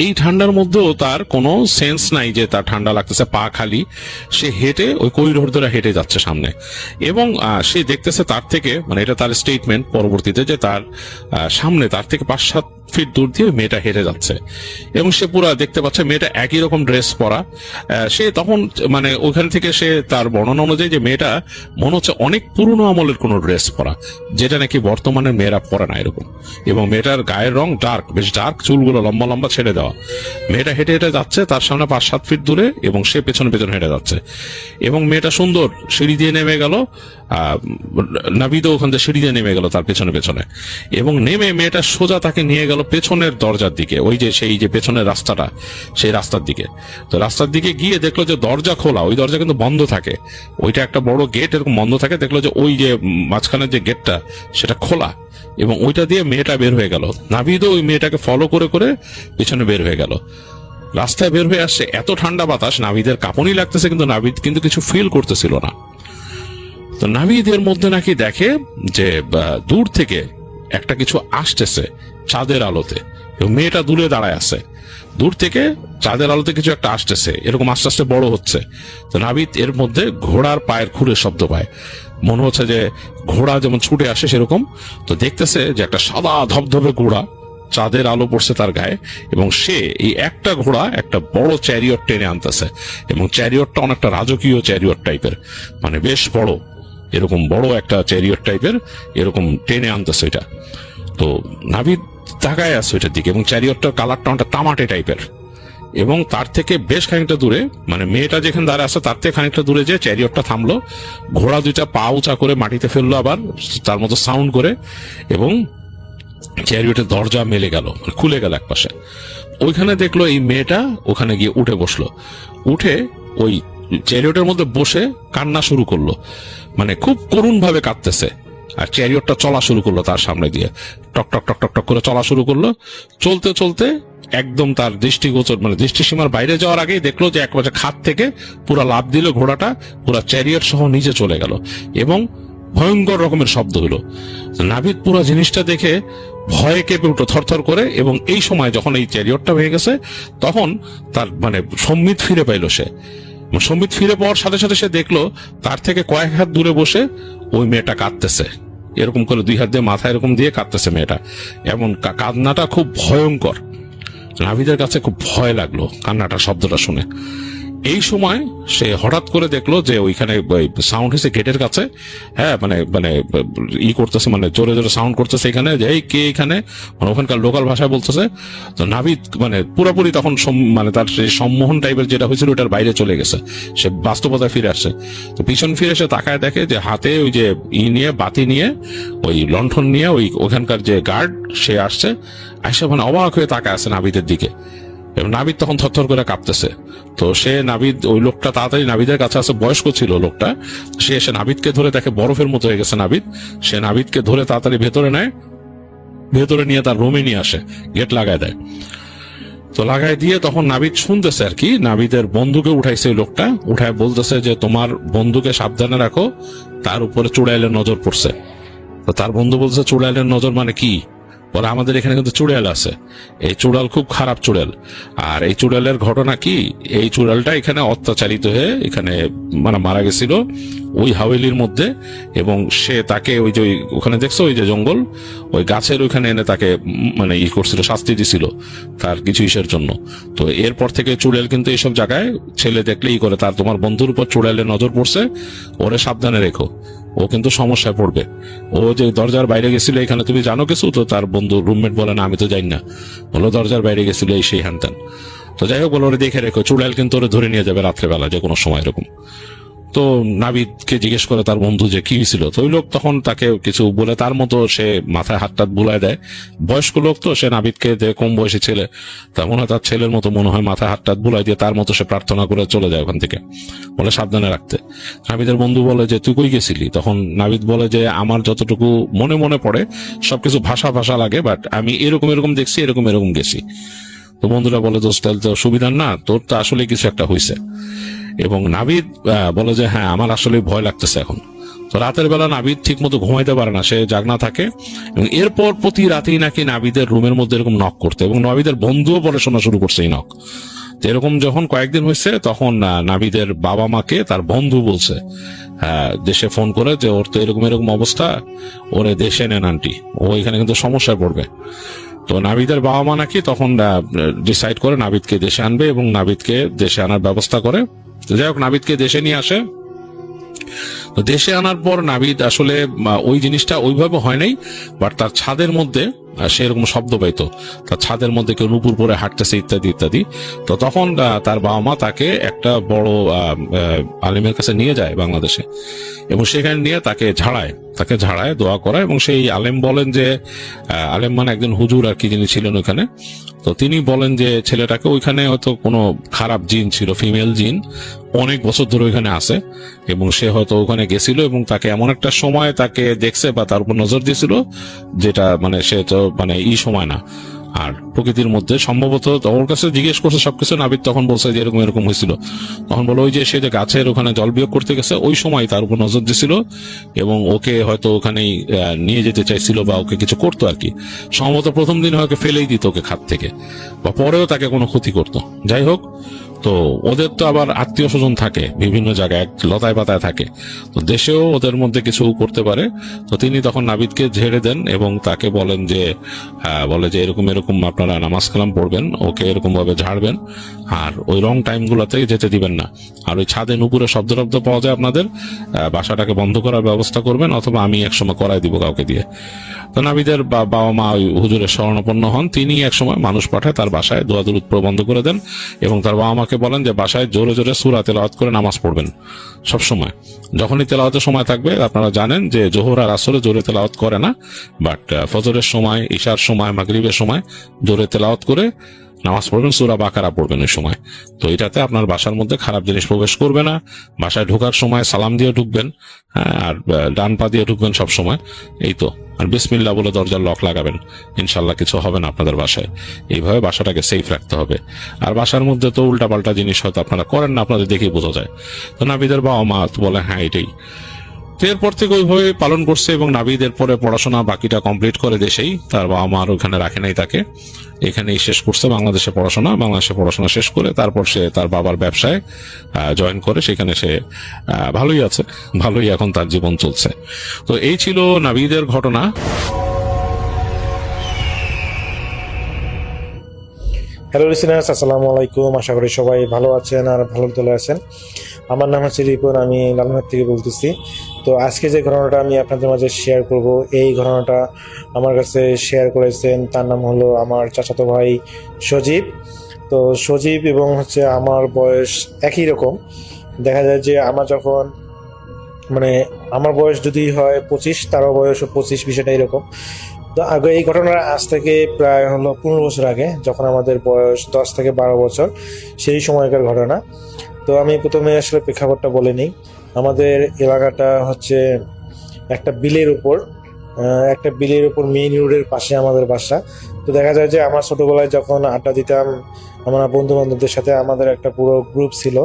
এই ঠান্ডার মধ্যেও তার কোনো সেন্স নাই যে তার ঠান্ডা লাগতেছে, পা খালি, সে হেঁটে ওই করিডোর ধরে হেঁটে যাচ্ছে সামনে, এবং সে দেখতেছে তার থেকে, মানে এটা তার স্টেটমেন্ট পরবর্তীতে, যে তার সামনে তার থেকে 5-7 ফিট দূর দিয়ে মেয়েটা হেঁটে যাচ্ছে, এবং সে পুরা দেখতে পাচ্ছে মেয়েটা একই রকম ড্রেস পরা। সে তখন মানে ওখান থেকে সে তার বর্ণনা অনুযায়ী যে মেয়েটা মনে হচ্ছে অনেক পুরনো আমলের কোনো ড্রেস পরা, যেটা নাকি বর্তমানের মেয়েরা পরে না এরকম, এবং মেয়েটার গায়ের রং ডার্ক, বেশ ডার্ক, চুলগুলো লম্বা লম্বা ছেড়ে দেওয়া। মেয়েটা হেঁটে হেঁটে যাচ্ছে তার সামনে 5-7 ফিট দূরে, এবং সে পেছনে পেছনে হেঁটে যাচ্ছে, এবং মেয়েটা সুন্দর সিঁড়ি দিয়ে নেমে গেল, নাবিদও ওখান থেকে সিঁড়ি দিয়ে নেমে গেল তার পেছনে পেছনে, এবং নেমে মেয়েটা সোজা তাকে নিয়ে গেল পেছনের দরজার দিকে, ওই যে সেই যে পেছনের রাস্তাটা, সেই রাস্তার দিকে। তো রাস্তার দিকে গিয়ে দেখলো যে দরজা খোলা, ওই দরজা কিন্তু বন্ধ থাকে, ওইটা একটা বড় গেট এরকম বন্ধ থাকে, দেখলো যে ওই যে মাঝখানের যে গেটটা সেটা খোলা, এবং ওইটা দিয়ে মেয়েটা বের হয়ে গেল। নাবিদও ওই মেয়েটাকে ফলো করে করে পেছনে বের হয়ে গেল। রাস্তায় বের হয়ে আসছে, এত ঠান্ডা বাতাস, নাবিদের কাঁপুনি লাগতেছে, কিন্তু নাবিদ কিন্তু কিছু ফিল করতেছিল না। তো নাবিদের মধ্যে নাকি দেখে যে দূর থেকে একটা কিছু আসতেছে চাঁদের আলোতে, এবং মেয়েটা দূরে দাঁড়ায় আছে, দূর থেকে চাঁদের আলোতে কিছু একটা আসতেছে, এরকম আস্তে আস্তে বড় হচ্ছে। তো নাবিদ এর মধ্যে ঘোড়ার পায়ের খুরের শব্দ পায়, মনে হচ্ছে যে ঘোড়া যেমন ছুটে আসে সেরকম। তো দেখতেছে যে একটা সাদা ধবধবে ঘোড়া, চাঁদের আলো পড়ছে তার গায়ে, এবং সে এই একটা ঘোড়া একটা বড় চ্যারিয়ট টেনে আনতেছে, এবং চ্যারিয়টটা অনেকটা রাজকীয় চ্যারিয়ট টাইপের, মানে বেশ বড়, এরকম বড় একটা চ্যারিয়ট টাইপের এরকম টেনে আনতেছে এটা। তো নাবিদ তাকায় আছে ওইটার দিকে, এবং চ্যারিয়টটার কালারটা অনেকটা তামাটে টাইপের, এবং তার থেকে বেশ খানিকটা দূরে, মানে মেয়েটা যেখানে দাঁড়া আছে তার থেকে খানিকটা দূরে যে চ্যারিয়টটা থামলো, ঘোড়া দুইটা পা উঁচা করে মাটিতে ফেললো আবার তার মতো সাউন্ড করে, এবং চ্যারিয়টের দরজা মেলে গেল, মানে খুলে গেল একপাশে। ওইখানে দেখলো এই মেয়েটা ওখানে গিয়ে উঠে বসলো, উঠে ওই চ্যারিয়টের মধ্যে বসে কান্না শুরু করলো, মানে খুব করুণ ভাবে কাঁদতেছে। আর চ্যারিয়টটা চলা শুরু করলো তার সামনে দিয়ে, টক টক টক টক টক করে চলা শুরু করলো। চলতে চলতে একদম তার দৃষ্টিগোচর, মানে দৃষ্টিসীমার বাইরে যাওয়ার আগেই দেখলো যে একবারে খাত থেকে পুরা লাফ দিল ঘোড়াটা, পুরা চ্যারিয়ট সহ নিচে চলে গেল, এবং ভয়ঙ্কর রকমের শব্দ হলো। নাভিদ পুরো জিনিসটা দেখে ভয়ে কেঁপে উঠলো থরথর করে, এবং এই সময় যখন এই চ্যারিয়টটা ভেঙে গেছে তখন তার মানে সম্বিত ফিরে পাইলো সে। সম্বিত ফিরে পাওয়ার সাথে সাথে সে দেখলো তার থেকে কয়েক হাত দূরে বসে ওই মেয়েটা কাঁদতেছে, এরকম করে দুই হাত দিয়ে মাথা এরকম দিয়ে কাঁদতেছে মেয়েটা, এবং কান্নাটা খুব ভয়ঙ্কর। নাভিদের কাছে খুব ভয় লাগলো কান্নাটা, শব্দটা শুনে। এই সময় সে হঠাৎ করে দেখলো যে ওইখানে সাউন্ড হয়েছে গেটের কাছে, হ্যাঁ মানে মানে ই করতেছে, মানে জোরে জোরে সাউন্ড করতেছে এখানে, যে এই কে এখানে, মানে ওখানকার লোকাল ভাষায় বলতেছে। তো নাভিদ মানে পুরোপুরি তখন মানে তার সেই সম্মোহন টাইপের যেটা হয়েছিল ওটার বাইরে চলে গেছে, সে বাস্তবতায় ফিরে আসছে। তো পিছন ফিরে এসে তাকায় দেখে যে হাতে ওই যে নিয়ে বাতি নিয়ে, ওই লণ্ঠন নিয়ে ওখানকার যে গার্ড সে আসছে, আইসা মানে অবাক হয়ে তাকায় আছে নাভিদের দিকে, এবং নাভিদ তখন থরথর করে কাঁপতেছে। তো সে নাভিদ, ওই লোকটা তাড়াতাড়ি নাভিদের কাছে আছে, বয়স্ক ছিল লোকটা, সে এসে নাভিদকে ধরে দেখে বরফের মতো হয়ে গেছে নাভিদ। সে নাভিদকে ধরে তাড়াতাড়ি ভেতরে নেয়, ভেতরে নিয়ে তার রুমে নিয়ে আসে, গেট লাগায় দেয়। তো লাগাই দিয়ে তখন নাভিদ শুনতেছে আর কি, নাভিদের বন্ধুকে উঠাইছে ওই লোকটা, উঠায় বলতেছে যে তোমার বন্ধুকে সাবধানে রাখো, তার উপরে চুড়াইলের নজর পড়ছে। তো তার বন্ধু বলছে চুড়াইলের নজর মানে কি? বলে আমাদের এখানে কিন্তু চুড়াল আছে, এই চুড়াল খুব খারাপ চুড়াল। আর এই চুড়ালের ঘটনা কি, এই চুড়ালটা এখানে অত্যাচারিত হয়ে এখানে মানে মারা গেছিল ওই হাওয়েলির মধ্যে, এবং সে তাকে ওই যে ওখানে দেখছো ওই যে জঙ্গল, ওই গাছের ওইখানে এনে তাকে মানে ই করছিল, শাস্তি দিছিল তার কিছু ইসের জন্য। তো এরপর থেকে চুড়াল কিন্তু এইসব জায়গায় ছেলে দেখলে ই করে, তার তোমার বন্ধুর উপর চুড়ালের নজর পড়ছে, ওরে সাবধানে রেখো, ও কিন্তু সমস্যায় পড়বে। ও যে দরজার বাইরে গেছিল এখানে তুমি জানো কিছু? তো তার বন্ধু রুমমেট বলে না আমি তো জানি না, বলো দরজার বাইরে গেছিল এই সেই হ্যান। তো যাই হোক বলো ওরে দেখে রেখো, চুড়াল কিন্তু ওরে ধরে নিয়ে যাবে রাত্রেবেলা যে কোনো সময় এরকম। তো নাভিদকে জিজ্ঞেস করে তার বন্ধু যে কি হয়েছিল, তো ওই লোক তখন তাকে কিছু বলে তার মতো সে মাথায় হাত টাত বুলায় দেয়। বয়স্ক লোক তো, সে নাভিদকে কম বয়সী ছেলে, তা মনে হয় তার ছেলের মতো মনে হয়, মাথায় হাত টাত বুলাই দিয়ে তার মতো সে প্রার্থনা করে চলে যায় ওখান থেকে, বলে সাবধানে রাখতে। নাভিদের বন্ধু বলে যে তুই কই গেছিলি? তখন নাভিদ বলে যে আমার যতটুকু মনে মনে পড়ে সবকিছু ভাষা ভাষা লাগে, বাট আমি এরকম এরকম দেখছি, এরকম এরকম গেছি। তো বন্ধুরা বলে দোস্ত তাহলে তো সুবিধার না, তোর তো আসলে কিছু একটা হয়েছে। এবং নাভিদ বলে যে হ্যাঁ আমার আসলে ভয় লাগতেছে এখন। তো রাতের বেলা নাভিদ ঠিক মতো ঘুমাইতে পারে না, সে জাগনা থাকে, এবং এরপর প্রতি রাতেই নাকি নাভিদের রুমের মধ্যে এরকম নক করতে, এবং নাভিদের বন্ধুও বলে শোনা শুরু করছে এই নক। তো এরকম যখন কয়েকদিন হয়েছে তখন নাভিদের বাবা মাকে তার বন্ধু বলছে দেশে ফোন করে যে ওর তো এরকম এরকম অবস্থা, ওরে দেশে নেন আন্টি, ও এখানে কিন্তু সমস্যায় পড়বে। তো নাভিদের বাবা মা নাকি তখন ডিসাইড করে নাভিদকে দেশে আনবে, এবং নাভিদকে দেশে আনার ব্যবস্থা করে। যাই হোক নাভিদকে দেশে নিয়ে আসে। তো দেশে আনার পর নাভিদ আসলে ওই জিনিসটা ওইভাবে হয় নাই, বাট তার ছাদের মধ্যে সেরকম শব্দ পাইতো, তার ছাদের মধ্যে কেউ নুপুর পরে হাঁটতেছে ইত্যাদি ইত্যাদি। তো তখন তার বাবা মা তাকে একটা বড় আলেমের কাছে নিয়ে যায় বাংলাদেশে, এবং সেখানে নিয়ে তাকে ঝাড়ায় দোয়া করায়। এবং সেই আলেম বলেন যে, আলেম মানে একজন হুজুর আর কি, যিনি ছিলেন ওখানে, তো তিনি বলেন যে ছেলেটাকে ওইখানে হয়তো কোনো খারাপ জিন ছিল, ফিমেল জিন, অনেক বছর ধরে ওইখানে আছে, এবং সে হয়তো ওখানে গেছিল এবং তাকে এমন একটা সময় তাকে দেখছে বা তার উপর নজর দিয়েছিল যেটা মানে সে তো মানে এই সময় না, আর প্রকৃতির মধ্যে সম্ভবত ওর কাছে জিজ্ঞেস করছে সবকিছু। নাভিদ তখন বলছে যে এরকম এরকম হয়েছিল। তখন বলো ওই যে সে যে গাছের ওখানে জল বিয়োগ করতে গেছে ওই সময় তার উপর নজর দিছিল, এবং ওকে হয়তো ওখানেই নিয়ে যেতে চাইছিল বা ওকে কিছু করতো আর কি। সম্ভবত প্রথম দিন হয়তো ফেলেই দিত ওকে খাত থেকে, বা পরেও তাকে কোনো ক্ষতি করতো। যাই হোক তো ওদের তো আবার আত্মীয় স্বজন থাকে বিভিন্ন জায়গায়, লতায় পাতায় থাকে, তো দেশেও ওদের মধ্যে কিছু করতে পারে। তো তিনি তখন নাবিদকে ঝেড়ে দেন এবং তাকে বলেন যে বলে যে এরকম এরকম আপনারা নামাজ কালাম পড়বেন, ওকে এরকম ভাবে ঝাড়বেন, আর ওই রং টাইম গুলাতে যেতে দিবেন না। আর ওই ছাদে নুপুরে শব্দ টব্দ পাওয়া যায় আপনাদের, বাসাটাকে বন্ধ করার ব্যবস্থা করবেন, অথবা আমি একসময় করাই দিব কাউকে দিয়ে। তো নাবিদের বাবা মা ওই হুজুরের শরণাপন্ন হন। তিনি একসময় মানুষ পাঠায় তার বাসায় দোয়া দুরূদ বন্ধ করে দেন এবং তার বাবা মাকে বলেন যে বাসায় জোরে জোরে সূরা তেলাওয়াত করে নামাজ পড়বেন সব সময়। যখনই তেলাওয়াতের সময় থাকবে, আপনারা জানেন যে জোহর আর আসরে জোরে তেলাওয়াত করে না, বাট ফজরের সময়, ইশার সময়, মাগরিবের সময় জোরে তেলাওয়াত করে নামাজ পড়বেন, সূরা বাকারা পড়বেন ওই সময়। তো এটাতে আপনার বাসার মধ্যে খারাপ জিনিস প্রবেশ করবে না। বাসায় ঢোকার সময় সালাম দিয়ে ঢুকবেন, আর ডান পা দিয়ে ঢুকবেন সব সময়। এই তো, আর বিসমিল্লাহ বলে দরজার লক লাগাবেন, ইনশাল্লাহ কিছু হবে না আপনাদের বাসায়। এইভাবে বাসাটাকে সেফ রাখতে হবে। আর বাসার মধ্যে তো উল্টাপাল্টা জিনিস হয়তো আপনারা করেন না, আপনাদের দেখেই বোঝা যায়। তো নাবিদের বাবা মা তো বলে হ্যাঁ এটাই। তো এরপর থেকে ওইভাবে পালন করছে এবং নাবিদ এরপরে পড়াশোনা বাকিটা কমপ্লিট করে দেশেই, তার বাবা মা আর ওখানে রাখে নাই তাকে, এখানেই শেষ করছে বাংলাদেশে পড়াশোনা শেষ করে তারপর সে তার বাবার ব্যবসায় জয়েন করে, সেখানে সে ভালোই আছে, ভালোই এখন তার জীবন চলছে। তো এই ছিল নাবিদের ঘটনা। হ্যালো লিসেনার্স, আসসালামু আলাইকুম। আশা করি সবাই ভালো আছেন আর ভালো দলে আছেন। আমার নাম হচ্ছে রিপন, আমি লালমোহর থেকে বলতেছি। তো আজকে যে ঘটনাটা আমি আপনাদের মাঝে শেয়ার করব, এই ঘটনাটা আমার কাছে শেয়ার করেছেন, তার নাম হলো আমার চাচাতো ভাই সজীব। তো সজীব এবং হচ্ছে আমার বয়স একই রকম। দেখা যায় যে আমার যখন আমার বয়স যদি হয় 25, তারও বয়স 25, বিষয়টা এরকম। তো আগে এই ঘটনাটা আজ থেকে প্রায় হলো 15 বছর আগে, যখন আমাদের বয়স 10 থেকে 12 বছর, সেই সময়কার ঘটনা। তো আমি প্রথমে আসলে প্রেক্ষাপটটা বলে নিই। আমাদের এলাকাটা হচ্ছে একটা বিলের উপর, মেইন রোডের পাশে আমাদের বাসা। তো দেখা যায় যে আমার ছোটবেলায় যখন আড্ডা দিতাম আমরা বন্ধু বান্ধবদের সাথে, আমাদের একটা পুরো গ্রুপ ছিল।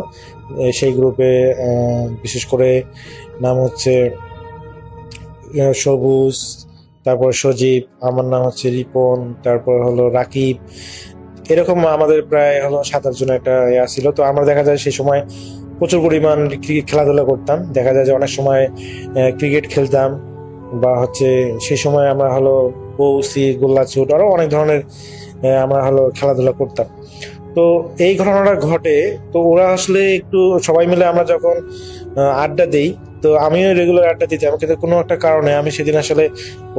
সেই গ্রুপে বিশেষ করে নাম হচ্ছে সবুজ, তারপর সজীব, আমার নাম হচ্ছে রিপন, তারপর হলো রাকিব, এরকম আমাদের প্রায় হলো 7-8 জন একটা ছিল। তো আমরা দেখা যায় সেই সময় প্রচুর পরিমাণ ক্রিকেট খেলাধুলা করতাম। দেখা যায় যে অনেক সময় ক্রিকেট খেলতাম, বা হচ্ছে সেই সময় আমরা হলো বৌসি, গোল্লা চুট, আরো অনেক ধরনের আমরা হলো খেলাধুলা করতাম। তো এই ঘটনাটা ঘটে, তো ওরা আসলে একটু সবাই মিলে আমরা যখন আড্ডা দেই, তো আমিও রেগুলার আড্ডা দিতাম, কিন্তু কোনো একটা কারণে আমি সেদিন আসলে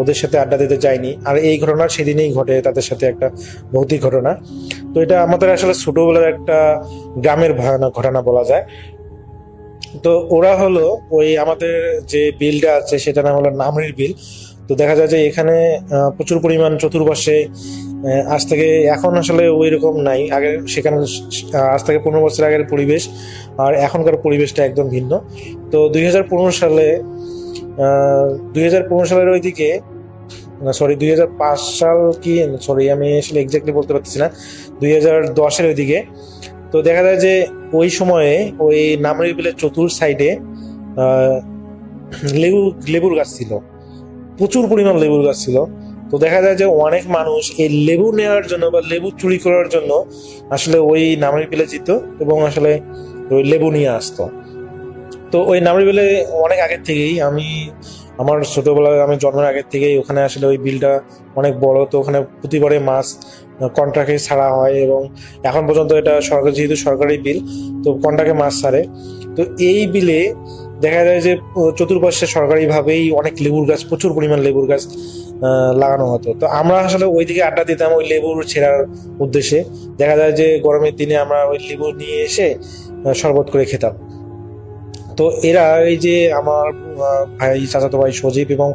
ওদের সাথে আড্ডা দিতে যাইনি। আর এই ঘটনা সেদিনই ঘটে তাদের সাথে, একটা ভৌতিক ঘটনা। তো এটা আমাদের আসলে ছোটবেলার একটা গ্রামের ভয়ানক ঘটনা বলা যায়। তো ওরা হলো ওই আমাদের যে বিলটা আছে সেটা নাম হলো নামরির বিল। তো দেখা যায় যে এখানে প্রচুর পরিমাণ চতুর্পাশে আজ থেকে, এখন আসলে ওই রকম নাই, আগে সেখানে আজ থেকে 15 বছর আগের পরিবেশ আর এখনকার পরিবেশটা একদম ভিন্ন। তো 2015 সালের ওইদিকে, 2005 সাল কি, আমি আসলে এক্স্যাক্টলি বলতে পারতেছি না, 2010-এর ওইদিকে। তো দেখা যায় যে ওই সময়ে ওই নামরি বিলের চতুর সাইডে লেবুর গাছ ছিল, প্রচুর পরিমাণ লেবুর গাছ ছিল। তো দেখা যায় যে অনেক মানুষ এই লেবু নেওয়ার জন্য বা লেবু চুরি করার জন্য আসলে ওই নামরি বিলে যেত এবং আসলে ওই লেবু নিয়ে আসতো। তো ওই নামরি বিলে অনেক আগের থেকেই, আমার ছোটবেলায় আমি জন্মের আগের থেকেই ওখানে আসলে ওই বিলটা অনেক বড়। তো ওখানে প্রতিবারে মাছ কন্ট্রাক্টে ছাড়া হয় এবং এখন পর্যন্ত এটা যেহেতু সরকারি বিল, তো কন্ট্রাক্টে মাছ ছাড়ে। তো এই বিলে দেখা যায় যে চতুর্পাশে সরকারিভাবেই অনেক লেবুর গাছ, প্রচুর পরিমাণ লেবুর গাছ লাগানো হতো। তো আমরা আসলে ওইদিকে আড্ডা দিতাম ওই লেবুর ছেঁড়ার উদ্দেশ্যে। দেখা যায় যে গরমের দিনে আমরা ওই লেবু নিয়ে এসে শরবত করে খেতাম। তো এরা, এই যে আমার ভাই, চাচাতো ভাই সজীব এবং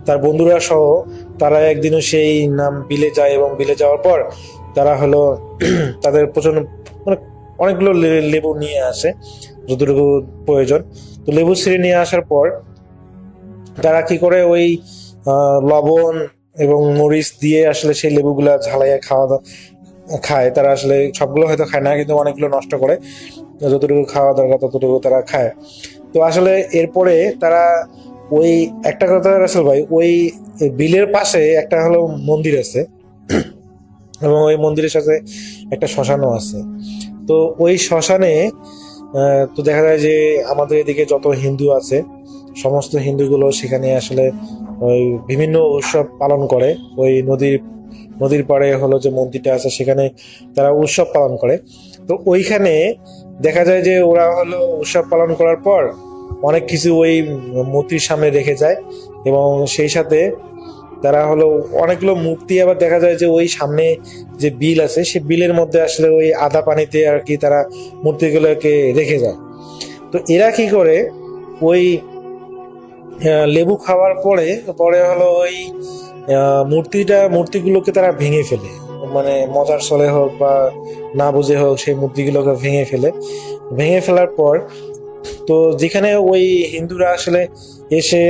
তার বন্ধুরা সহ, তারা একদিনও সেই বিলে যায় এবং বিলে যাওয়ার পর তারা হলো তাদের প্রচন্ড অনেকগুলো লেবু নিয়ে আসে যতটুকু প্রয়োজন। তো লেবু ছিঁড়ে নিয়ে আসার পর তারা কি করে, ওই লবণ এবং মরিচ দিয়ে আসলে সেই লেবুগুলা ঝালাইয়া খায়। তারা আসলে সবগুলো হয়তো খায় না, কিন্তু অনেকগুলো নষ্ট করে, যতটুকু খাওয়া দরকার ততটুকু তারা খায়। তো আসলে এরপরে তারা ওই একটা কথা রাসেল ভাই, ওই বিলের পাশে একটা হলো মন্দির আছে এবং ওই মন্দিরের সাথে একটা শ্মশানও আছে। তো ওই শ্মশানে তো দেখা যায় যে আমাদের এদিকে যত হিন্দু আছে সমস্ত হিন্দুগুলো সেখানে আসলে ওই বিভিন্ন উৎসব পালন করে। ওই নদীর পাড়ে হলো যে মন্দিরটা আছে সেখানে তারা উৎসব পালন করে। তো ওইখানে দেখা যায় যে ওরা হলো উৎসব পালন করার পর অনেক কিছু ওই মূর্তির সামনে রেখে যায়, এবং সেই সাথে তারা হলো অনেকগুলো মূর্তি আবার দেখা যায় যে ওই সামনে যে বিল আছে সেই বিলের মধ্যে আসলে ওই আদা পানিতে আর কি তারা মূর্তিগুলোকে রেখে যায়। তো এরা কি করে ওই লেবু খাওয়ার পরে পরে হলো ওই মূর্তিগুলোকে তারা ভেঙে ফেলে, মানে মজার ছলে হোক বা না বুঝে হোক সেই মূর্তিগুলোকে ভেঙে ফেলার পর তো যেখানে ওই হিন্দুরা আসলে এসে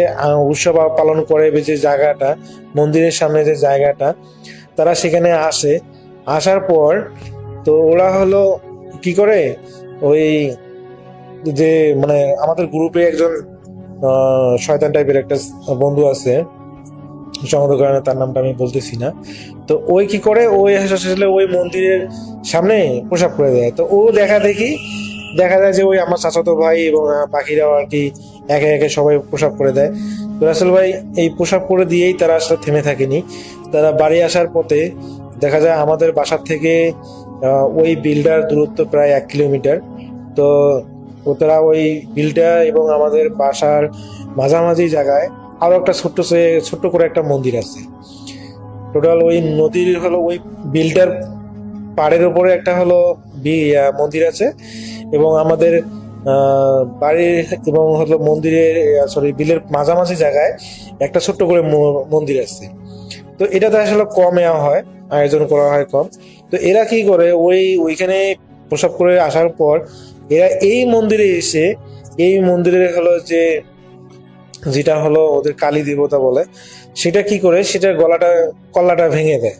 উৎসব পালন করে যে জায়গাটা মন্দিরের সামনে যে জায়গাটা তারা সেখানে আসার পর তো ওরা হলো কি করে ওই যে মানে আমাদের গ্রুপে একজন শয়তান টাইপের একটা বন্ধু আছে, সঙ্গত কারণে তার নামটা আমি বলতেছি না। তো ওই কি করে ওই আসলে ওই মন্দিরের সামনে প্রসাব করে দেয়। তো ও দেখা যায় যে ওই আমার চাচাতো ভাই এবং বাকিরাও আর কি একে একে সবাই প্রসাব করে দেয়। তো রাসেল ভাই এই প্রসাব করে দিয়েই তারা আসলে থেমে থাকেনি। তারা বাড়ি আসার পথে দেখা যায় আমাদের বাসার থেকে ওই বিলটার দূরত্ব প্রায় 1 কিলোমিটার। তো তারা ওই বিলটা এবং আমাদের বাসার মাঝামাঝি জায়গায় আরো একটা ছোট্ট করে একটা মন্দির আছে। টোটাল ওই নদীর হলো ওই বিলটার পাড়ের উপরে একটা হলো মন্দির আছে, এবং আমাদের বাড়ির এবং হলো বিলের মাঝামাঝি জায়গায় একটা ছোট্ট করে মন্দির আছে। তো এটাতে আসলে কম আয়োজন করা হয় কম। তো এরা কি করে ওইখানে প্রসাব করে আসার পর এরা এই মন্দিরে এসে এই মন্দিরের হলো যেটা হলো ওদের কালী দেবতা বলে সেটা কি করে সেটার কল্লাটা ভেঙে দেয়।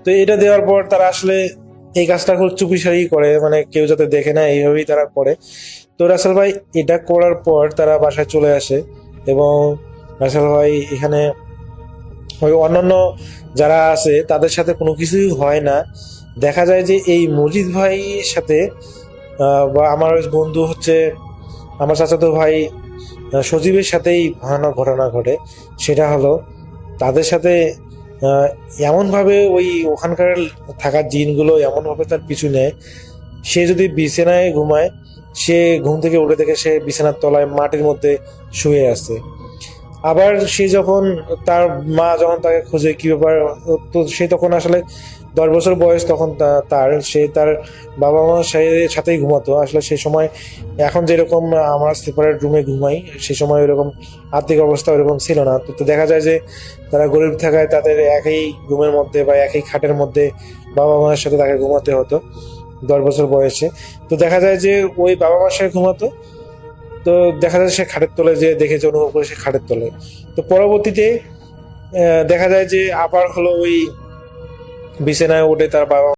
তো এটা দেওয়ার পর তারা আসলে এই কাজটা খুব চুপিসারি করে, মানে কেউ যাতে দেখে না এইভাবেই তারা করে। তো রাসেল ভাই এটা করার পর তারা বাসায় চলে আসে, এবং রাসেল ভাই এখানে ওই অন্যান্য যারা আছে তাদের সাথে কোনো কিছুই হয় না। দেখা যায় যে এই মজিদ ভাইয়ের সাথে বা আমার বন্ধু হচ্ছে আমার চাচাতো ভাই সজীবের সাথেই ভয়ানক ঘটনা ঘটে। সেটা হলো তাদের সাথে এমনভাবে ওখানকার থাকার জিনগুলো এমনভাবে তার পিছু নেয়, সে যদি বিছানায় ঘুমায় সে ঘুম থেকে উঠে দেখে সে বিছানার তলায় মাটির মধ্যে শুয়ে আছে। আবার সে যখন তার মা যখন তাকে খোঁজে কি ব্যাপার, তো সে তখন আসলে 10 বছর বয়স, তখন সে তার বাবা মার সাথেই ঘুমাতো। আসলে সে সময় এখন যেরকম আমরা সেপারেট রুমে ঘুমাই সে সময় ওইরকম আর্থিক অবস্থা ওইরকম ছিল না। তো দেখা যায় যে তারা গরিব থাকায় তাদের একই রুমের মধ্যে বা একই খাটের মধ্যে বাবা মায়ের সাথে তাকে ঘুমাতে হতো 10 বছর বয়সে। তো দেখা যায় যে ওই বাবা মার সাথে ঘুমাতো, তো দেখা যায় সে খাটের তলে যে দেখেছে অনুভব করে সে খাটের তলে। তো পরবর্তীতে দেখা যায় যে আবার হলো ওই বিছানায় উঠে তার বাবা